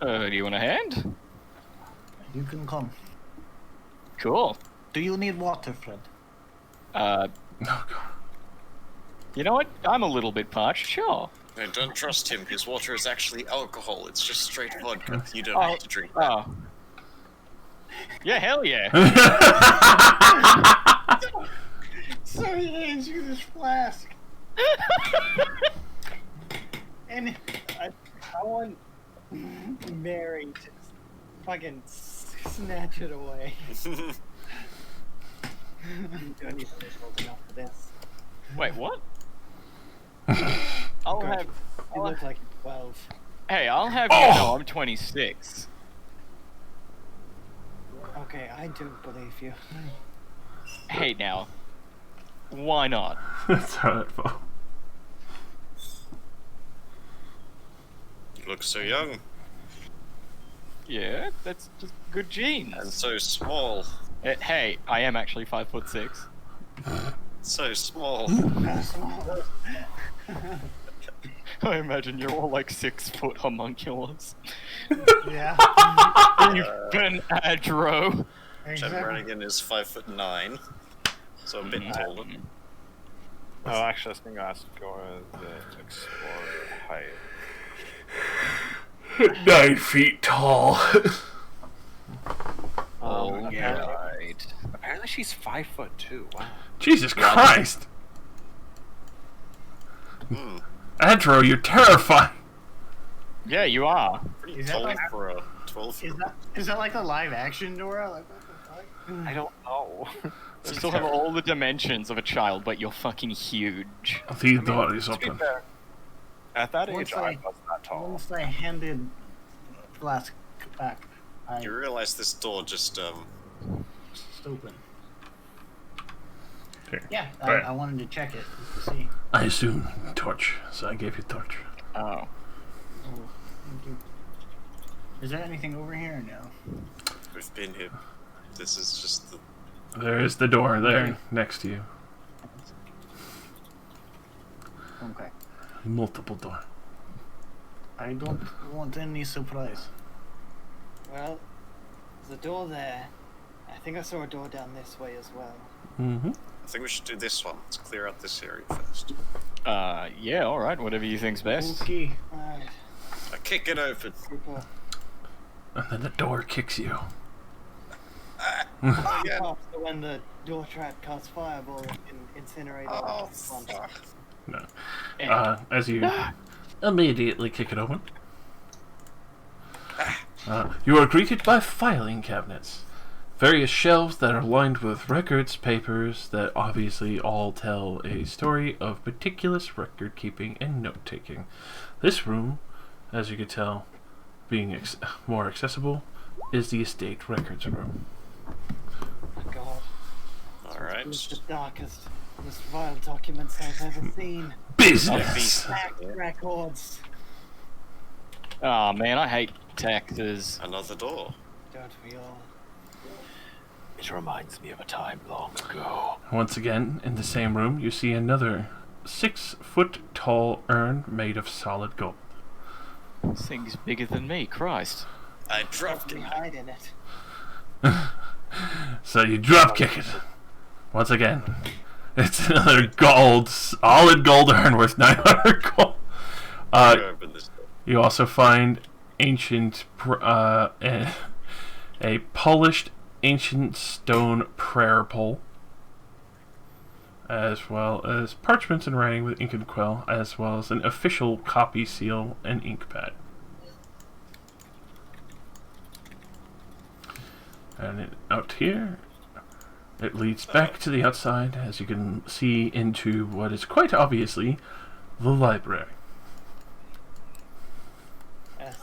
Do you want a hand? You can come. Cool. Do you need water, Fred? Oh, God. You know what? I'm a little bit parched. Sure. No, don't trust him. His water is actually alcohol. It's just straight vodka. You don't have to drink that. Oh. Yeah, hell yeah. So he hands you this flask. And I want Mary to fucking snatch it away. You don't even old enough for this. Wait, what? I'll have. You look like you're 12. Hey, I'll have you know I'm 26. Okay, I don't believe you. Hey, now. Why not? That's hurtful. You look so young Yeah, that's just good genes. and so small. Hey, I am actually 5'6". So small. I imagine you're all like 6 foot homunculus. Yeah. Even Adro. Chad Brannigan is 5'9", so a bit taller. Oh, actually, I was going to ask go the explorer height. 9 feet tall. Oh, yeah. right. Apparently, she's 5'2". Wow. Jesus Christ. Hmm. Adro, you're terrifying. Yeah, you are. Pretty Is that tall like- for a 12 Is that like a live action Dora? Like, what the fuck? I don't know. You still have all the dimensions of a child, but you're fucking huge. The door is To be open. fair, at that Once age, I was not tall. Once I handed flask back, I You realize this door just, just opened. Here. Yeah, Right. I wanted to check it just to see. I assume torch, so I gave you torch. Oh. Oh, thank you. Is there anything over here or no? we've been here. This is just the... There is the door there next to you. Okay. Multiple door. I don't want any surprise. Well, there's a door there. I think I saw a door down this way as well. Mm-hmm. I think we should do this one. Let's clear out this area first. Yeah, alright, whatever you think's best. Okay. Alright, I kick it open. super. And then the door kicks you. Yeah. After when the door trap casts fireball and incinerate all Oh, the front. fuck. No. As you immediately kick it open, you are greeted by filing cabinets. Various shelves that are lined with records, papers that obviously all tell a story of meticulous record keeping and note taking. This room, as you could tell, being more accessible, is the estate records room. Oh god. Alright. It's the darkest, most vile documents I've ever seen. Business! Back records. Oh man, I hate taxes. Another door. Don't we all? It reminds me of a time long ago. Once again, in the same room, you see another 6-foot-tall urn made of solid gold. This thing's bigger than me, Christ. I dropped We it. hide in it. So you drop kick it. Once again, it's another solid gold urn worth 900 gold. Open this door. You also find a polished ancient stone prayer pole, as well as parchments and writing with ink and quill, as well as an official copy seal and ink pad. And out here, it leads back to the outside, as you can see into what is quite obviously the library. Yes.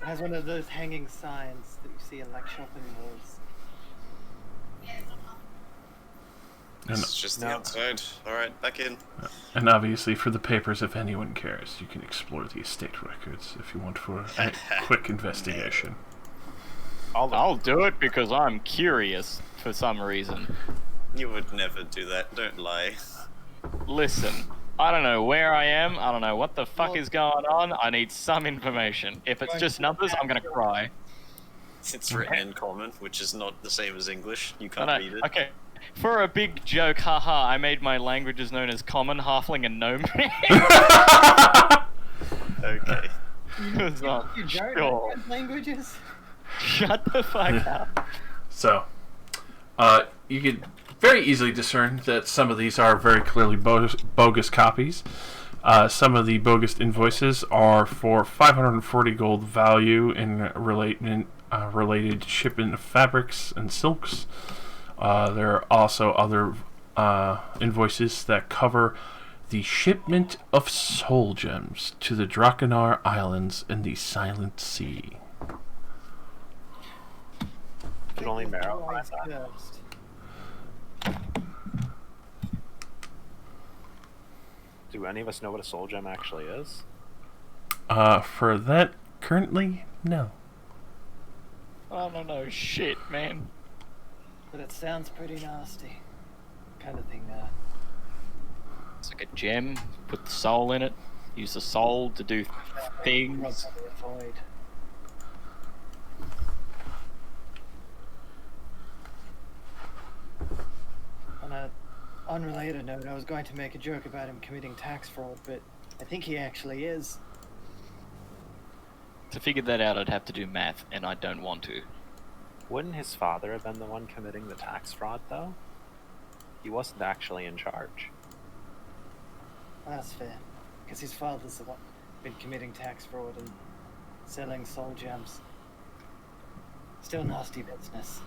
It has one of those hanging signs that you see in like shopping malls. And, It's just the outside. Alright, back in. and obviously, for the papers, if anyone cares, you can explore the estate records if you want for a quick investigation. I'll do it because I'm curious for some reason. You would never do that, don't lie. Listen, I don't know where I am. I don't know what the fuck is going on. I need some information. If it's just numbers, I'm gonna cry. It's written in common, which is not the same as English. You I can't know. read it. Okay. For a big joke, haha, I made my languages known as Common, Halfling, and Gnome. Okay. It's not You don't sure. know languages? Shut the fuck up. So, you can very easily discern that some of these are very clearly bogus copies. Some of the bogus invoices are for 540 gold value in related shipment of fabrics and silks. There are also other invoices that cover the shipment of soul gems to the Drakenar Islands in the Silent Sea. Could only Marrow Always find that. cursed. Do any of us know what a soul gem actually is? For that, currently, no. I don't know shit, man. But it sounds pretty nasty. Kind of thing, It's like a gem, put the soul in it, use the soul to do things. probably avoid. On a unrelated note, I was going to make a joke about him committing tax fraud, but I think he actually is. To figure that out, I'd have to do math, and I don't want to. Wouldn't his father have been the one committing the tax fraud, though? He wasn't actually in charge. That's fair, because his father's the one been committing tax fraud and selling soul gems. Still nasty business.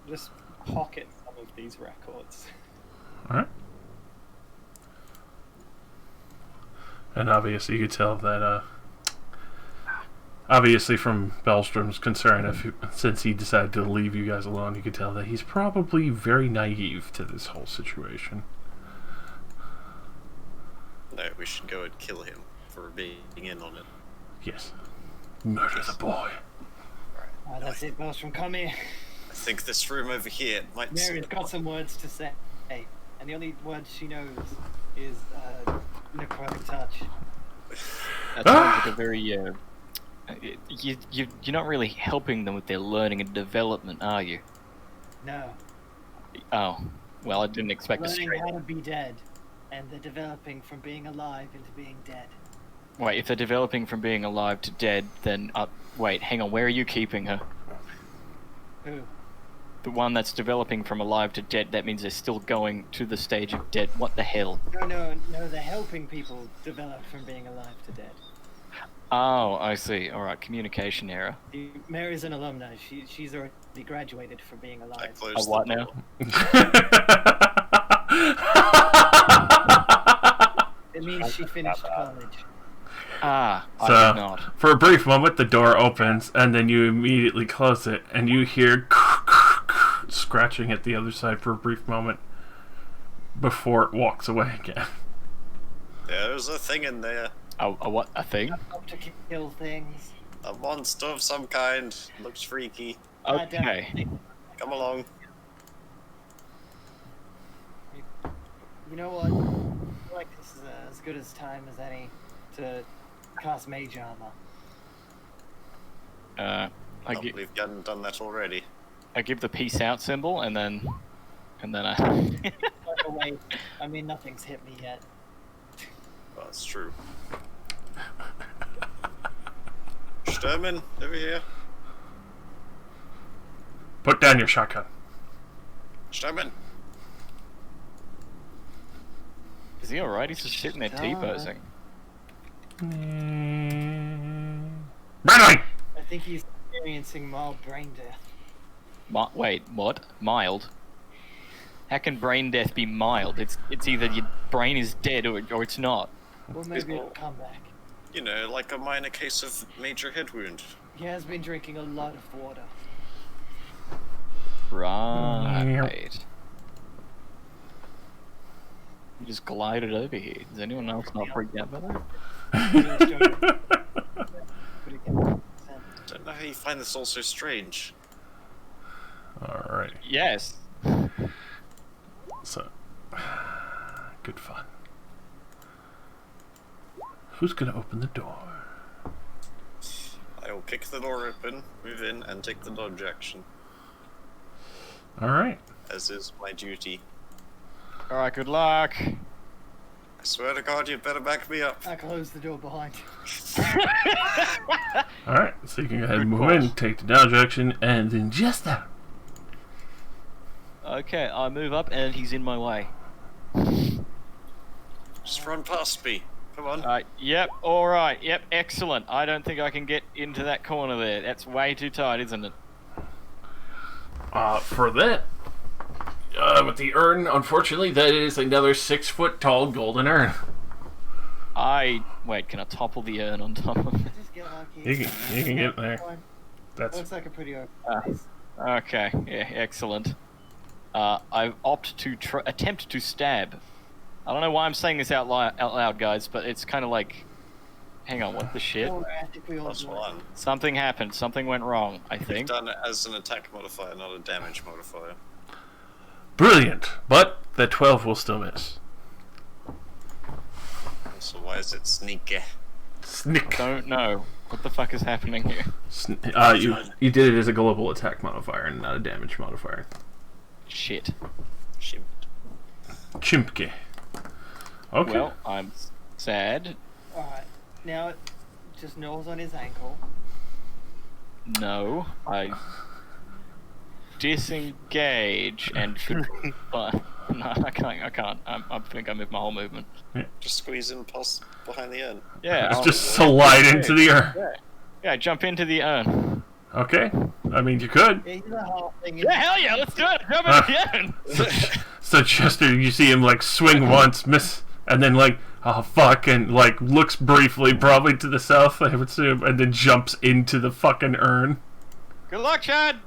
Just pocket some of these records. Alright. And obviously you could tell that, obviously from Bellstrom's concern, since he decided to leave you guys alone, you could tell that he's probably very naive to this whole situation. No, we should go and kill him for being in on it. Yes. Murder the boy. Ah, that's it, Bellstrom, come here. I think this room over here might Mary's got some words to say, and the only words she knows is necrotic touch. That sounds like a very, you're not really helping them with their learning and development, are you? No. Oh, well, I didn't expect a Learning straight. how to be dead, and they're developing from being alive into being dead. Wait, if they're developing from being alive to dead, then, wait, hang on, where are you keeping her? Who? The one that's developing from alive to dead, that means they're still going to the stage of dead. What the hell? No, they're helping people develop from being alive to dead. Oh, I see. Alright, communication error. Mary's an alumni. She's already graduated from being I alive. closed A what the now? door. It means she finished college. Ah, I So, did not. for a brief moment, the door opens, and then you immediately close it, and you hear scratching at the other side for a brief moment before it walks away again. There's a thing in there. A what? A thing? Up to kill things. A monster of some kind. Looks freaky. Okay. Come along. You know what? I feel like this is as good as time as any to cast mage armor. I Can't believe you hadn't done that already. give the peace out symbol, and then I. By the way, I mean nothing's hit me yet. Well, that's true. Sturman, over here. Put down your shotgun. Sturman. Is he alright? He's just sitting there T-posing. Bradley! I think he's experiencing mild brain death. Wait, what? Mild? How can brain death be mild? It's either your brain is dead or it's not. Well, maybe it'll come back. You know, like a minor case of major head wound. He has been drinking a lot of water. Right. You just glided over here. Does anyone else not freak out by that? Don't know how you find this all so strange. Alright. Yes. So, good fun. Who's gonna open the door? I will kick the door open, move in, and take the dodge action, Alright. as is my duty. Alright, good luck. I swear to God, you'd better back me up. I closed the door behind you. Alright, so you can go ahead and move in, take the dodge action, and then just that. Okay, I move up and he's in my way. Just run past me. Come on. Yep, alright, yep, excellent. I don't think I can get into that corner there. That's way too tight, isn't it? For that, with the urn, unfortunately, that is another 6-foot tall golden urn. Wait, can I topple the urn on top of it? Just get lucky. You can get there. That's Looks like a pretty open Ah. place. Okay, yeah, excellent. I opt to attempt to stab. I don't know why I'm saying this out loud, guys, but it's kind of like... Hang on, what the shit? Oh, I think we all Plus do it. one. Something happened. Something went wrong, I You've think. done it as an attack modifier, not a damage modifier. brilliant, but that 12 will still miss. So why is it sneaky? Snick. Don't know. What the fuck is happening here? You did it as a global attack modifier and not a damage modifier. Shit. Shit. Chimpke. Okay. Well, I'm sad. Alright, now it just gnaws on his ankle. No, I disengage and but no, I can't. I think I moved my whole movement. Just squeeze in past behind the end. Yeah, Just slide into the urn. yeah, jump into the urn. Okay. I mean, you could. Yeah, he's a whole thing. Yeah, hell yeah, let's do it. Jump into the urn. So Chester, you see him like swing once, miss, and then like, oh fuck, and like looks briefly, probably to the south, I would assume, and then jumps into the fucking urn. Good luck, Chad.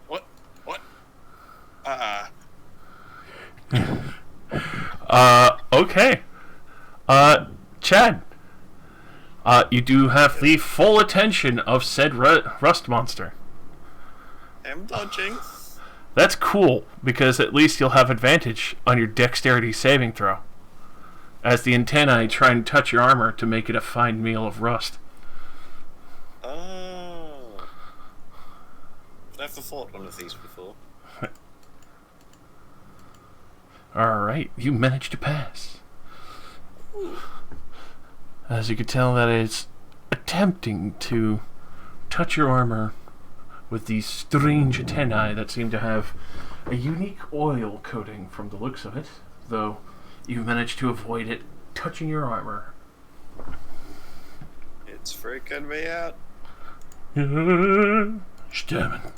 What? Okay. Chad. You do have the full attention of said rust monster. I'm dodging. That's cool, because at least you'll have advantage on your dexterity saving throw, as the antennae try and touch your armor to make it a fine meal of rust. Oh. I've never fought one of these before. Alright, you managed to pass. As you can tell, that is attempting to touch your armor with these strange antennae that seem to have a unique oil coating from the looks of it, though you managed to avoid it touching your armor. It's freaking me out. Stammen.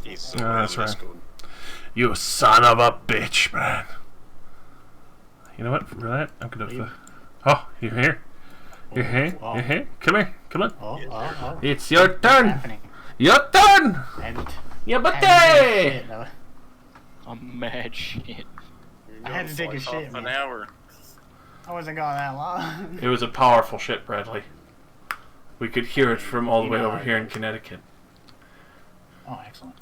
He's that's on right. Discord. You son of a bitch, man. You know what? For that, I'm gonna. Oh, you're here. You're here. Oh. You're here. Come here. Come on. Oh. It's your What's turn. happening? Your turn. And Your I had to take a birthday. shit, though. I'm mad shit. You're I had going to for take a like shit, half an man. hour. I wasn't going that long. It was a powerful shit, Bradley. We could hear it from all the way over here in Connecticut. Oh, excellent.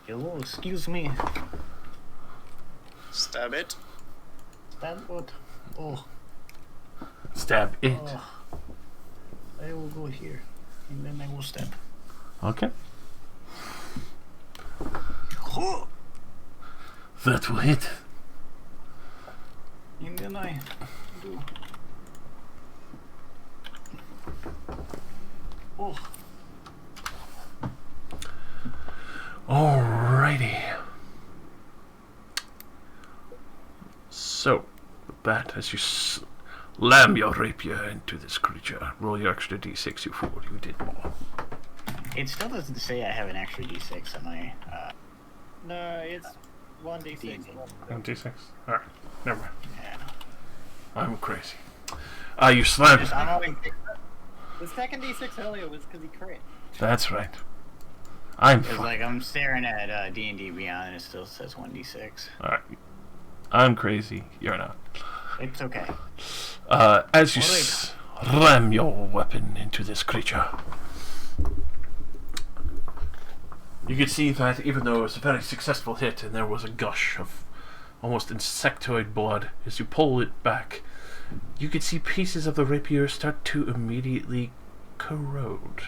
Hello, excuse me. Stab it. That what? Oh, Stab it. I will go here, and then I will step. Okay. Oh, That will hit. and then I do. Oh, Alrighty. So, with that, as you slam your rapier into this creature, roll your extra d6, you fool. You did more. it still doesn't say I have an extra d6 on my. No, it's 1d6. 1d6? Alright, never mind. Yeah. I'm crazy. You slam. I'm only. The second d6 earlier was because he crit. That's right. I'm It's fine. like I'm staring at D&D Beyond, and it still says 1d6. Alright. I'm crazy. You're not. It's okay. As you Alright. slam your weapon into this creature, you can see that even though it was a very successful hit and there was a gush of almost insectoid blood, as you pull it back, you can see pieces of the rapier start to immediately corrode.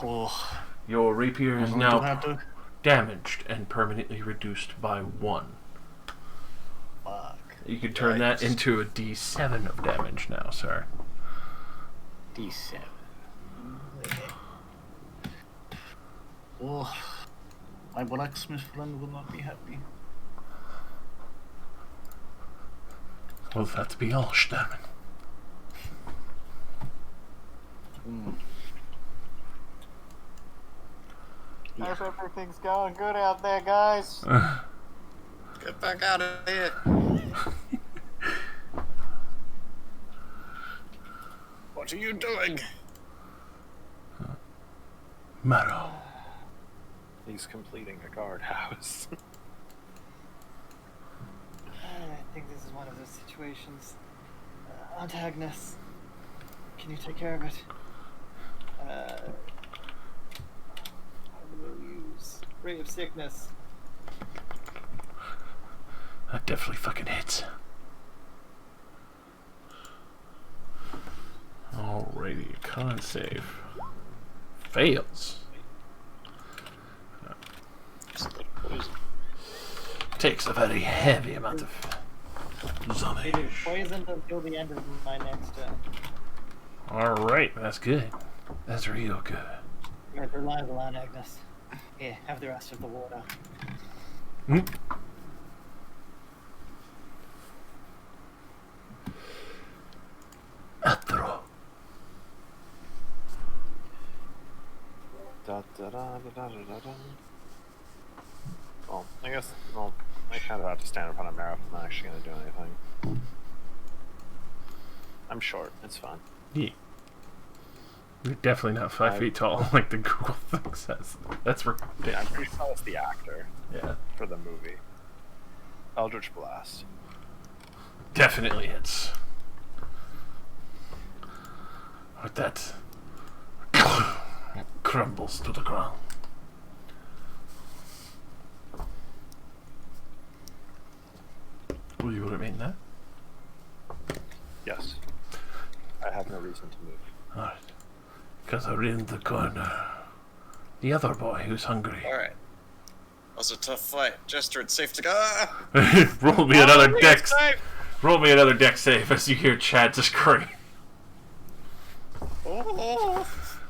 Oh, Your rapier is I'm going to now have to. damaged and permanently reduced by 1. Fuck. You can turn that into a d7 of damage now, sir. D7. Oh, my blacksmith friend will not be happy. Will that be all, Stammen? How's everything's going good out there, guys? Get back out of here. What are you doing? Marrow. He's completing a guardhouse. I think this is one of those situations. Antagonist, can you take care of it? I will use Ray of Sickness. That definitely fucking hits. Alrighty, con save. Fails. Takes a very heavy amount of It is damage. poisoned until the end of my next turn. Alright, that's good. That's real good. You're reliable on Agnes. Here, have the rest of the water. Hmm. Athro. Well, I guess, I kind of have to stand in front of Mara if I'm not actually going to do anything. I'm short, it's fine. Yeah. You're definitely not 5 feet tall like the Google thing says. That's Yeah, I'm ridiculous. pretty sure it's the actor Yeah. for the movie. Eldritch Blast. Definitely hits. With that, crumbles to the ground. Will you remain there? Yes. I have no reason to move. Alright. Because we're in the corner. The other boy who's hungry. Alright. That was a tough fight. Jester, it's safe to go. Ah! Roll me another Oh, dex. it's safe. Roll me another dex save as you hear Chad just scream. Oh.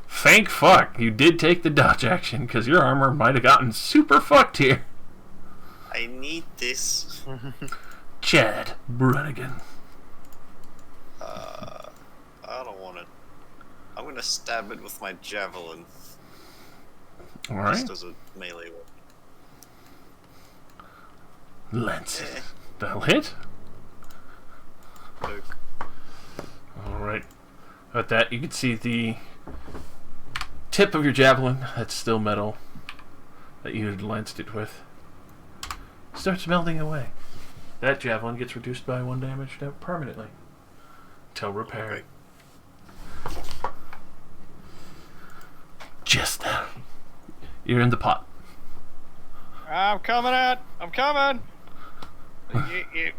Thank fuck you did take the dodge action because your armor might have gotten super fucked here. I need this. Chad Brannigan. I don't want it. I'm gonna stab it with my javelin. Alright. Just as a melee weapon. Lances. That'll hit. At that, you can see the tip of your javelin, that's still metal, that you had lanced it with, starts melting away. That javelin gets reduced by 1 damage permanently. Until repaired. Jester. You're in the pot. I'm coming out. I'm coming. Please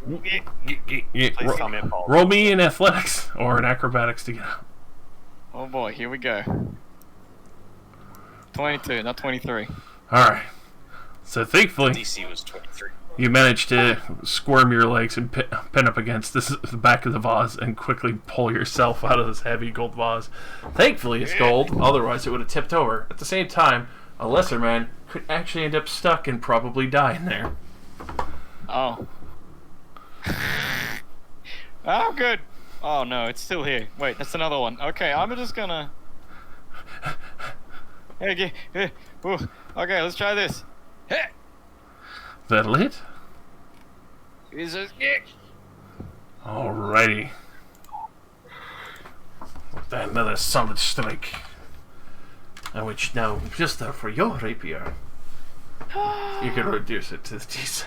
tell me it falls. Roll me in athletics or in acrobatics to get out. Oh boy, here we go. 22, not 23. Alright. So thankfully, DC was 23. you manage to squirm your legs and pin up against the back of the vase and quickly pull yourself out of this heavy gold vase. Thankfully, it's gold, otherwise it would have tipped over. At the same time, a lesser man could actually end up stuck and probably die in there. Oh. I'm good. Oh no, it's still here. Wait, that's another one. Okay, I'm just gonna... Okay, okay, let's try this. Hey! That'll hit. Is it? Alrighty. With that, another solid strike. And which now, just for your rapier, you can reduce it to the teeth.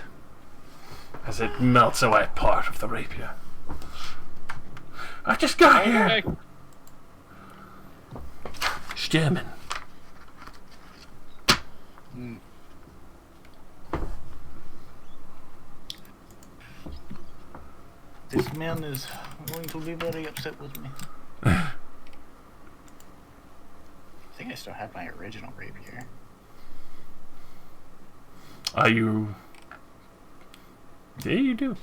As it melts away part of the rapier. I just got here! Stammen. This man is going to be very upset with me. I think I still have my original rapier. Are you... Yeah, you do.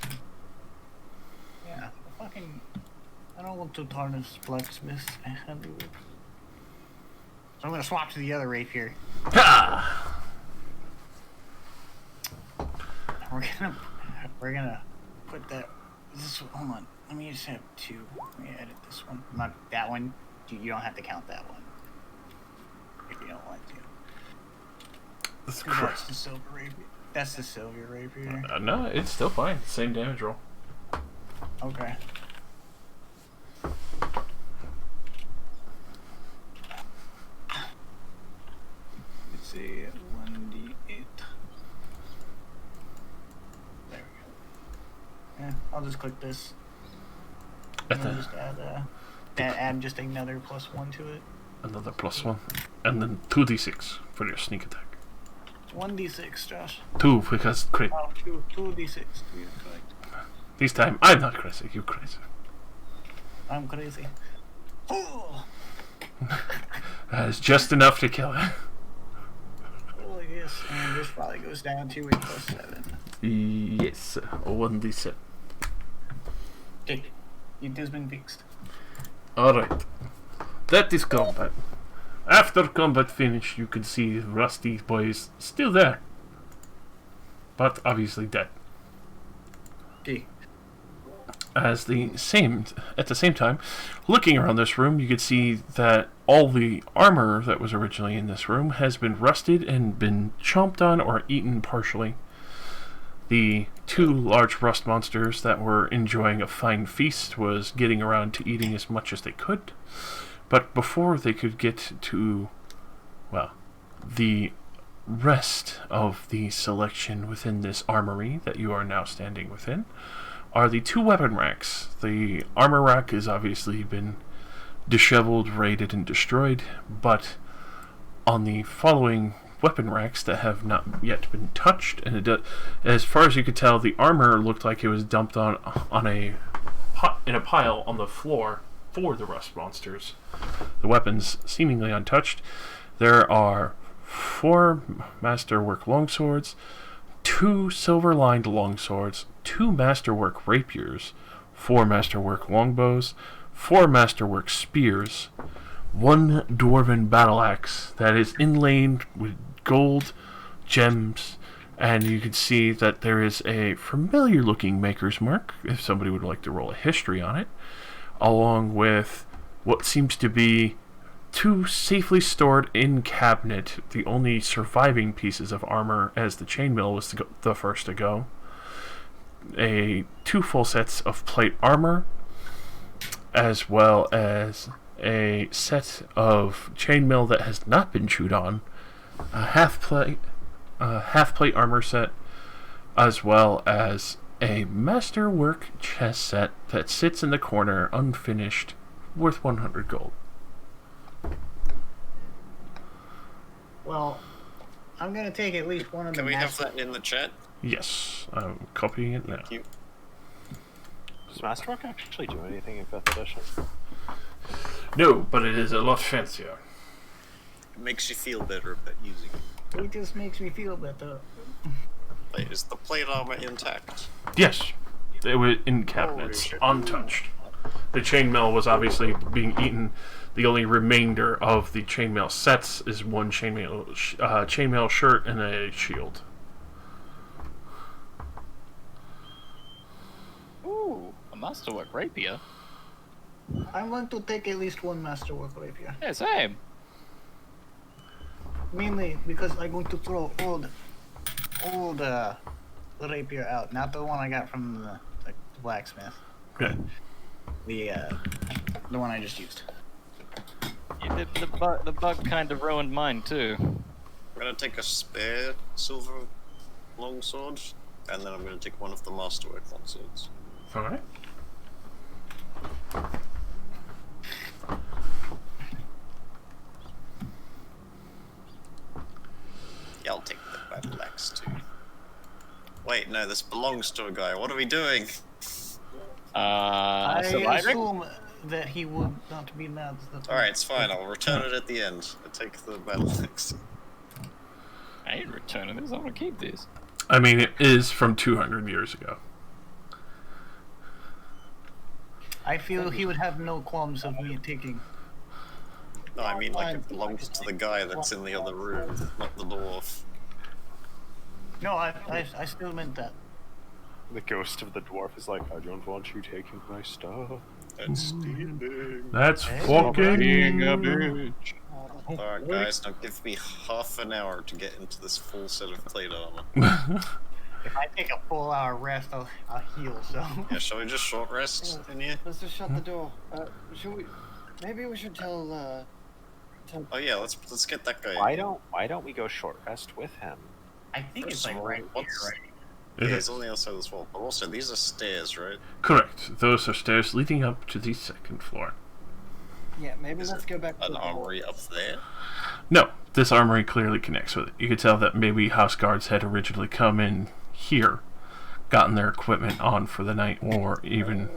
Yeah, fucking... I don't want to tarnish blacksmith's handiwork. So I'm gonna swap to the other rapier. Ha! We're gonna put that... hold on. Let me just have two. Let me edit this one. Not that one. You don't have to count that one. If you don't want to. That's the silver rapier. That's the silver rapier. No, it's still fine. Same damage roll. Okay. Let's see. 1d8. There we go. Yeah, I'll just click this. At And the, then just add just another +1 to it. another +1. And then 2d6 for your sneak attack. 1d6, Josh. 2 because crit. Oh, 2d6. You're correct. This time, I'm not crazy, you crazy. I'm crazy. Oh! That's just enough to kill it. Oh, yes. And this probably goes down to a +7. Yes, 1d7. Okay. It has been fixed. Alright. That is combat. After combat finish, you can see Rusty's boys still there. But obviously dead. Okay. At the same time, looking around this room, you can see that all the armor that was originally in this room has been rusted and been chomped on or eaten partially. The two large rust monsters that were enjoying a fine feast was getting around to eating as much as they could. But before they could get to, well, the rest of the selection within this armory that you are now standing within, are the two weapon racks. The armor rack has obviously been disheveled, raided, and destroyed, but on the following weapon racks that have not yet been touched, and as far as you could tell, the armor looked like it was dumped in a pile on the floor for the rust monsters. The weapons seemingly untouched. There are 4 masterwork longswords, 2 silver-lined longswords, 2 masterwork rapiers, 4 masterwork longbows, 4 masterwork spears, 1 dwarven battle axe that is inlaid with gold, gems, and you can see that there is a familiar-looking maker's mark, if somebody would like to roll a history on it, along with what seems to be 2 safely stored in cabinet, the only surviving pieces of armor, as the chainmail was the first to go. 2 full sets of plate armor, as well as a set of chainmail that has not been chewed on, a half plate armor set, as well as a masterwork chess set that sits in the corner unfinished, worth 100 gold. Well, I'm gonna take at least one of the Can we have master- that in the chat? Yes, I'm copying it now. Thank you. Does Masterwork actually do anything in 5th edition? No, but it is a lot fancier. It makes you feel better about using it. It just makes me feel better. Wait, is the plate armor intact? Yes, they were in cabinets, shit. untouched. The chainmail was obviously being eaten. The only remainder of the chainmail sets is one chainmail shirt and a shield. Ooh, a masterwork rapier. I'm going to take at least one masterwork rapier. Yeah, same. Mainly because I'm going to throw old rapier out, not the one I got from the blacksmith. Good. The one I just used. Yeah, the bug kind of ruined mine too. I'm gonna take a spare silver longsword, and then I'm gonna take one of the masterwork longswords. Alright. Yeah, I'll take the battle axe too. Wait, no, this belongs to a guy. What are we doing? I Surviving? assume that he would not be mad. Alright, it's fine. I'll return it at the end. I take the battle axe. I ain't returning this. I'm gonna keep this. I mean, it is from 200 years ago. I feel he would have no qualms of me taking. No, I mean like it belongs to the guy that's in the other room, not the dwarf. No, I still meant that. The ghost of the dwarf is like, I don't want you taking my stuff. That's stealing. That's Being a fucking... bitch. Alright guys, now give me half an hour to get into this full set of plate armor. If I take a full hour rest, I'll heal. So. Yeah, shall we just short rest in here? Let's just shut the door. Should we? Maybe we should tell. Oh yeah, let's get that guy. Why don't we go short rest with him? I think First it's of like all, right here, what's- right? It Yeah, he's is. on the outside of this wall. But also, these are stairs, right? Correct. Those are stairs leading up to the second floor. Yeah, maybe Is let's it go back to An the armory up there? No, this armory clearly connects with it. You could tell that maybe house guards had originally come in here, gotten their equipment on for the night, or even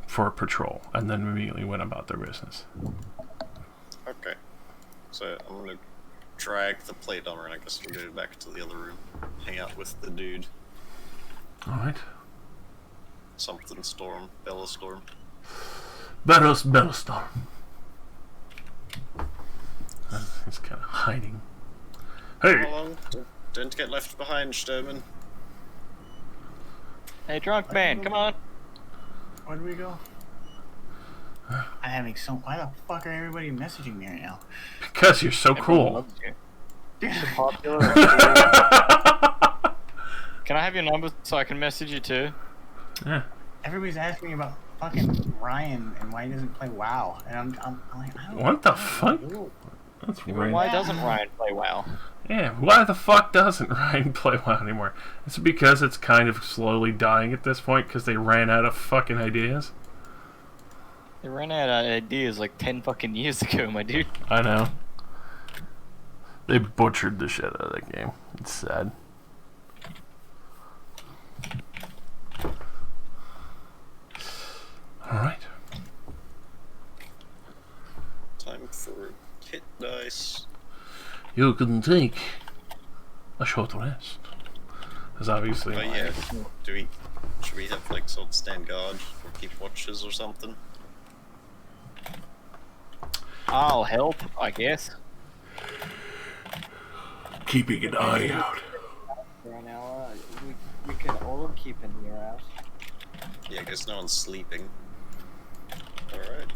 for a patrol, and then immediately went about their business. Okay. So I'm gonna drag the plate armor and I guess we'll go back to the other room. Hang out with the dude. Alright. Something Storm. Bella Storm. Battlestorm. He's kind of hiding. Come Hey! along. Don't get left behind, Sturman. Hey, drunk man, come on. Where do we go? I'm having so. Why the fuck are everybody messaging me right now? Because you're so Everyone cool. loves you. Popular. Can I have your number so I can message you too? Yeah. Everybody's asking me about fucking Ryan and why he doesn't play WoW, and I'm like, I don't What the fuck? That's Yeah, but weird. why doesn't Ryan play WoW? Yeah, why the fuck doesn't Ryan play WoW anymore? It's because it's kind of slowly dying at this point because they ran out of fucking ideas. They ran out of ideas like 10 fucking years ago, my dude. I know. They butchered the shit out of that game. It's sad. Alright. Time for hit dice. You can take a short rest. Because obviously... Oh yeah. Should we have like sort of stand guard or keep watches or something? I'll help, I guess. Keeping an eye out. Right now, we can all keep an ear out. Yeah, because no one's sleeping. Alright.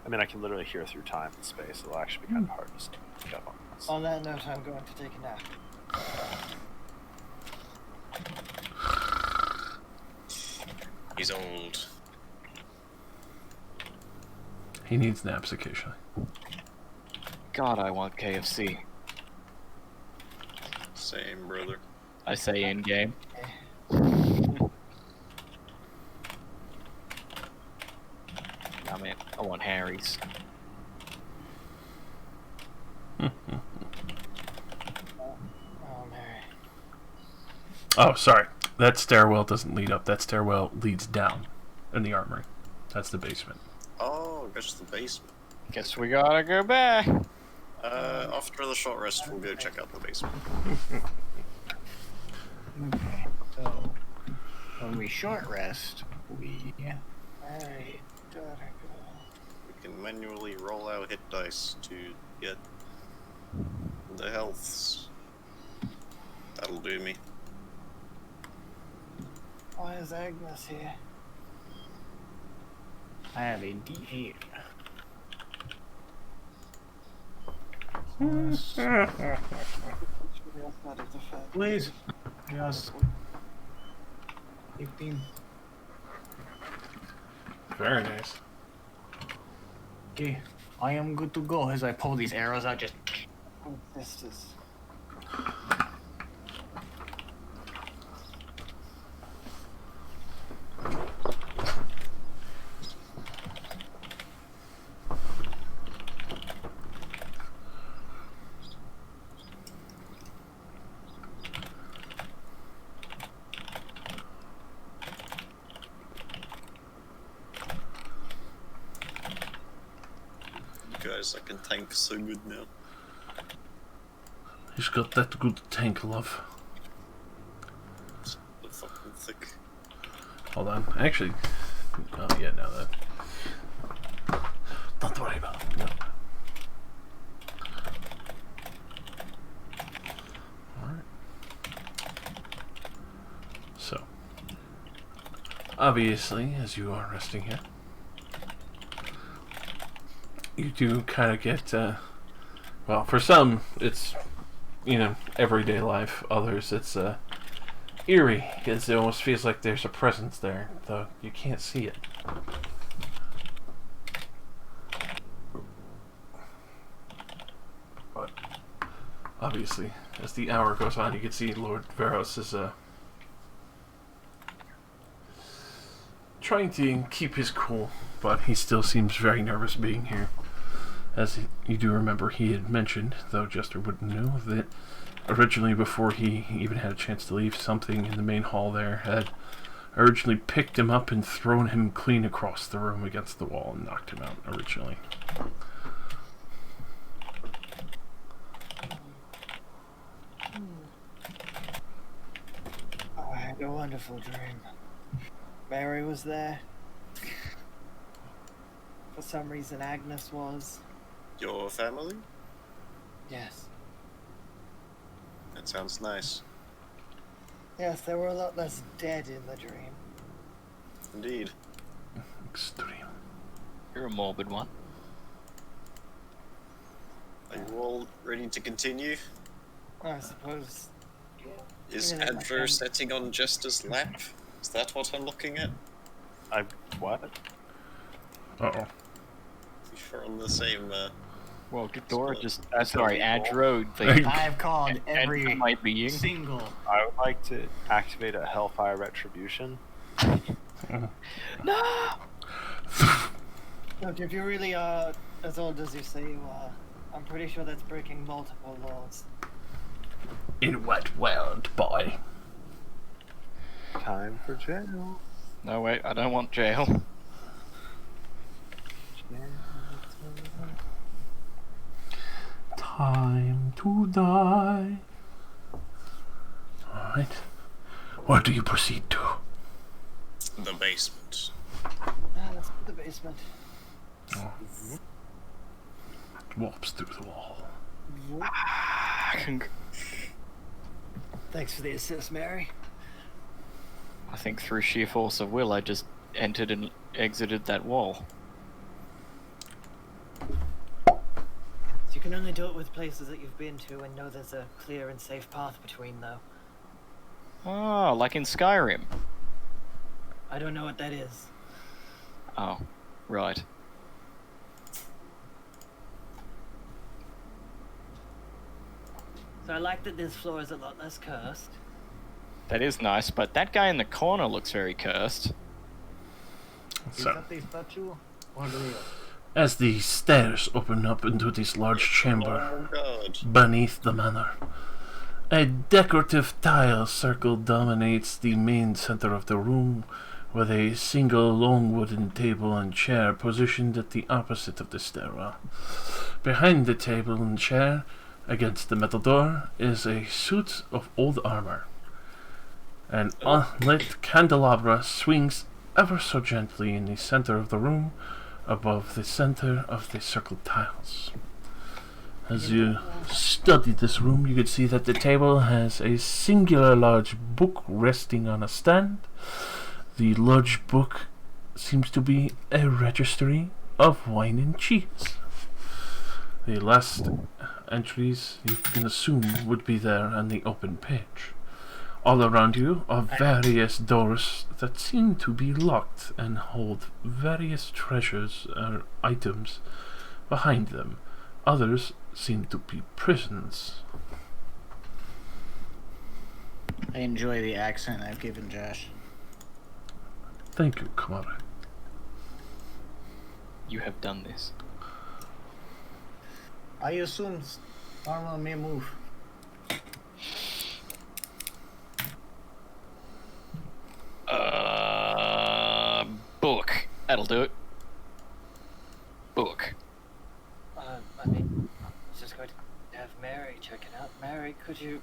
I mean, I can literally hear through time and space. It'll actually be kind of hard to pick up on this. On that note, I'm going to take a nap. He's old. He needs naps occasionally. God, I want KFC. Same, brother. I say in game. Nah, man, I want Harry's. Oh, Mary. Oh, sorry. That stairwell doesn't lead up. That stairwell leads down in the armory. That's the basement. Oh, that's the basement. Guess we gotta go back. After the short rest, we'll go check out the basement. Okay, so when we short rest, we Mary, gotta go. We can manually roll our hit dice to get the healths. That'll do me. Why is Agnes here? I have a D8. Please, just 15. Very nice. Okay, I am good to go as I pull these arrows out. Just This is. Guys, I can tank so good now. He's got that good tank, love. The fucking thick. Hold on. Actually, oh yeah, no, that. Don't worry about it. No. Alright. So, obviously, as you are resting here, you do kind of get, well, for some, it's, you know, everyday life. Others, it's, eerie, because it almost feels like there's a presence there, though you can't see it. But, obviously, as the hour goes on, you can see Lord Veros is, trying to keep his cool, but he still seems very nervous being here. As you do remember, he had mentioned, though Jester wouldn't know, that originally, before he even had a chance to leave, something in the main hall there had originally picked him up and thrown him clean across the room against the wall and knocked him out originally. I had a wonderful dream. Mary was there. For some reason, Agnes was. Your family? Yes. That sounds nice. Yes, there were a lot less dead in the dream. Indeed. Extreme. You're a morbid one. Are you all ready to continue? I suppose. Is Yeah, my Adver friend. setting on Jester's lap? Is that what I'm looking at? What? Uh-oh. We're on the same, Well, Ghidorah just. That's sorry, illegal. Adro. The I've called every my being. single. I would like to activate a Hellfire Retribution. No! Look, if you really are as old as you say you are, I'm pretty sure that's breaking multiple laws. In what world, boy? Time for jail. No, wait, I don't want jail. Time to die. Alright. What do you proceed to? the basement. Let's go to the basement. Oh. Warps through the wall. Thanks for the assist, Mary. I think through sheer force of will, I just entered and exited that wall. You can only do it with places that you've been to and know there's a clear and safe path between, though. Oh, like in Skyrim. I don't know what that is. Oh, right. So I like that this floor is a lot less cursed. That is nice, but that guy in the corner looks very cursed. Is So, that the statue or the real? as the stairs open up into this large chamber Oh god. beneath the manor, a decorative tile circle dominates the main center of the room, with a single long wooden table and chair positioned at the opposite of the stairwell. Behind the table and chair, against the metal door, is a suit of old armor. An unlit candelabra swings ever so gently in the center of the room, above the center of the circled tiles. As you study this room, you can see that the table has a singular large book resting on a stand. The large book seems to be a registry of wine and cheese. The last entries you can assume would be there on the open page. All around you are various doors that seem to be locked and hold various treasures or items behind them. Others seem to be prisons. I enjoy the accent I've given Josh. Thank you, Kamara. You have done this. I assume Arma may move. Book. That'll do it. Book. I mean, I was just going to have Mary check it out. Mary, could you...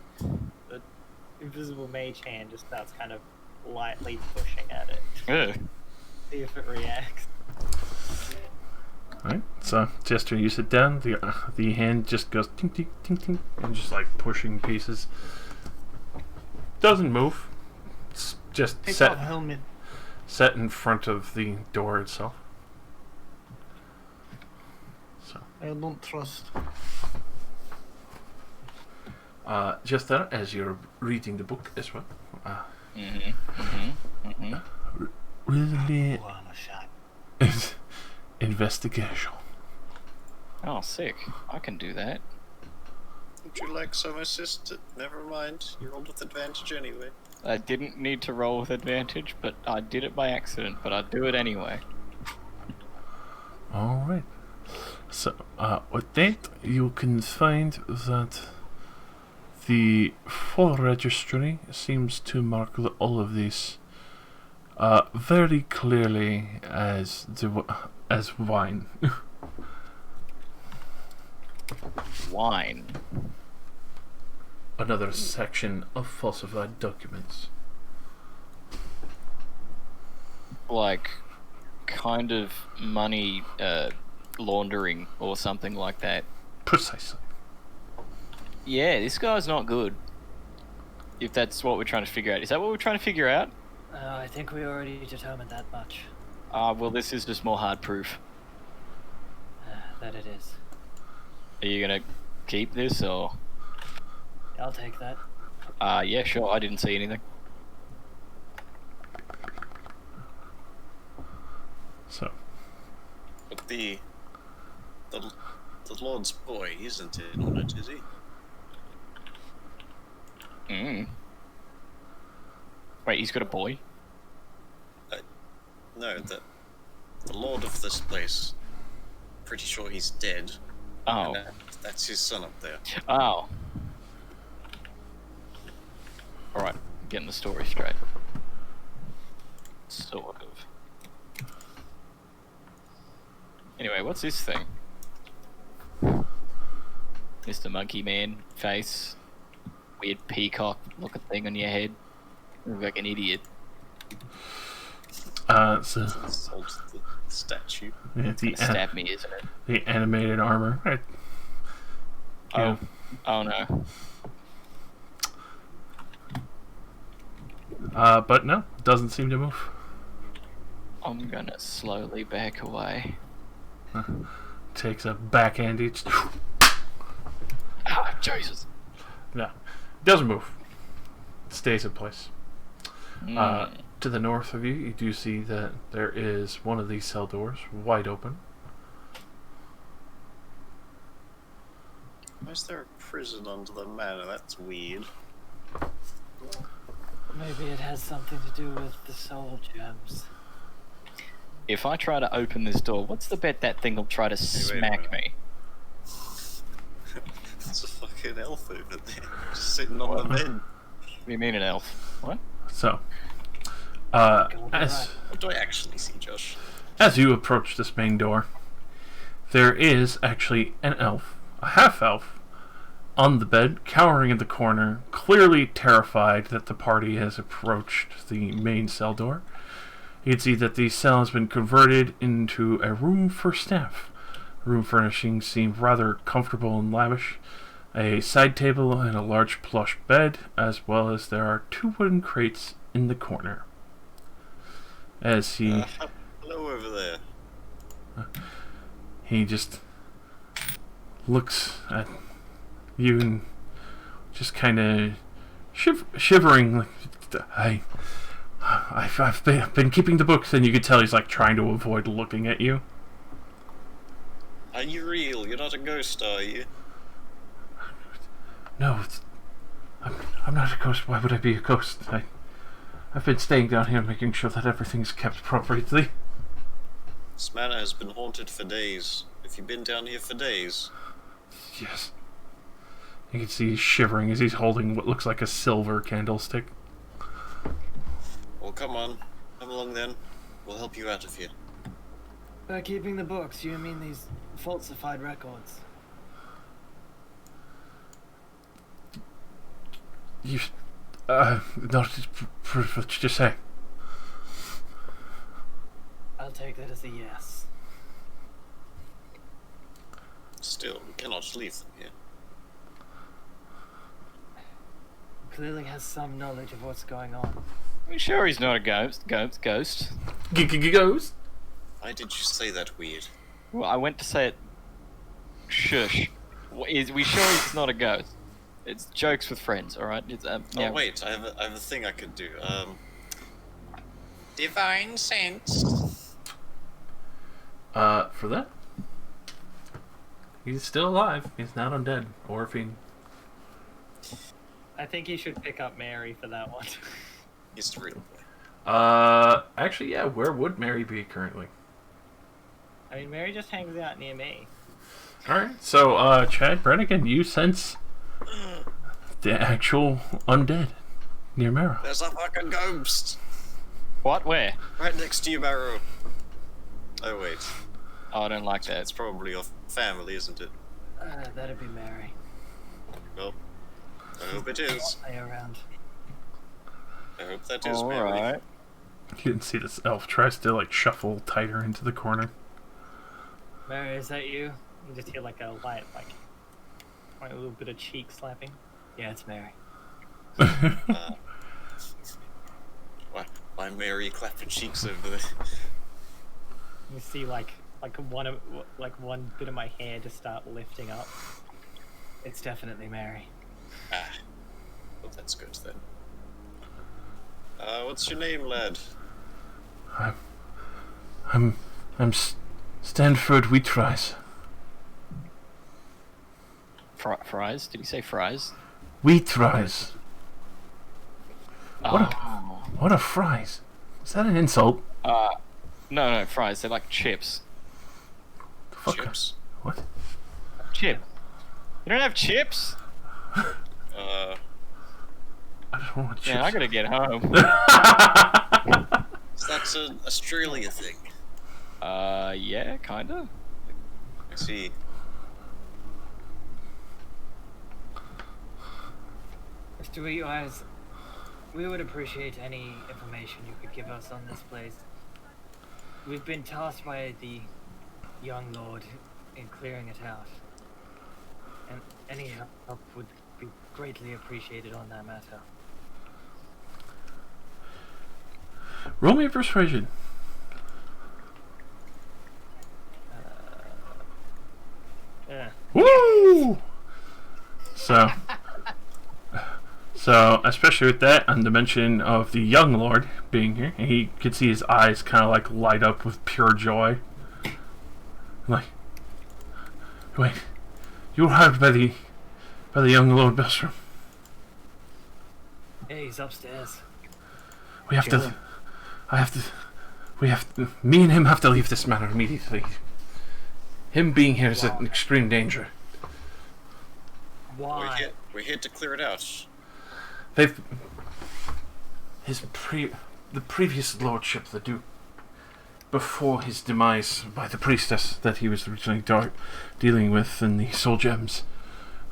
The invisible mage hand just starts kind of lightly pushing at it. Ugh. See if it reacts. Alright, so Jester, you sit down, the hand just goes tink tink tink tink, and just like pushing pieces. Doesn't move. It's just Take set off helmet. set in front of the door itself. So I don't trust. Jester, as you're reading the book as well. Really Oh, I'm a shot. is investigation. Oh, sick. I can do that. Would you like some assist? Never mind. You rolled with advantage anyway. I didn't need to roll with advantage, but I did it by accident, but I'd do it anyway. Alright. So, with that, you can find that the full registry seems to mark all of these very clearly as wine. Wine. Another section of falsified documents. Like, kind of money laundering or something like that. Precisely. Yeah, this guy's not good. If that's what we're trying to figure out. Is that what we're trying to figure out? I think we already determined that much. Well, this is just more hard proof. That it is. Are you gonna keep this, or...? I'll take that. Yeah, sure, I didn't see anything. So, But the Lord's boy isn't in on it, is he? Wait, he's got a boy? No, the Lord of this place. Pretty sure he's dead. Oh. And that's his son up there. Oh. Alright, getting the story straight. Sort of. Anyway, what's this thing? Mr. Monkey Man face. Weird peacock looking thing on your head. You look like an idiot. so Hold the statue. yeah, Gonna stab me, isn't it? the animated armor. Right. Oh. Oh no. But no, doesn't seem to move. I'm gonna slowly back away. Takes a backhand each. Ah, Jesus. No, doesn't move. Stays in place. To the north of you, you do see that there is one of these cell doors wide open. Why is there a prison under the manor? That's weird. Maybe it has something to do with the soul gems. If I try to open this door, what's the bet that thing will try to wait a smack minute. me? There's a fucking elf over there, just sitting on the bed. What do you mean an elf? What? So, as What do I actually see, Josh? as you approach this main door, there is actually an elf, a half-elf, on the bed, cowering in the corner, clearly terrified that the party has approached the main cell door. You can see that the cell has been converted into a room for staff. Room furnishings seem rather comfortable and lavish. A side table and a large plush bed, as well as there are 2 wooden crates in the corner. As he Hello over there. he just looks at you and just kind of shivering, like, I've been keeping the books, and you could tell he's like trying to avoid looking at you. Are you real? You're not a ghost, are you? No, I'm not a ghost. Why would I be a ghost? I've been staying down here making sure that everything's kept appropriately. This manor has been haunted for days. Have you been down here for days? Yes. You can see he's shivering as he's holding what looks like a silver candlestick. Well, come on. Come along then. We'll help you out of here. By keeping the books, you mean these falsified records? You, not what you say. I'll take that as a yes. Still, we cannot leave them here. Clearly has some knowledge of what's going on. Are you sure he's not a ghost? Ghost? Ghost? Why did you say that weird? Well, I went to say it. Shush. Is we sure he's not a ghost? It's jokes with friends, all right? It's, Oh yeah. wait, I have a thing I could do. Divine sense. For that? He's still alive. He's not undead or a fiend. I think you should pick up Mary for that one. He's the real boy. Actually, yeah, where would Mary be currently? I mean, Mary just hangs out near me. Alright, so, Chad Brannigan, you sense the actual undead near Mara. There's a fucking ghost What? Where? right next to you, Barrow. Oh wait, Oh, I don't like that. that's probably your family, isn't it? That'd be Mary. Well, I hope it is. Stay around. I hope that is All Mary. right. You can see this elf tries to, like, shuffle tighter into the corner. Mary, is that you? You just hear like a light, like a little bit of cheek slapping. Yeah, it's Mary. Why Mary clapping cheeks over there? You see like one bit of my hair just start lifting up. It's definitely Mary. Ah, well that's good then. What's your name, lad? I'm Stanford Wheatrise. Fries? Did he say fries? Wheatrise. Oh. What a fries. Is that an insult? No, fries. They're like chips. The fuck? Chips. What? Chip. You don't have chips? I don't want chips. Yeah, I gotta get home. So that's an Australia thing. Yeah, kinda. I see. Mr. Wheatwise, we would appreciate any information you could give us on this place. We've been tasked by the young lord in clearing it out, and any help would be greatly appreciated on that matter. Roll me a persuasion. Yeah. Woo! So, especially with that, on the mention of the young lord being here, he could see his eyes kind of like light up with pure joy. Like, wait, you were hired by the by the young Lord Belstrom. Hey, he's upstairs. We have Chilling. to. I have to. We have to. Me and him have to leave this manor immediately. Him being here is an extreme danger. Why? We're here to clear it out. They've. The previous lordship, the Duke, before his demise by the priestess that he was originally dealing with in the Soul Gems,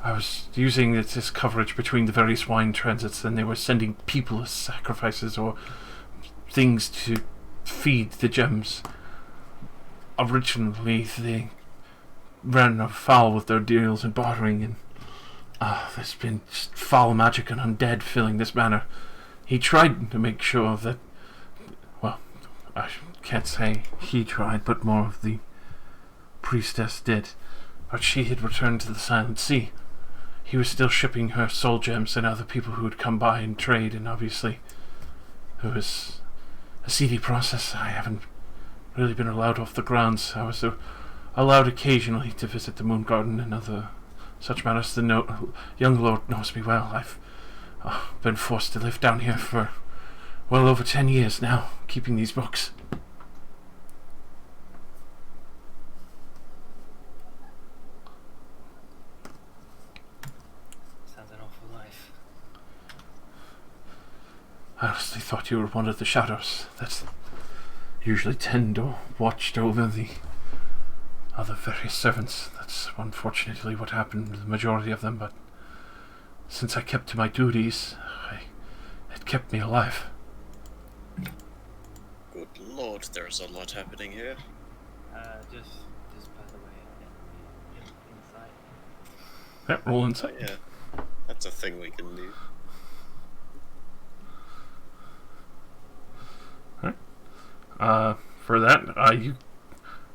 I was using it as coverage between the various wine transits, and they were sending people as sacrifices or things to feed the gems. Originally, they ran afoul with their deals and bartering, and there's been just foul magic and undead filling this manor. He tried to make sure that, well, I can't say he tried, but more of the priestess did. But she had returned to the Silent Sea. He was still shipping her soul gems and other people who would come by and trade, and obviously it was a seedy process. I haven't really been allowed off the grounds. I was allowed occasionally to visit the Moon Garden and other such matters. The young lord knows me well. I've been forced to live down here for well over 10 years now, keeping these books. Sounds an awful life. I honestly thought you were one of the shadows that's usually tend or watched over the other various servants. That's unfortunately what happened to the majority of them, but since I kept to my duties, it kept me alive. Good lord, there's a lot happening here. Just by the way, inside. Yeah, roll insight. Yeah, that's a thing we can do. For that,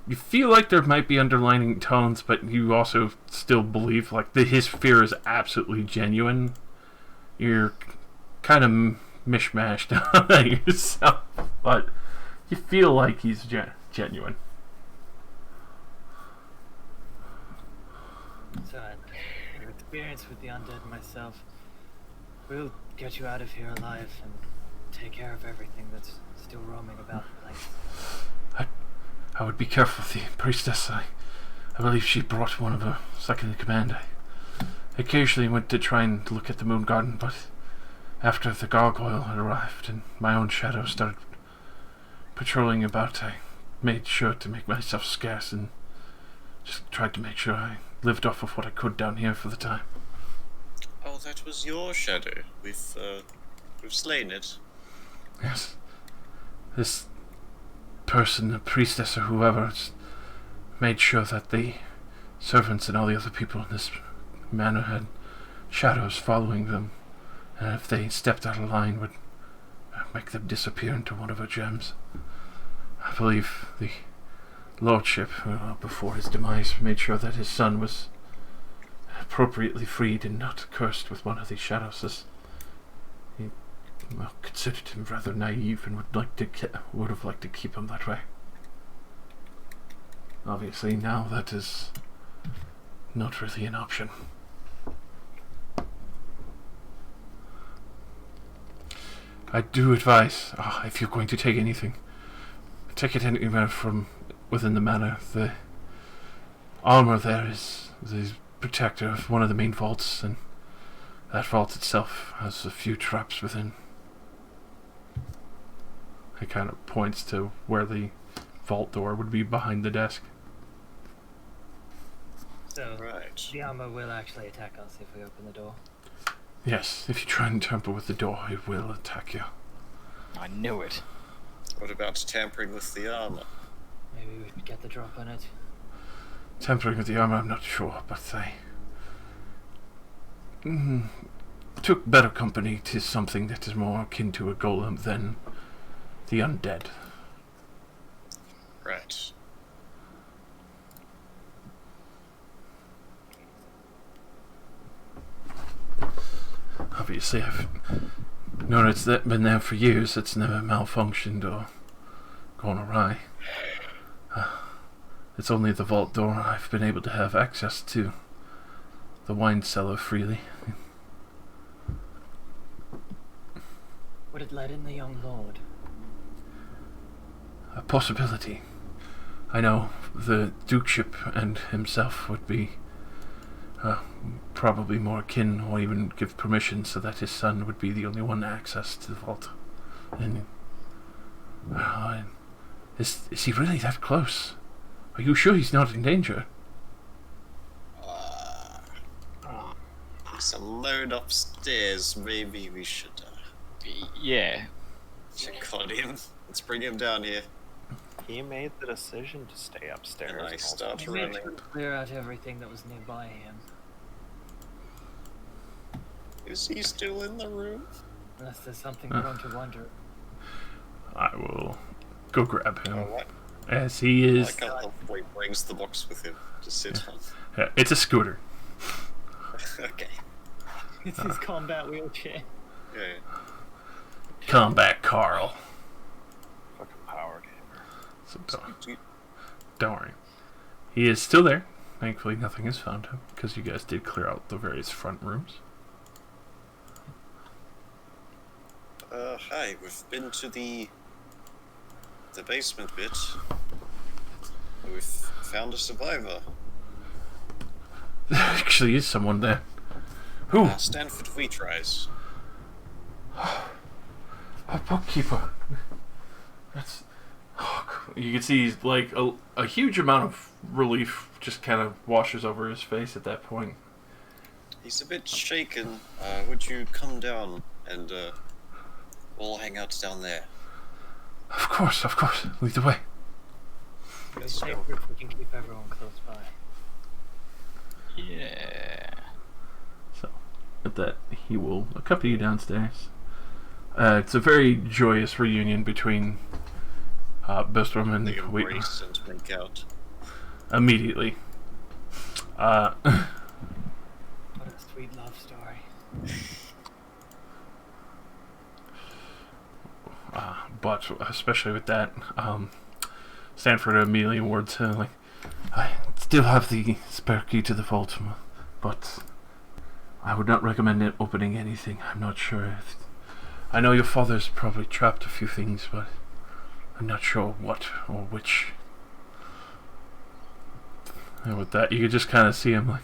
you feel like there might be underlining tones, but you also still believe like his fear is absolutely genuine. You're kind of mishmashed on yourself, but you feel like he's genuine. So, I've experience with the undead myself. We'll get you out of here alive and take care of everything that's still roaming about the place. I would be careful with the priestess. I believe she brought one of her second in command. I occasionally went to try and look at the Moon Garden, but after the gargoyle had arrived and my own shadow started patrolling about, I made sure to make myself scarce and just tried to make sure I lived off of what I could down here for the time. Oh, that was your shadow. We've slain it. Yes. This person, the priestess or whoever, made sure that the servants and all the other people in this manor had shadows following them, and if they stepped out of line would make them disappear into one of her gems. I believe the lordship, before his demise, made sure that his son was appropriately freed and not cursed with one of these shadows, as he considered him rather naive and would have liked to keep him that way. Obviously, now that is not really an option. I do advise, if you're going to take anything, take it anywhere from within the manor. The armor there is the protector of one of the main vaults, and that vault itself has a few traps within. It kind of points to where the vault door would be behind the desk. So, Right. the armor will actually attack us if we open the door. Yes, if you try and tamper with the door, it will attack you. I knew it. What about tampering with the armor? Maybe we could get the drop on it. Tampering with the armor, I'm not sure, but I took better company to something that is more akin to a golem than the undead. Right. Obviously, I've known it's been there for years. It's never malfunctioned or gone awry. It's only the vault door I've been able to have access to. the wine cellar freely. Would it let in the young lord? A possibility. I know the dukeship and himself would be probably more akin, or even give permission so that his son would be the only one access to the vault. And is he really that close? Are you sure he's not in danger? There's a load upstairs. Maybe we should Yeah. check on him. Let's bring him down here. He made the decision to stay upstairs. And I and start I made running. sure to clear out everything that was nearby him. Is he still in the room? Unless there's something prone to wonder. I will go grab him. Oh, what? As he is... Like how Halfway brings the box with him to sit on. Yeah, it's a scooter. Okay. It's his combat wheelchair. Yeah. Come back, Carl. Fucking power gamer. So don't worry. He is still there. Thankfully, nothing has found him, because you guys did clear out the various front rooms. Hi. We've been to the basement bit. We've found a survivor. There actually is someone there. Who? Stanford Wheatrise. A bookkeeper. That's... You can see he's like a huge amount of relief just kind of washes over his face at that point. He's a bit shaken. Would you come down and we'll hang out down there? Of course. Lead the way. Yes, It's safer if we can keep everyone close by. Yeah. So, with that, he will accompany you downstairs. It's a very joyous reunion between Bestrom and They Wheat embrace and make out. immediately. What a sweet love story. But especially with that, Stanford immediately warns her, like, I still have the spare key to the vault, but I would not recommend it opening anything. I'm not sure if... I know your father's probably trapped a few things, but I'm not sure what or which. And with that, you could just kind of see him like,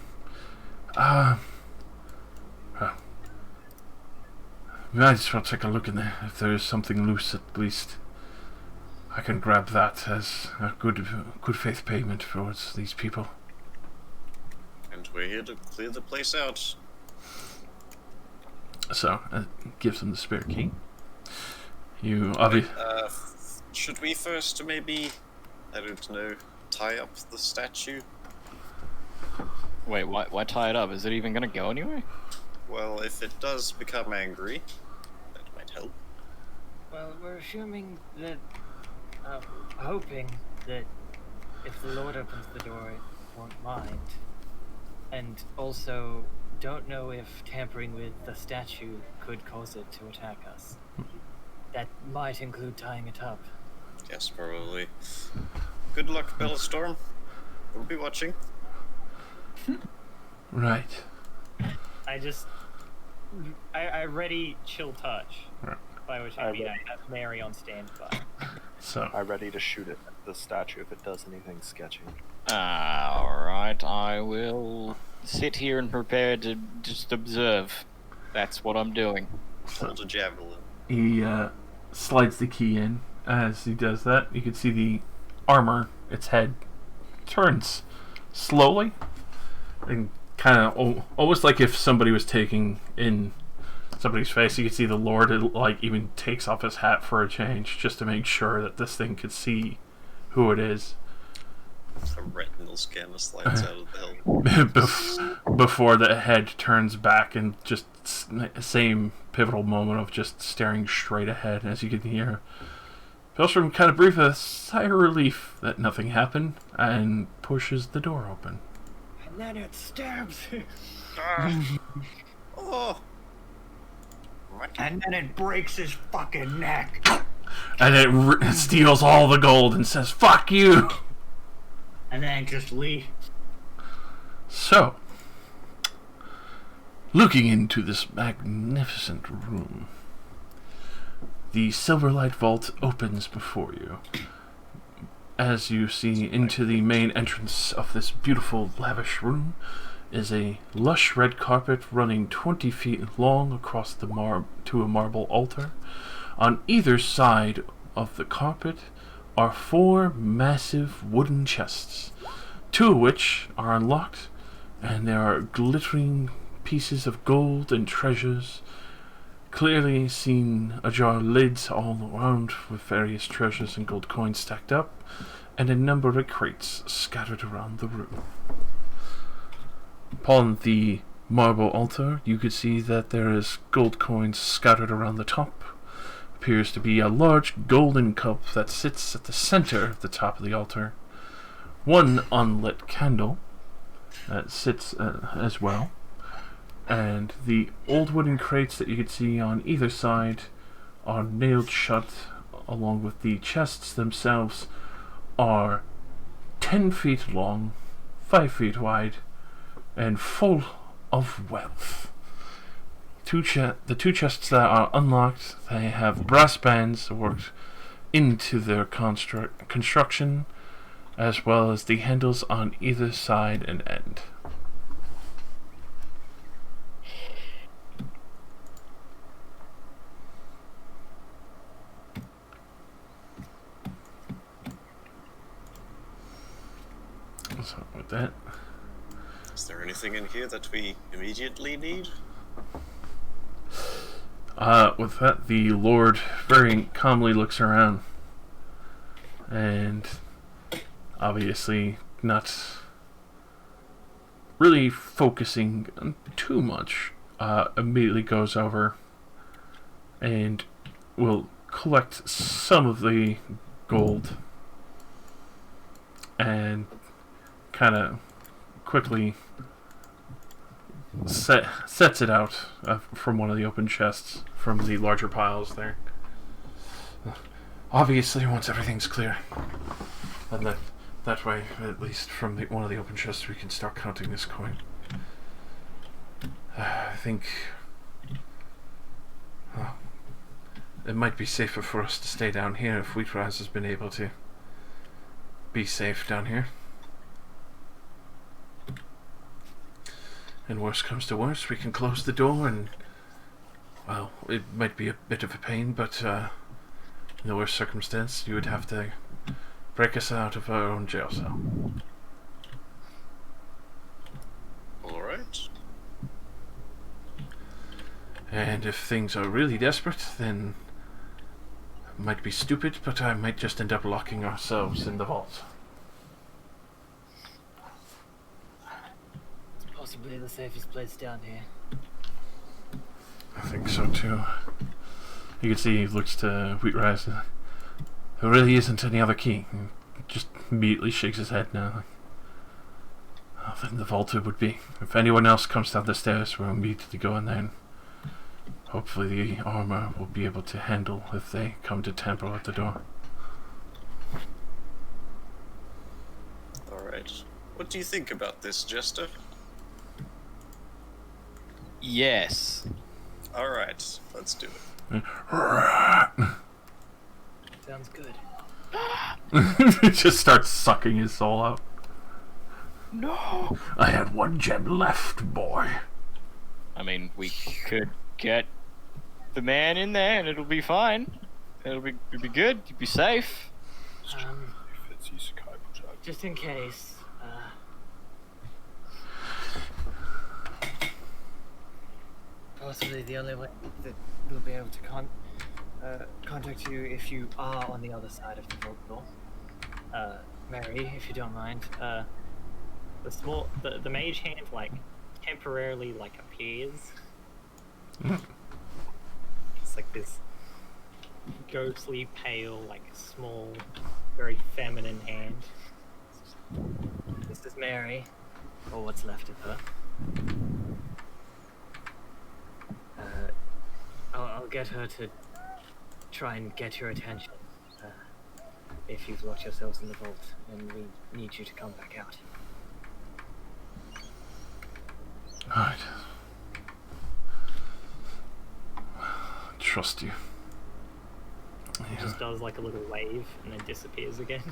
I just want to take a look in there. If there is something loose, at least I can grab that as a good faith payment towards these people. And we're here to clear the place out. So, gives him the spare key. You obviously... Should we first maybe, I don't know, tie up the statue? Wait, why tie it up? Is it even gonna go anywhere? Well, if it does become angry, that might help. Well, we're assuming that, hoping that if the Lord opens the door, it won't mind. And also, don't know if tampering with the statue could cause it to attack us. That might include tying it up. Yes, probably. Good luck, Bellstorm. We'll be watching. Right. I ready chill touch. Right. By which I mean I have Mary on standby. So, I'm ready to shoot it at the statue if it does anything sketchy. Alright, I will sit here and prepare to just observe. That's what I'm doing. Hold a javelin. he slides the key in. As he does that, you can see the armor, its head, turns slowly and kind of almost like if somebody was taking in somebody's face. You can see the Lord like even takes off his hat for a change just to make sure that this thing could see who it is. A retinal scanner slides out of the helmet. Before the head turns back and just same pivotal moment of just staring straight ahead. As you can hear Pilstrom kind of breathes a sigh of relief that nothing happened and pushes the door open. And then it stabs him. Oh! And then it breaks his fucking neck. And it steals all the gold and says, "Fuck you!" And then just leave. So, Looking into this magnificent room, the Silverlight Vault opens before you. As you see into the main entrance of this beautiful, lavish room is a lush red carpet running 20 feet long across the to a marble altar. On either side of the carpet are 4 massive wooden chests, 2 of which are unlocked, and there are glittering pieces of gold and treasures, clearly seen ajar lids all around with various treasures and gold coins stacked up, and a number of crates scattered around the room. Upon the marble altar, you could see that there is gold coins scattered around the top. Appears to be a large golden cup that sits at the center of the top of the altar. 1 unlit candle that sits as well. And the old wooden crates that you can see on either side are nailed shut, along with the chests themselves are 10 feet long, 5 feet wide, and full of wealth. The 2 chests that are unlocked, they have brass bands worked into their construction, as well as the handles on either side and end. So with that, Is there anything in here that we immediately need? with that, the Lord very calmly looks around, and obviously not really focusing too much, immediately goes over and will collect some of the gold and kind of quickly sets it out from one of the open chests from the larger piles there. Obviously, once everything's clear, and that way, at least from one of the open chests, we can start counting this coin. I think it might be safer for us to stay down here if Wheatrise has been able to be safe down here. And worst comes to worst, we can close the door and, well, it might be a bit of a pain, but in the worst circumstance, you would have to break us out of our own jail cell. Alright. And if things are really desperate, then it might be stupid, but I might just end up locking ourselves in the vault. Possibly the safest place down here. I think so too. You can see he looks to Wheatrise. There really isn't any other key. He just immediately shakes his head now. Then the vault it would be. If anyone else comes down the stairs, we'll immediately go in there. And hopefully the armor will be able to handle if they come to tamper at the door. Alright. What do you think about this, Jester? Yes. Alright, let's do it. Sounds good. It just starts sucking his soul out. No. I had 1 gem left, boy. I mean, we could get the man in there, and it'll be fine. It'll be good. You'll be safe. Just in case. Possibly the only way that we'll be able to contact you if you are on the other side of the vault door. Mary, if you don't mind. The mage hand temporarily appears. It's like this ghostly pale, small, very feminine hand. This is Mary, or what's left of her. I'll get her to try and get your attention if you've locked yourselves in the vault and we need you to come back out. Alright. trust you. It Yeah. just does like a little wave and then disappears again.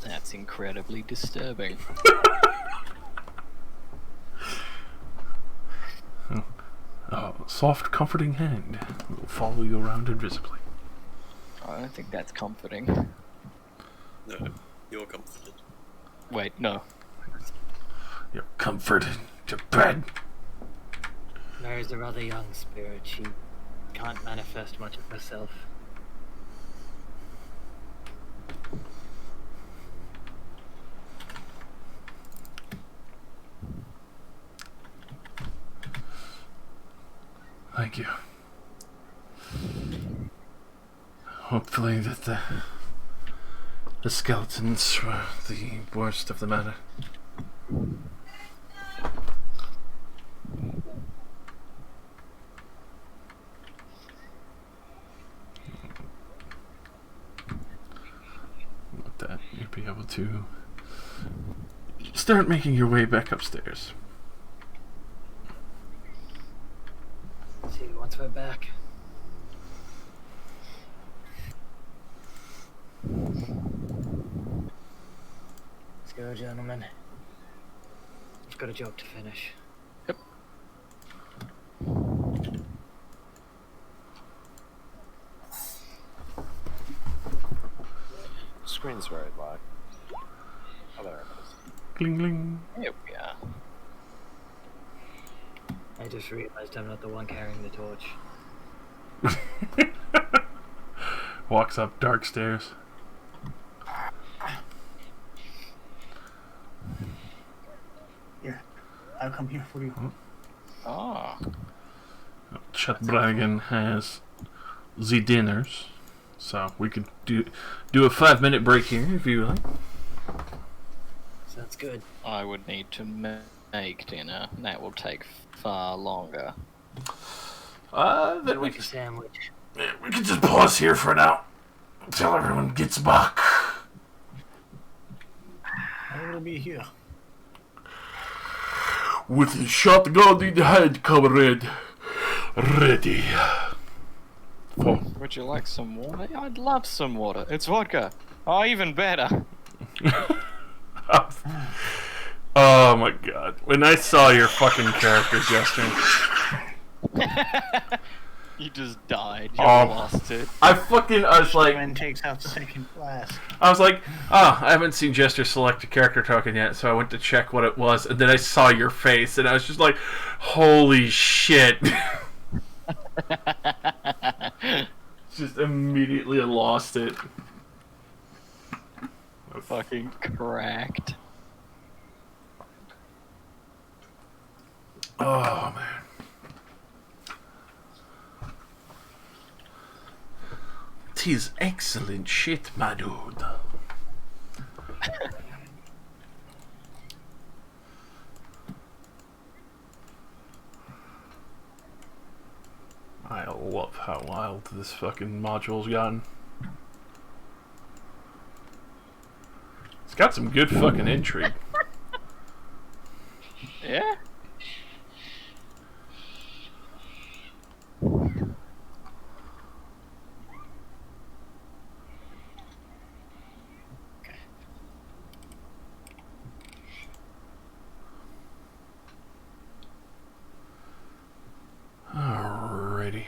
That's incredibly disturbing. Soft, comforting hand will follow you around invisibly. I don't think that's comforting. No, you're comforted. Wait, no. You're comforted to bed. Mary's a rather young spirit. She can't manifest much of herself. Thank you. Hopefully that the skeletons were the worst of the matter. With that, you'll be able to start making your way back upstairs. See, once we're back. Let's go, gentlemen. I've got a job to finish. Yep. Screen's very low. Oh, there it is. Gling gling. Here we are. I just realized I'm not the one carrying the torch. Walks up dark stairs. Here, I'll come here for you. Ah. Chet Brannigan has the dinners, so we could do a 5-minute break here if you like. Sounds good. I would need to make dinner. That will take far longer. Then we Make a sandwich. can just pause here for now until everyone gets back. I will be here. With a shotgun in hand, comrade. Ready. Oh. Would you like some water? I'd love some water. It's vodka. Oh, even better. Oh my god. When I saw your fucking character gesture, You just died. You Oh. lost it. I was like, Gwen takes out the second flask. I haven't seen Jester select a character token yet, so I went to check what it was, and then I saw your face, and I was just like, holy shit. Just immediately lost it. Fucking cracked. Oh, man. Tis excellent shit, my dude. I love how wild this fucking module's gotten. It's got some good fucking intrigue. Yeah? Alrighty.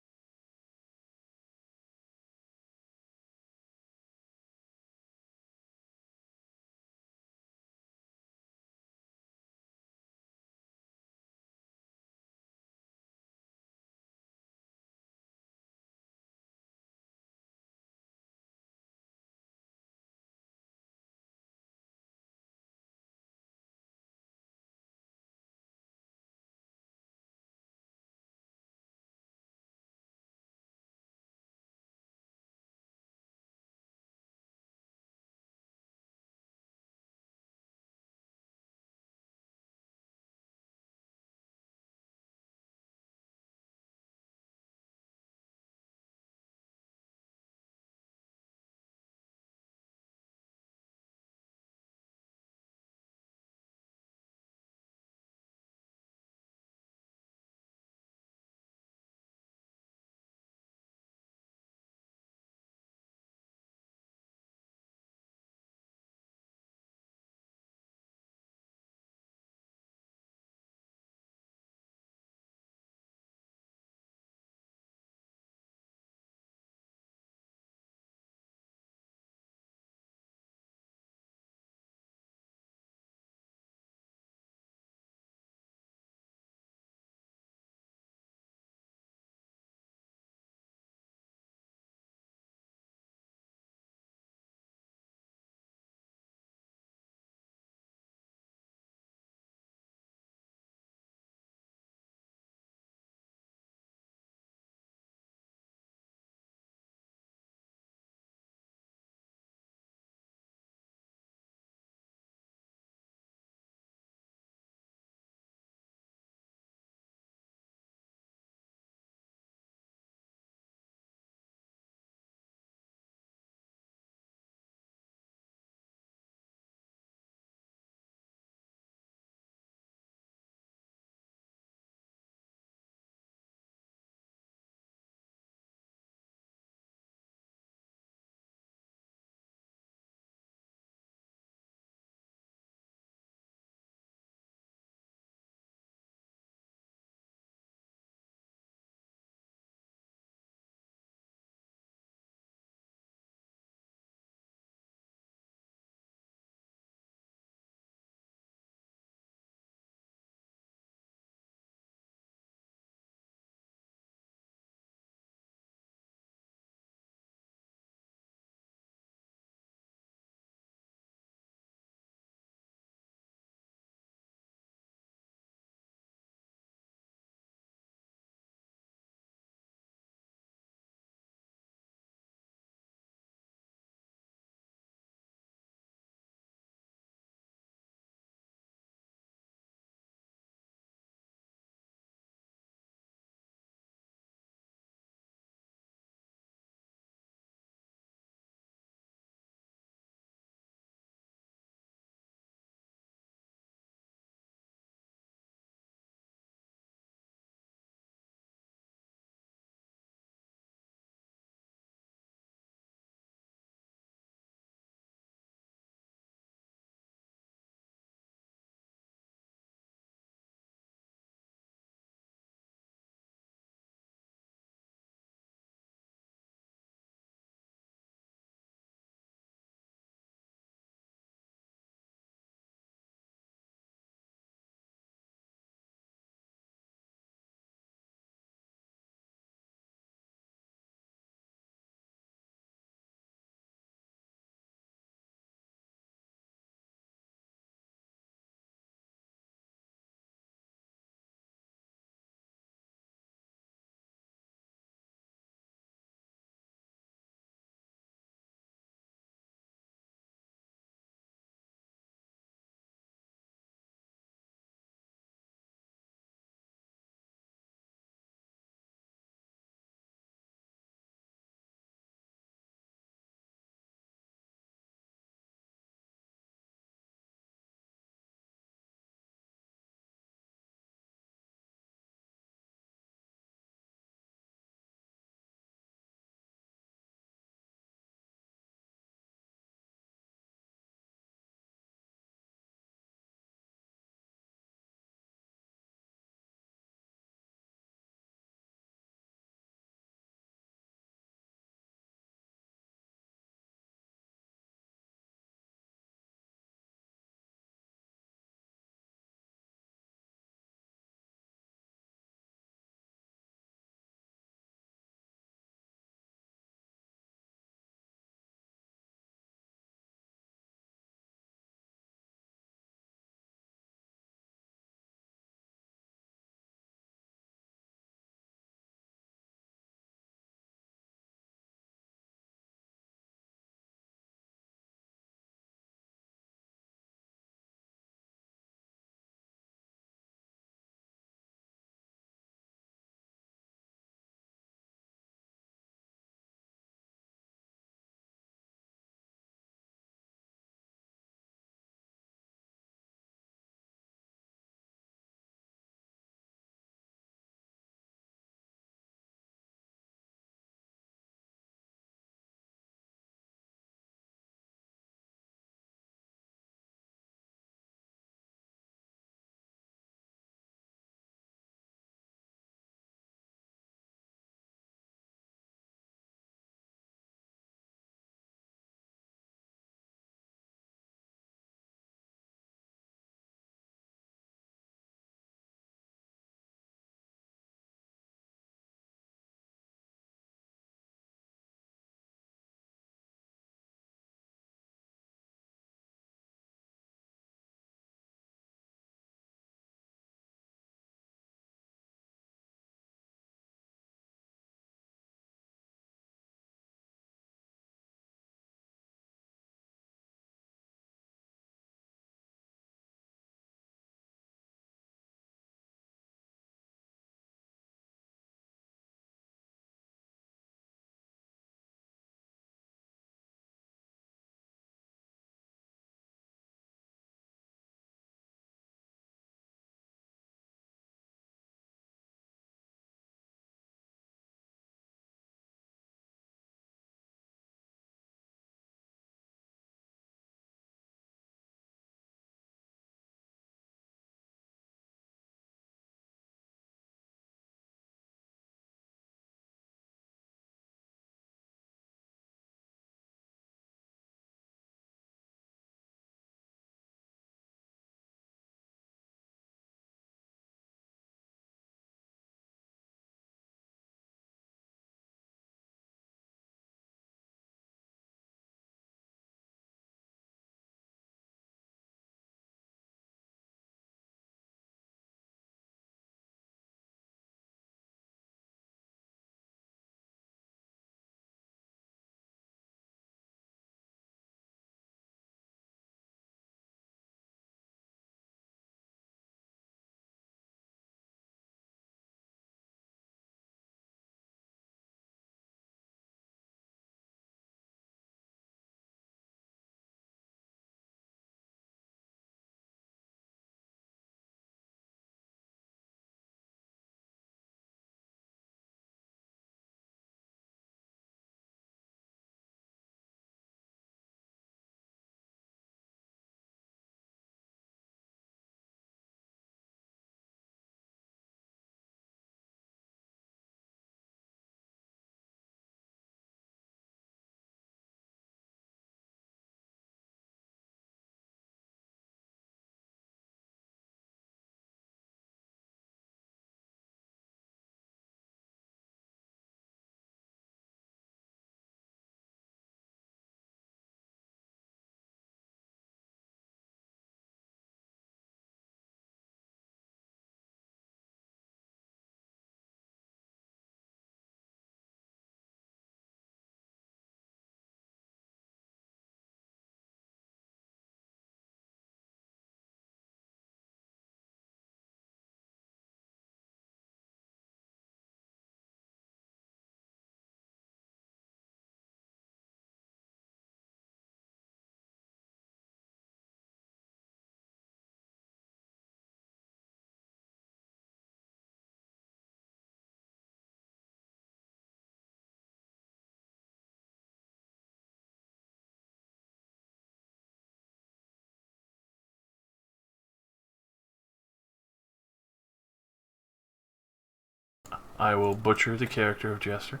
I will butcher the character of Jester.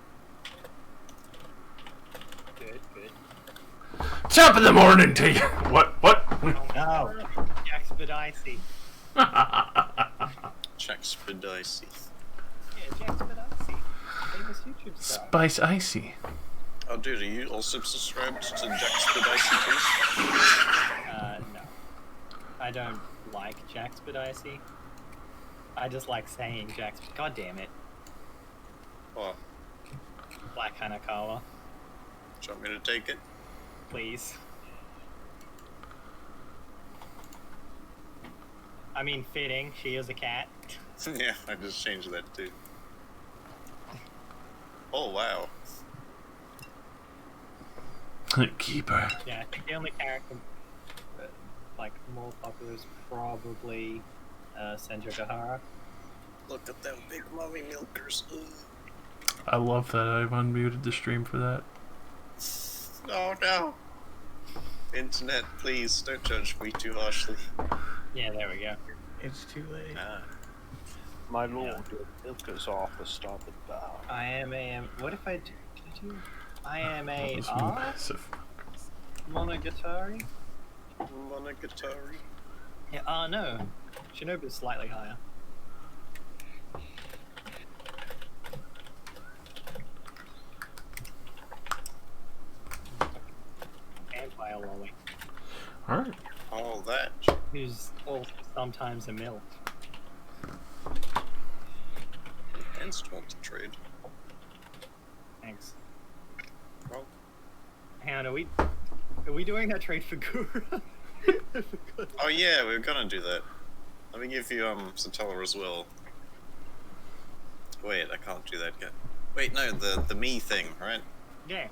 Good, good. Top of the morning to you. What? No. Jaxpedicy. Jaxpedicy. Yeah, Jaxpedicy. Famous YouTube star. Spice Icy. Oh, dude, are you also subscribed to Jaxpedicy too? No. I don't like Jaxpedicy. I just like saying Jax. God damn it. What? Black Hanakawa, Do you want me to take it? please. I mean, fitting. She is a cat. Yeah, I just changed that too. Oh, wow. Keeper. Yeah, I think the only character like more popular is probably Senjo Gahara. Look at them big mommy milkers. Ugh. I love that I've unmuted the stream for that. Oh, no. Internet, please, don't judge me too harshly. Yeah, there we go. It's too late. My lord, your milkers off the starboard bow. I am a. What if I do? Did I do? I am That a was R massive. Monogatari. Monogatari. Yeah. No. Shinobu's slightly higher. Vampire lolly, Alright. All that. who's also sometimes a milk. And want to trade. Thanks. Well, Hang on, are we doing that trade for Gura? oh yeah, we are gonna do that. Let me give you Satella as well. Wait, I can't do that yet. Wait, no, the me thing, right? Yeah.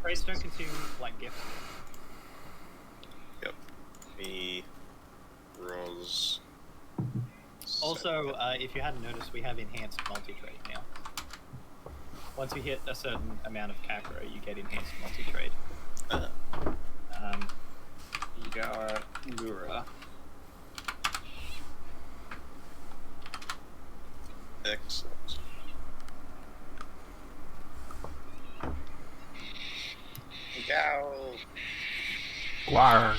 Trades Trades don't consume like gifts. Yep. Me, Ros. Also, if you hadn't noticed, we have enhanced multi-trade now. Once you hit a certain amount of Kakra, you get enhanced multi-trade. Igara, Gura. Excellent. Go. Gwarn.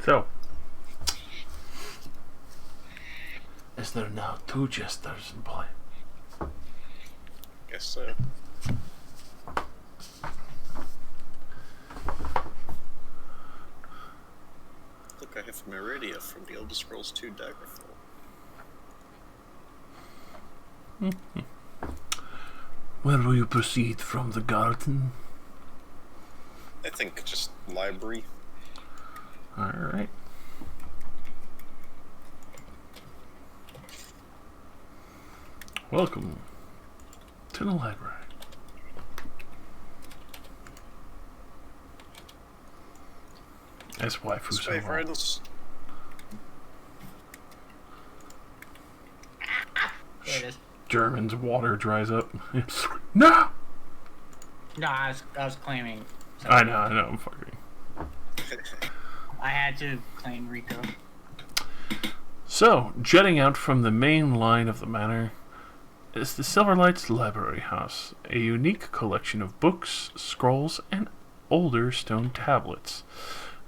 So, is there now 2 jesters in play? Guess so. Look, I have Meridia from the Elder Scrolls 2 Daggerfall. Where will you proceed from the garden? I think just library. Alright. Welcome to the library. As waifu Stay friends. There it is. German's water dries up. No! No, I was claiming. I know, I'm fucking. I had to claim Rico. So, jutting out from the main line of the manor is the Silverlight's Library House, a unique collection of books, scrolls, and older stone tablets.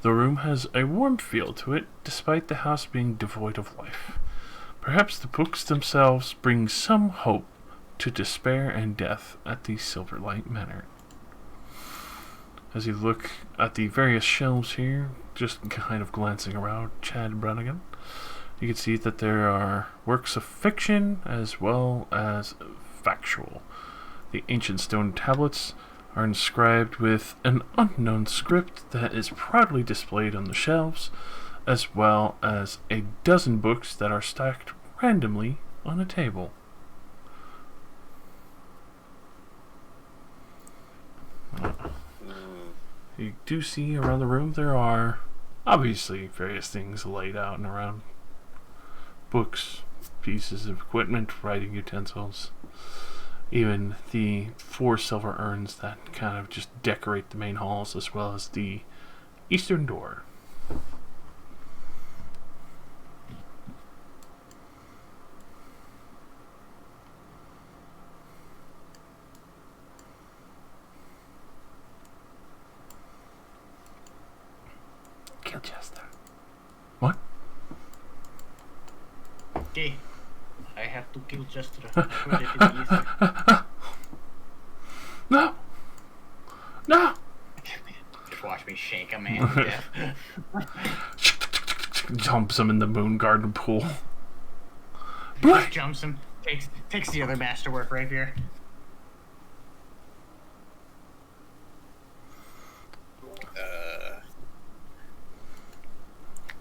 The room has a warm feel to it, despite the house being devoid of life. Perhaps the books themselves bring some hope to despair and death at the Silverlight Manor. As you look at the various shelves here, just kind of glancing around Chad Brannigan, you can see that there are works of fiction as well as factual. The ancient stone tablets are inscribed with an unknown script that is proudly displayed on the shelves, as well as a dozen books that are stacked randomly on a table. You do see around the room there are obviously various things laid out and around. Books, pieces of equipment, writing utensils, even the 4 silver urns that kind of just decorate the main halls, as well as the eastern door. Kill Chester. What? Okay. I have to kill Chester. I heard it is easy. No! No! Just watch me shake a man to death. Jumps him in the moon garden pool. Just jumps him. Takes the other masterwork right here.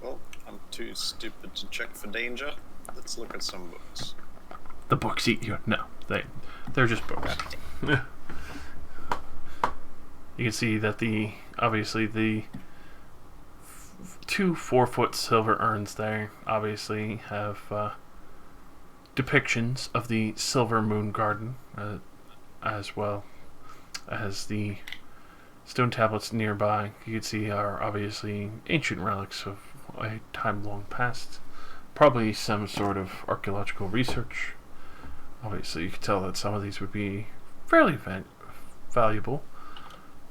Well, I'm too stupid to check for danger. Let's look at some books. The books eat you. No, they're just books. You can see that obviously the two 4-foot silver urns there obviously have depictions of the Silver Moon Garden, as well as the stone tablets nearby. You can see are obviously ancient relics of a time long past. Probably some sort of archaeological research. Obviously, you can tell that some of these would be fairly valuable.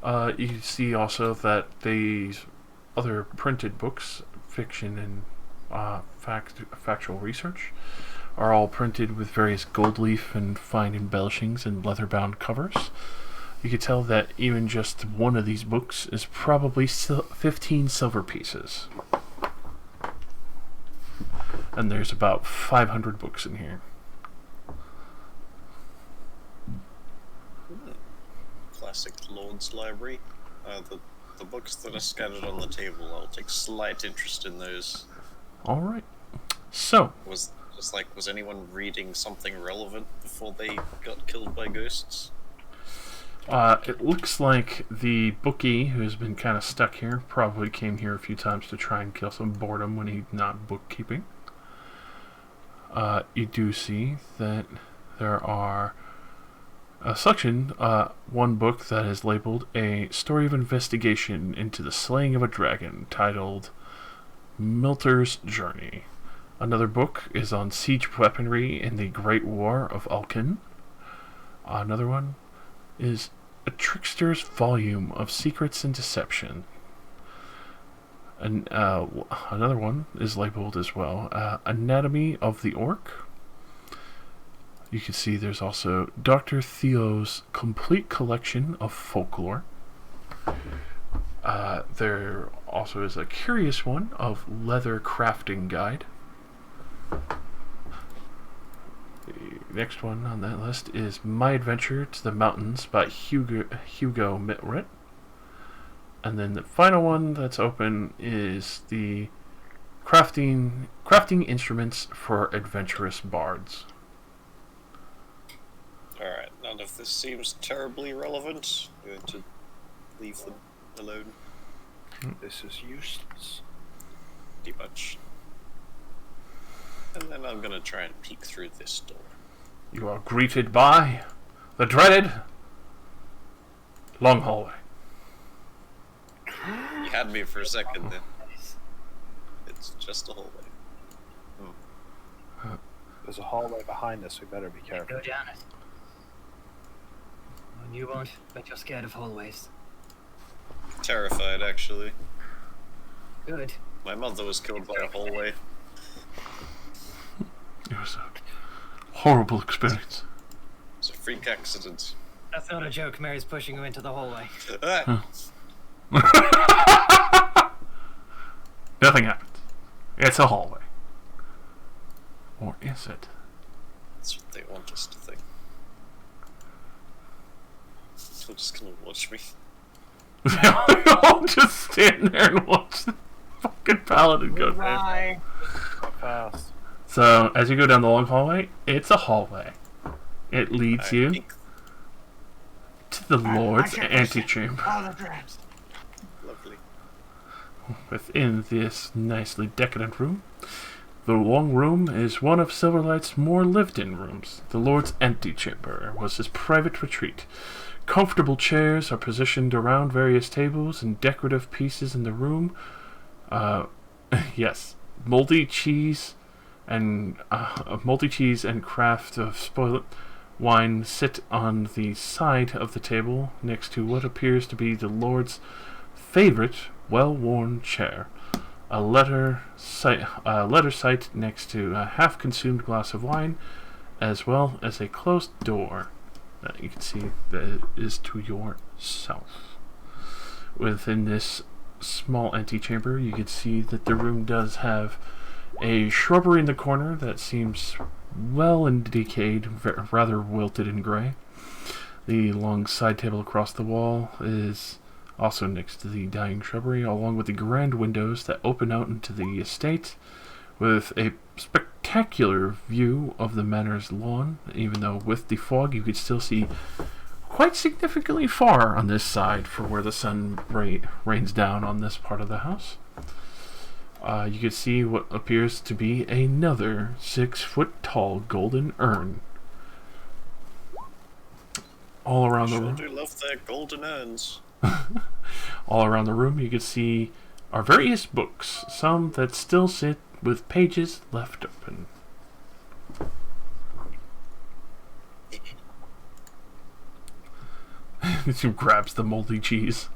You can see also that these other printed books, fiction and factual research, are all printed with various gold leaf and fine embellishings and leather-bound covers. You can tell that even just one of these books is probably 15 silver pieces. And there's about 500 books in here. Classic Lord's Library. The books that are scattered on the table, I'll take slight interest in those. Alright. So. Was anyone reading something relevant before they got killed by ghosts? It looks like the bookie, who's been kind of stuck here, probably came here a few times to try and kill some boredom when he's not bookkeeping. You do see that there are a section, one book that is labeled A Story of Investigation into the Slaying of a Dragon, titled Milter's Journey. Another book is on siege weaponry in the Great War of Alkin. Another one is A Trickster's Volume of Secrets and Deception. And another one is labeled as well, Anatomy of the Orc. You can see there's also Dr. Theo's Complete Collection of Folklore. There also is a curious one of Leather Crafting Guide. The next one on that list is My Adventure to the Mountains by Hugo Mitrit. And then the final one that's open is the Crafting Instruments for Adventurous Bards. Alright, none of this seems terribly relevant. I'm going to leave them alone. This is useless. Pretty much. And then I'm going to try and peek through this door. You are greeted by the dreaded long hallway. You had me for a second then. It's just a hallway. There's a hallway behind us, we better be careful. Go down it. And you won't, but you're scared of hallways. Terrified, actually. Good. My mother was killed by a hallway. It was a horrible experience. It's a freak accident. That's not a joke. Mary's pushing you into the hallway. Nothing happened. It's a hallway. Or is it? That's what they want us to think. They're just gonna watch me. I'll just stand there and watch the fucking paladin go down. Bye. Fast. So, as you go down the long hallway, it's a hallway. It leads you Peek. to the Lord's I can't antechamber. All the traps. Lovely. Within this nicely decadent room, the long room is one of Silverlight's more lived-in rooms. The Lord's antechamber was his private retreat. Comfortable chairs are positioned around various tables, and decorative pieces in the room Yes, moldy cheese and craft of spoiled wine sit on the side of the table next to what appears to be the Lord's favorite well-worn chair. A letter sight next to a half-consumed glass of wine, as well as a closed door that you can see that is to your south. Within this small antechamber, you can see that the room does have a shrubbery in the corner that seems well and decayed, rather wilted and gray. The long side table across the wall is also next to the dying shrubbery, along with the grand windows that open out into the estate, with a spectacular view of the manor's lawn, even though with the fog you could still see quite significantly far on this side for where the sun rains down on this part of the house. You can see what appears to be another 6-foot-tall golden urn. All around the room. Sure do love their golden urns. All around the room you can see are various books, some that still sit with pages left open. He grabs the moldy cheese.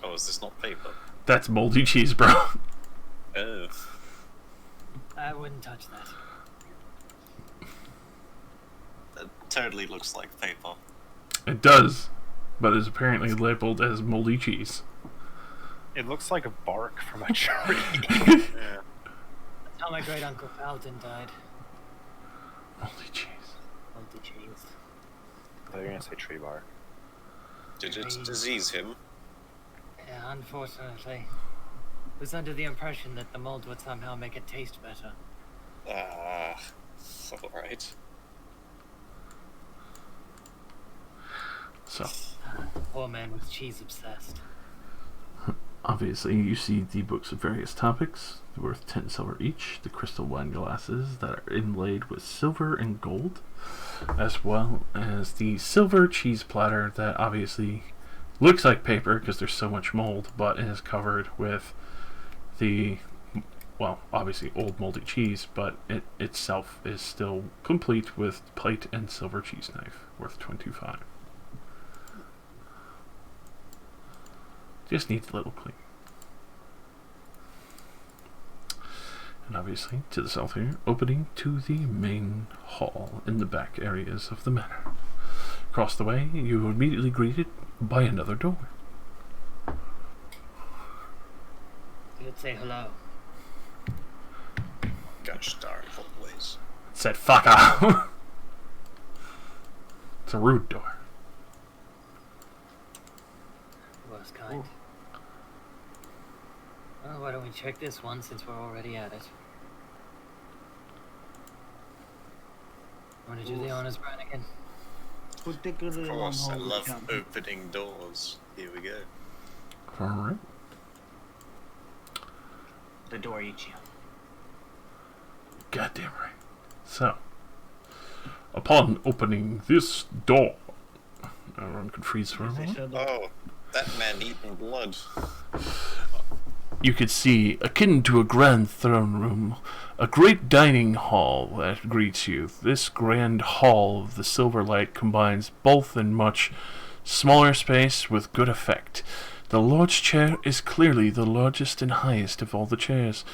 Oh, is this not paper? That's moldy cheese, bro. Oh. I wouldn't touch that. That totally looks like paper. It does, but is apparently labeled as moldy cheese. It looks like a bark from a tree. Yeah. That's how my great uncle Paladin died. Moldy cheese. Moldy cheese. I thought you were gonna say tree bark. Did it disease him? Yeah, unfortunately. Was under the impression that the mold would somehow make it taste better. Ah, alright. So, Poor man was cheese obsessed. obviously, you see the books of various topics, worth 10 silver each, the crystal wine glasses that are inlaid with silver and gold, as well as the silver cheese platter that obviously looks like paper because there's so much mold, but is covered with the, well, obviously old moldy cheese, but it itself is still complete with plate and silver cheese knife, worth 25. Just needs a little clean. And obviously, to the south here, opening to the main hall in the back areas of the manor. Across the way, you are immediately greeted by another door. You'd say hello. Gosh darn, always. It said, fuck off! It's a rude door. Was kind. Well, why don't we check this one since we're already at it? Want to do the honors, Brannigan? Particularly Of course, I on hold love account. opening doors. Here we go. Alright. The door eats you. Goddamn right. So, upon opening this door, everyone could freeze for a moment. Oh, that man eating blood. You could see, akin to a grand throne room, a great dining hall that greets you. This grand hall of the Silverlight combines both in much smaller space with good effect. The Lord's chair is clearly the largest and highest of all the chairs.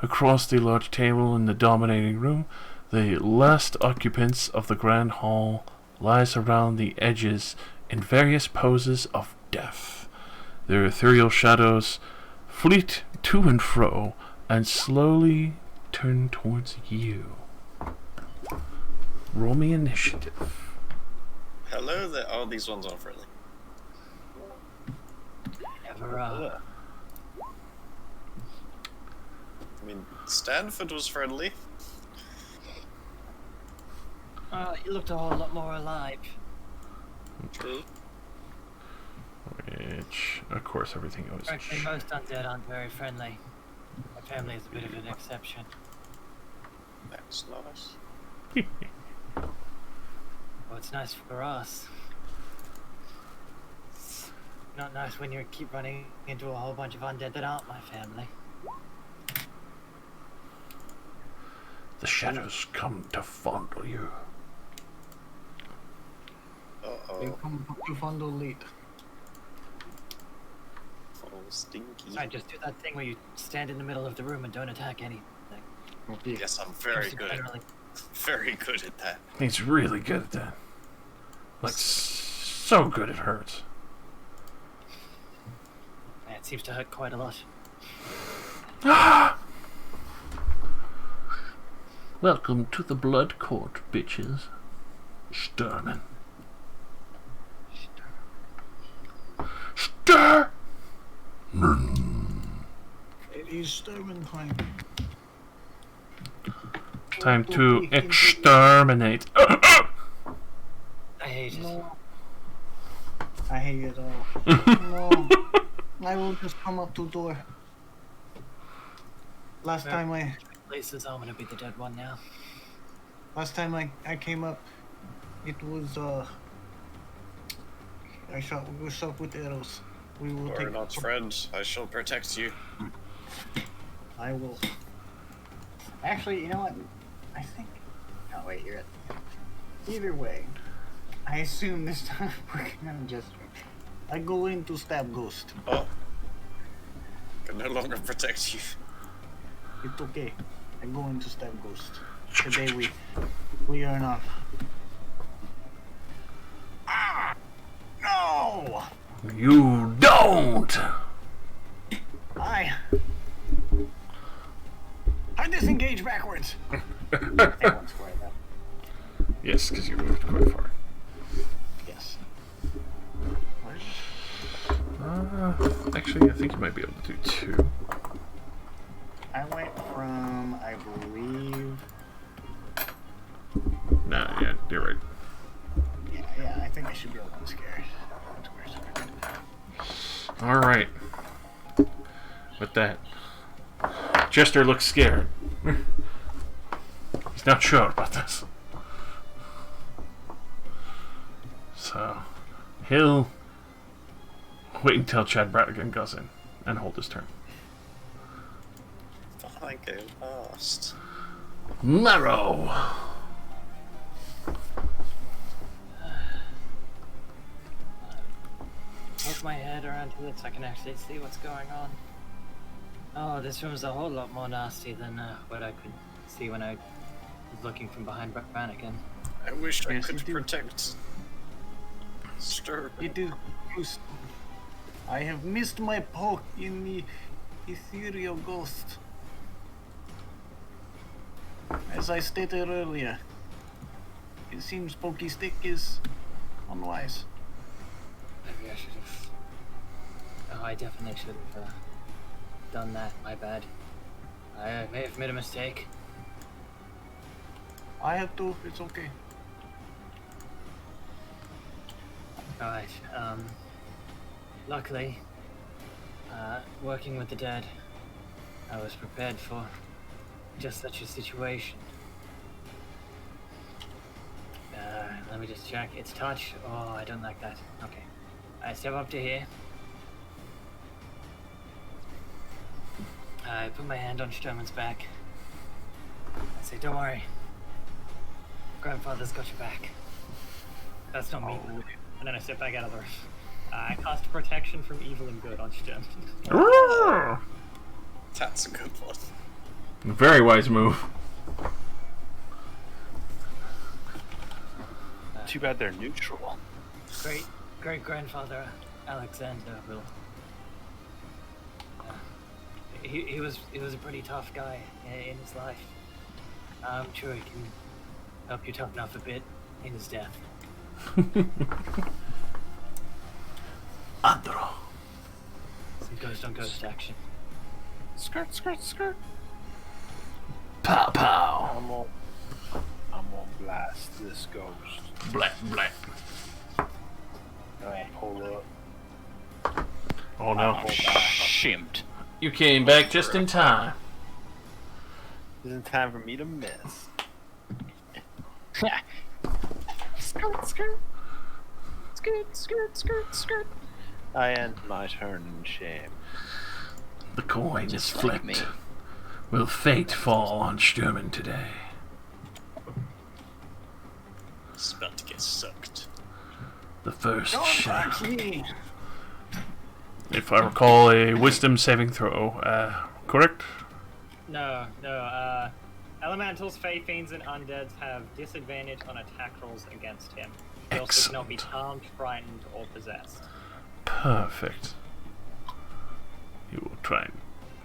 Across the large table in the dominating room, the last occupants of the grand hall lies around the edges in various poses of death. Their ethereal shadows fleet to and fro and slowly turn towards you. Roll me initiative. Hello there. Oh, these ones aren't friendly. Never, Ugh. I mean, Stanford was friendly. he looked a whole lot more alive. True. Which, of course, everything goes. Frankly, most undead aren't very friendly. My family is a bit of an exception. That's nice. Well, it's nice for us. Not nice when you keep running into a whole bunch of undead that aren't my family. The shadows come to fondle you. They Uh-oh. come to fondle late. Oh, stinky. I just do that thing where you stand in the middle of the room and don't attack anything. Yes, I'm very Seems to good. generally- Very good at that. He's really good at that. Like, so good it hurts. Yeah, it seems to hurt quite a lot. Welcome to the Blood Court, bitches. Sturman. Stur! It is Sturman time. Time to exterminate. I hate it. No. I hate it all. No. I will just come up to door. Last time I I'm gonna be the dead one now. I came up, it was we were shot with arrows. We will We're take not friends. I shall protect you. I will. Actually, you know what? I think. Oh wait, you're at. Either way, I assume this time we're gonna just. I go in to stab Ghost. Oh. Can no longer protect you. It's okay. I go in to stab Ghost. Today we are not. Ah! No! You don't! I disengage backwards. That one's square though. Yes, because you moved quite far. Yes. Actually, I think you might be able to do two. I went from, I believe. Nah, yeah, you're right. Yeah, I think I should be able to scare. Alright. With that, Jester looks scared. He's not sure about this. So, he'll wait until Chad Bradigan goes in and hold his turn. I go last. Marrow! Poke my head around here so I can actually see what's going on. Oh, this room's a whole lot more nasty than what I could see when I was looking from behind Brannigan. I wish I Yes, could you do. protect Sturban. It is just. I have missed my poke in the ethereal ghost. As I stated earlier, it seems pokey stick is unwise. Maybe I should have. Oh, I definitely should have done that. My bad. I may have made a mistake. I have to, it's okay. Alright, luckily, working with the dead, I was prepared for just such a situation. Let me just check. It's touch. Oh, I don't like that. Okay. I step up to here. I put my hand on Sturman's back. I say, don't worry. Grandfather's got your back. That's not me. And then I step back out of the room. I cast protection from evil and good on Sturman. That's a good one. Very wise move. Too bad they're neutral. Great grandfather Alexander will. He was a pretty tough guy in his life. I'm sure he can help you toughen up a bit in his death. Andro. Some ghost on ghost action. Skirt, skirt, skirt. Pow pow. I'm gonna blast this ghost. Black, black. I'll pull up. Oh no. Shimped. You came back just in time. Isn't time for me to miss. Skirt, skirt. Skirt, skirt, skirt, skirt. I end my turn in shame. The coin is Just flipped. like me. Will fate fall on Sturman today? It's about to get sucked. The first Don't shot. touch me! If I recall, a wisdom saving throw. Correct? No. Elementals, Fey Fiends, and Undeads have disadvantage on attack rolls against him. He also cannot be Excellent. charmed, frightened, or possessed. Perfect. You will try and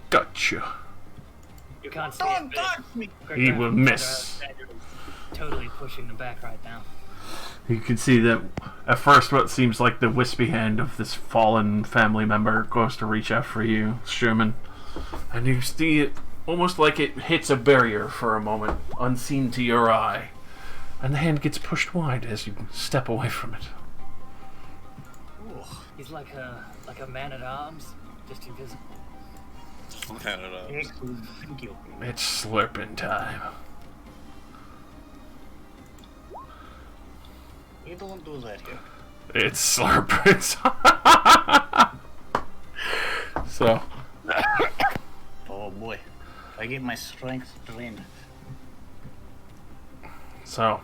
gotcha. You can't see Don't it, but touch me! He will miss. Totally pushing them back right now. You can see that at first what seems like the wispy hand of this fallen family member goes to reach out for you, Sherman. And you see it almost like it hits a barrier for a moment, unseen to your eye. And the hand gets pushed wide as you step away from it. Ooh, he's like a man at arms, just invisible. Man at arms. Excellent, thank you. It's slurping time. You don't do that here. It's slurping time. So, Oh boy. I get my strength drained. so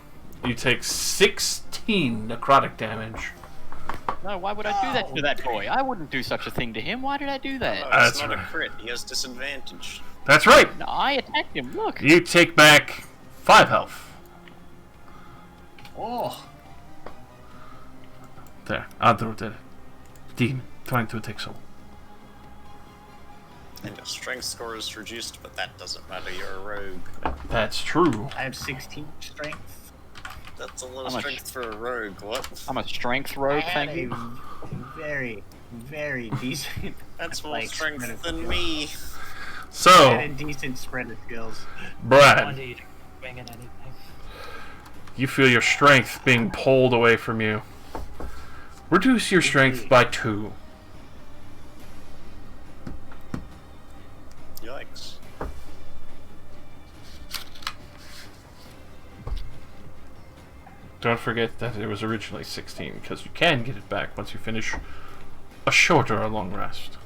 you take 16 necrotic damage. No, why would I do that to that boy? I wouldn't do such a thing to him. Why did I do No, that? it's That's not right. a crit. He has disadvantage. That's right. No, I attacked him. Look. You take back 5 health. Oh! There, Andrew did it. Demon, trying to take soul. And your strength score is reduced, but that doesn't matter. You're a rogue. That's true. I have 16 strength. That's a lot How of much? strength for a rogue. What? I'm a strength I rogue, had thank you. a very, very decent. That's more like, spread strength of than skills. me. I had So, a decent spread of skills. Brad, Wonder you bring at anything. you feel your strength being pulled away from you. Reduce your strength by 2. Yikes. Don't forget that it was originally 16, because you can get it back once you finish a short or a long rest.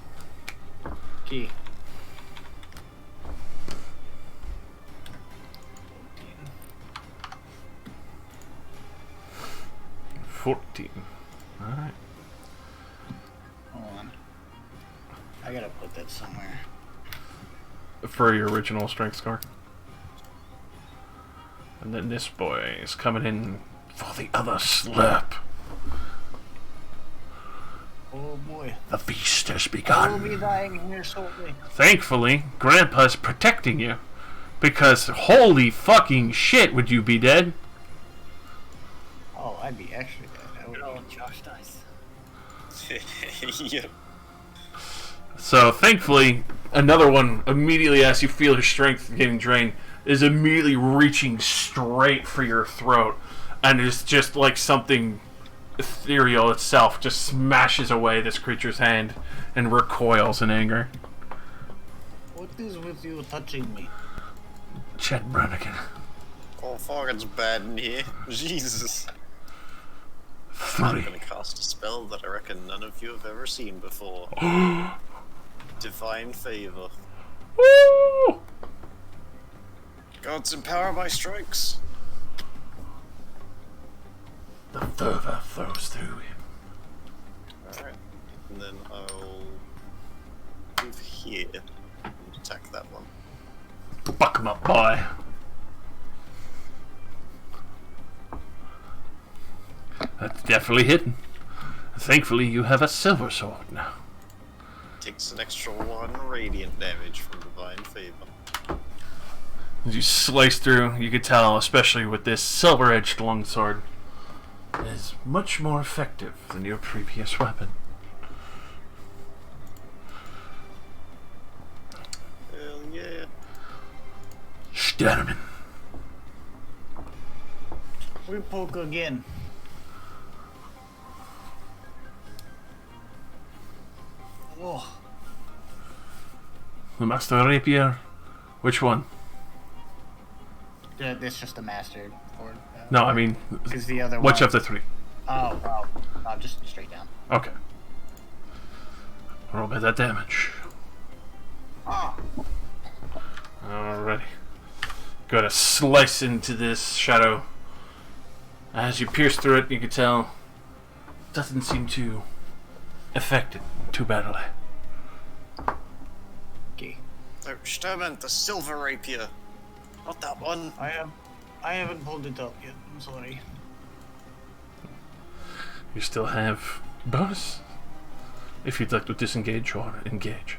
Key. 14. Alright. Hold on. I gotta put that somewhere. For your original strength score. And then this boy is coming in for the other slurp. Oh boy. The feast has I will begun. be dying here shortly. Thankfully, Grandpa's protecting you. Because holy fucking shit would you be dead? Oh, I'd be actually dead. I would Good old be. Josh Dice. Yep. So thankfully, another one immediately as you feel your strength getting drained is immediately reaching straight for your throat, and it's just like something ethereal itself just smashes away this creature's hand and recoils in anger. What is with you touching me? Chet Brannigan. Oh, fuck, it's bad in here. Jesus. I'm 3. gonna cast a spell that I reckon none of you have ever seen before. Divine Favor. Woo! Gods empower my strikes. The fervor flows through him. Alright. And then I'll move here and attack that one. Fuck him up, boy. That's definitely hidden. Thankfully, you have a silver sword now. Takes an extra 1 radiant damage from Divine Favor. As you slice through, you could tell, especially with this silver-edged longsword, it is much more effective than your previous weapon. Hell yeah. Sterman. We poke again. Oh, The Master Rapier. Which one? that's just a master. Or, No, I mean, Because the other which one. of the 3? Oh, just straight down. Okay. Roll me that damage. Alrighty. Gotta slice into this shadow. As you pierce through it, you can tell it doesn't seem to affect it too badly. Okay. Oh, Sturman, the silver rapier. Not that one. I haven't pulled it up yet. I'm sorry. You still have bonus if you'd like to disengage or engage.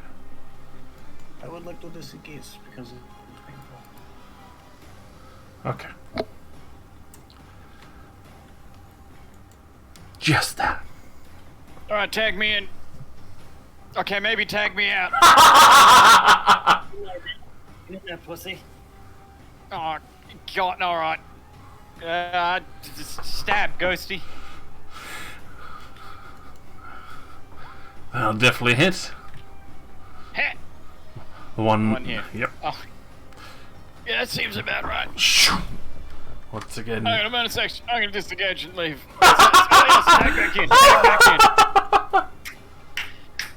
I would like to disengage because it's painful. Okay. Just that. Alright, tag me in. Okay, maybe tag me out. You that pussy. Oh, God, alright. Stab, Ghosty. That'll definitely hit. Hit! One here. Yep. Oh. Yeah, that seems about right. Once again. I'm gonna disengage and leave. Tag back in. Tag back in.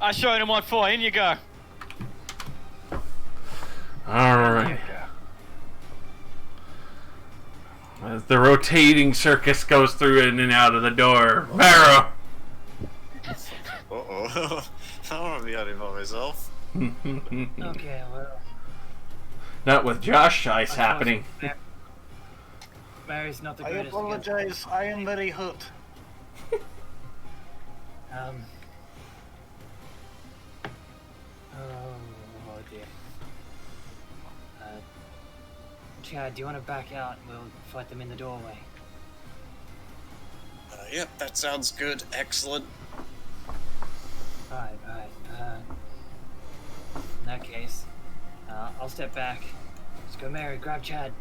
I showed him what for. In you go. Alright. As the rotating circus goes through in and out of the door. Marrow! Uh-oh. I don't want to be out here by myself. Okay, well. Not with Josh Ice happening. Mary's not the I greatest. apologize. I am very hurt. Oh dear. Chad, do you want to back out? We'll fight them in the doorway. Yep, that sounds good. Excellent. Right. In that case, I'll step back. Let's go, Mary. Grab Chad.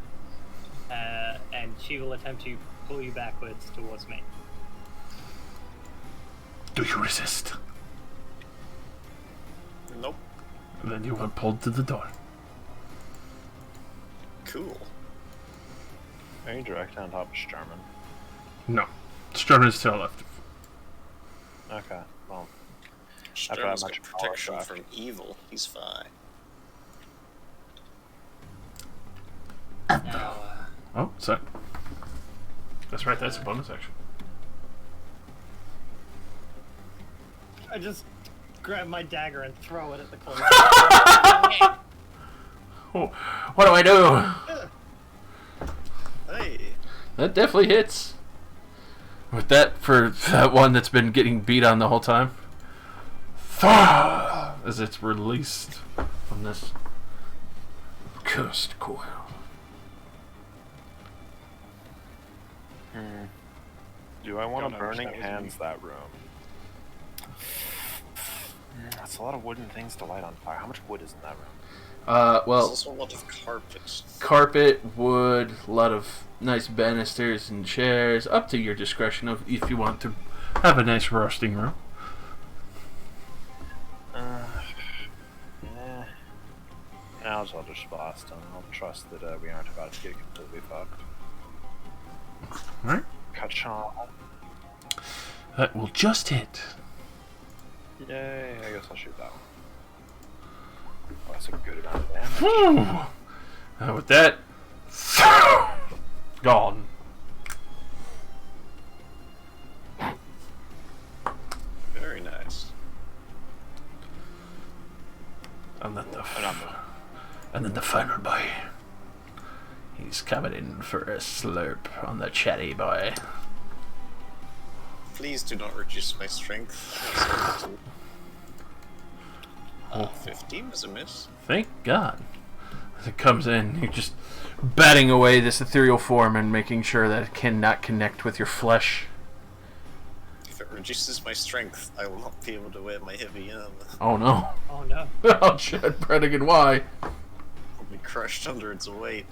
And she will attempt to pull you backwards towards me. Do you resist? Nope. And then you are pulled to the door. Cool. Are you directly on top of Sturman? No. Strummer is still left. Okay, well, Sturman's much got protection power from evil. He's fine. Now, Oh, sorry. That's right, that's a bonus action. I just grab my dagger and throw it at the close. Oh, what do I do? Hey. That definitely hits. With that, for that one that's been getting beat on the whole time. As it's released from this cursed coil. Do I want Don't to know, burning that was hands that room? That's a lot of wooden things to light on fire. How much wood is in that room? There's Well, also a lot of carpet. carpet, wood, a lot of nice banisters and chairs. Up to your discretion of if you want to have a nice roasting room. Now I'll just blast and I'll trust that we aren't about to get completely fucked. Alright. Cut shot. That will just hit. Yay, I guess I'll shoot that one. Oh, that's a good amount of damage. Whew. With that, gone. Very nice. And then the final boy. He's coming in for a slurp on the chatty boy. Please do not reduce my strength. 15 was a miss. Thank God. As it comes in, you're just batting away this ethereal form and making sure that it cannot connect with your flesh. If it reduces my strength, I will not be able to wear my heavy armor. Oh no. Oh no. Oh shit, Predigan, why? I'll be crushed under its weight.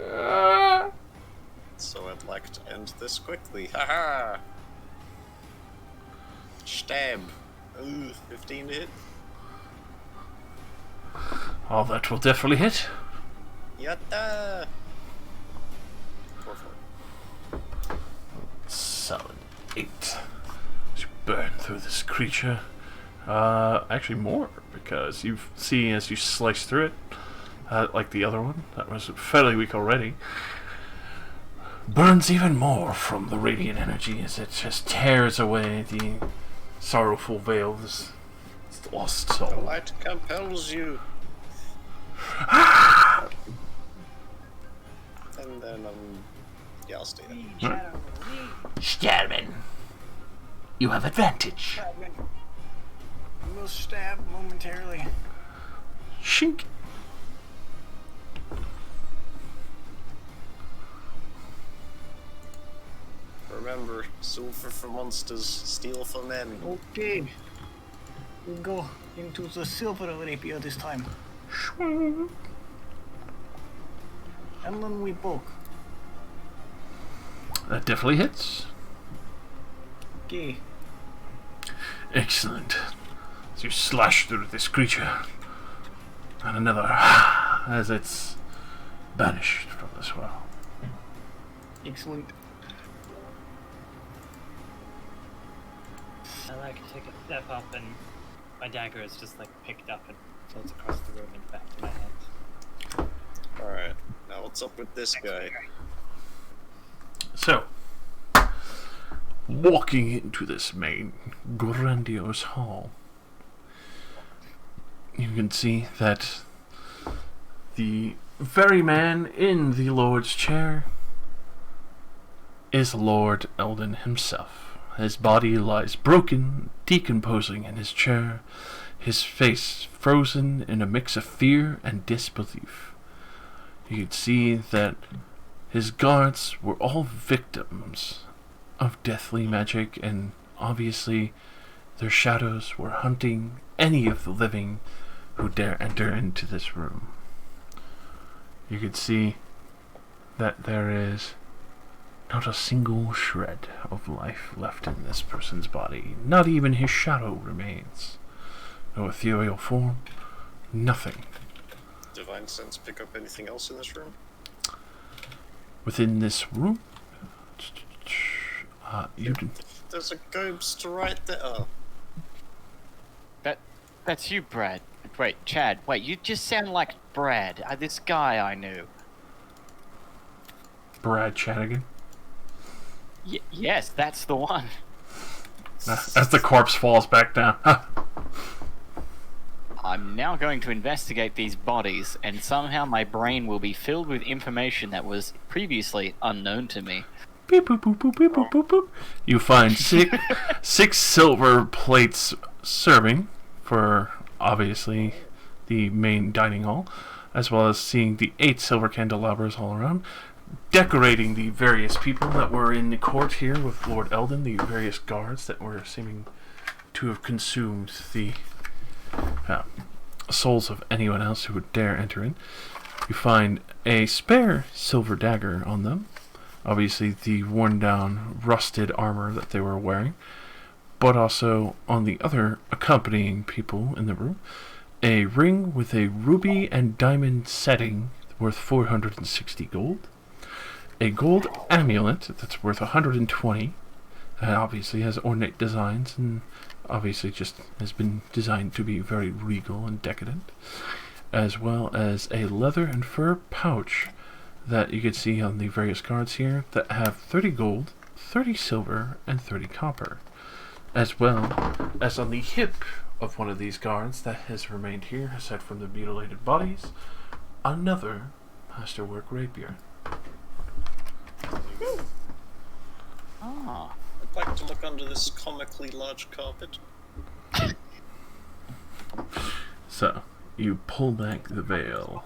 Ah. So I'd like to end this quickly. Haha! Stab. Ooh, 15 to hit. Oh, that will definitely hit. Yatta! 4-4. Solid 8. As you burn through this creature Actually more, because you see as you slice through it, like the other one, that was fairly weak already, burns even more from the radiant energy as it just tears away the sorrowful veil of this lost The soul. light compels you. And then, yeah, I'll stay there. Stallman, you have advantage. We'll stab momentarily. Shink. Remember, silver for monsters, steel for men. Okay. We'll go into the silver rapier this time. Swing. And then we poke. That definitely hits. Okay. Excellent. As you slash through this creature. And another as it's banished from this world. Excellent. I like to take a step up, and my dagger is just like picked up and floats across the room and back to my hand. Alright, now what's up with this guy? So, walking into this main grandiose hall, you can see that the very man in the Lord's chair is Lord Eldon himself. His body lies broken, decomposing in his chair, his face frozen in a mix of fear and disbelief. You can see that his guards were all victims of deathly magic, and obviously their shadows were hunting any of the living who dare enter into this room. You can see that there is not a single shred of life left in this person's body. Not even his shadow remains. No ethereal form, nothing. Divine sense pick up anything else in this room? Within this room, you can... There's a ghost right there. Oh. That's you, Brad. Wait, Chad. Wait, you just sound like Brad. This guy I knew. Brad Chadigan. Yes, that's the one. As the corpse falls back down. I'm now going to investigate these bodies, and somehow my brain will be filled with information that was previously unknown to me. Beep, boop, boop, boop, beep, boop, boop, boop. You find six silver plates serving for, obviously, the main dining hall, as well as seeing the 8 silver candelabras all around, decorating the various people that were in the court here with Lord Eldon, the various guards that were seeming to have consumed the souls of anyone else who would dare enter in. You find a spare silver dagger on them, obviously the worn down, rusted armor that they were wearing, but also on the other accompanying people in the room, a ring with a ruby and diamond setting worth 460 gold, a gold amulet that's worth 120, that obviously has ornate designs and obviously just has been designed to be very regal and decadent, as well as a leather and fur pouch that you can see on the various cards here that have 30 gold, 30 silver, and 30 copper, as well as on the hip of one of these guards that has remained here, aside from the mutilated bodies, another masterwork rapier. Ah. I'd like to look under this comically large carpet. So, you pull back the veil,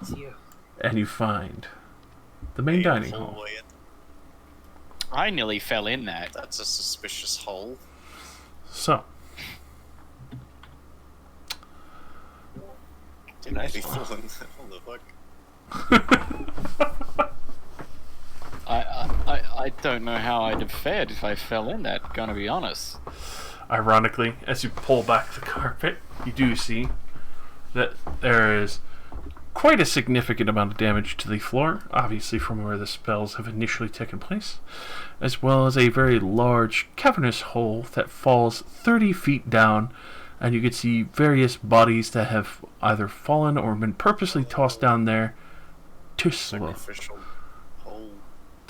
It's you. and you find the main dining hall. Hallway. I nearly fell in that. That's a suspicious hole. So, Didn't Nice really one. fall in there. What the fuck? I don't know how I'd have fared if I fell in that, gonna be honest. ironically, as you pull back the carpet, you do see that there is quite a significant amount of damage to the floor, obviously from where the spells have initially taken place, as well as a very large cavernous hole that falls 30 feet down and you can see various bodies that have either fallen or been purposely tossed down there to Sacrificial hole.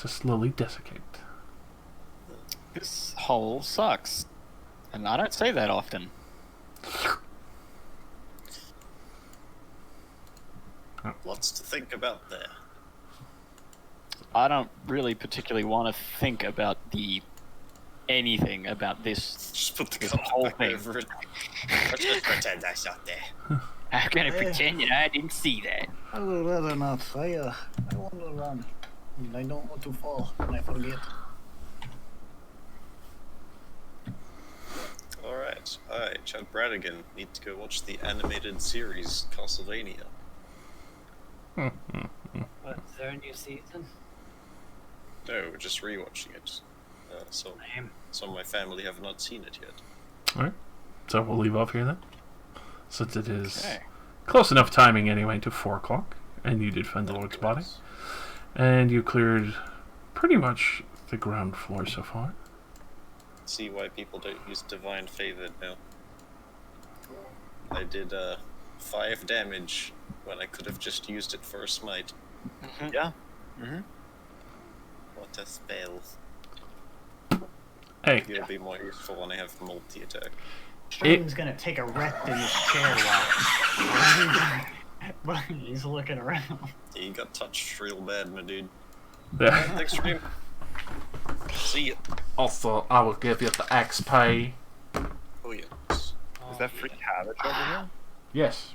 slowly desiccate. This hole sucks. And I don't say that often. Lots to think about there. I don't really particularly want to think about anything about this Just put the This cup whole back thing. over it. Let's just pretend I shot there. I'm gonna pretend that I didn't see that. I would rather not. I want to run. And I don't want to fall, and I forget. Alright, I, Chad Bradigan, need to go watch the animated series Castlevania. What, is there a new season? No, we're just rewatching it. So Lame. some of my family have not seen it yet. Alright, so we'll leave off here then. Since it is Okay. close enough timing anyway to 4 o'clock, and you did find the Lord's body. And you cleared pretty much the ground floor so far. See why people don't use Divine Favor now. I did 5 damage when I could have just used it for a smite. Yeah. Mm-hmm. What a spell. Hey, It'll be more useful when I have multi-attack. Strain's gonna take a rest in his chair while he's looking around. Yeah, you got touched real bad, my dude. yeah. Thanks for being. See ya. Also, I will give you the XP. Oh yeah. Is that free cabbage over here? Yes,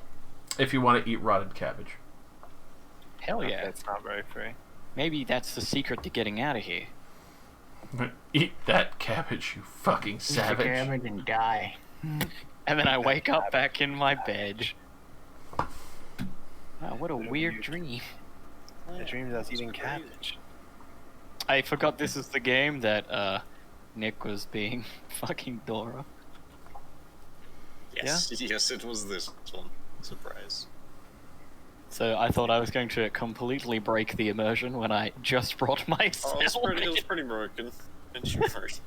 if you want to eat rotted cabbage. Hell Okay, yeah. it's not very free. Maybe that's the secret to getting out of here. Eat that cabbage, you fucking Eat the savage. cabbage and die. And then I wake up back in my bed. Wow, what a weird dream. I dreamed I was eating cabbage. I forgot this is the game that Nick was being fucking Dora. Yes, yes, it was this one. Surprise. So I thought I was going to completely break the immersion when I just brought myself. Oh, it was pretty broken. And you first.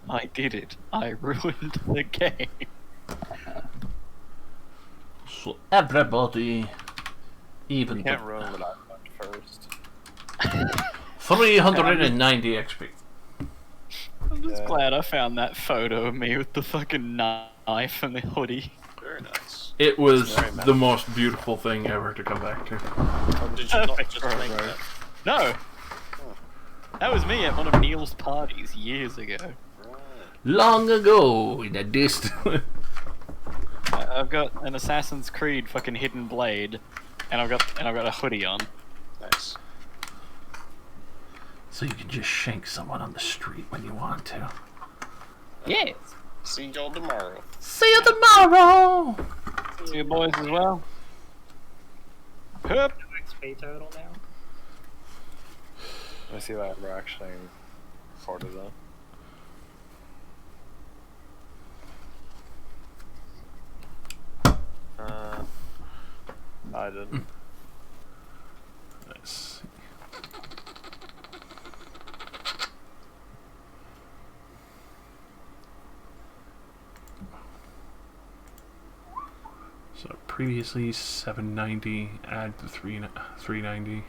I did it. I ruined the game. So everybody, even You can't ruin what I learned first. 390 XP. I'm just Yeah. glad I found that photo of me with the fucking knife and the hoodie. Very nice. It was Very the most beautiful thing ever to come back to. Oh, did you not Perfect just make photo. that? No! That was me at one of Neil's parties years ago. Right. Long ago in a distant. I've got an Assassin's Creed fucking hidden blade, and I've got a hoodie on. Nice. So you can just shank someone on the street when you want to. Yes. See y'all tomorrow. See you tomorrow! See you boys as well. Hup. XP total now? Let me see if I ever actually recorded that. I didn't. Nice. So previously 790, add the 390.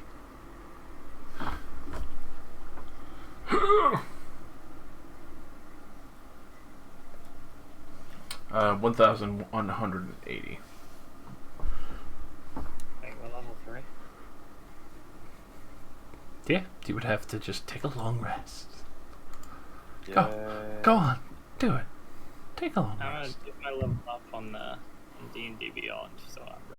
1,180. Wait, we're level 3? Yeah, you would have to just take a long rest. Yeah. Go on, do it. Take a long I'm gonna rest. get my level up on D&D Beyond, so I'm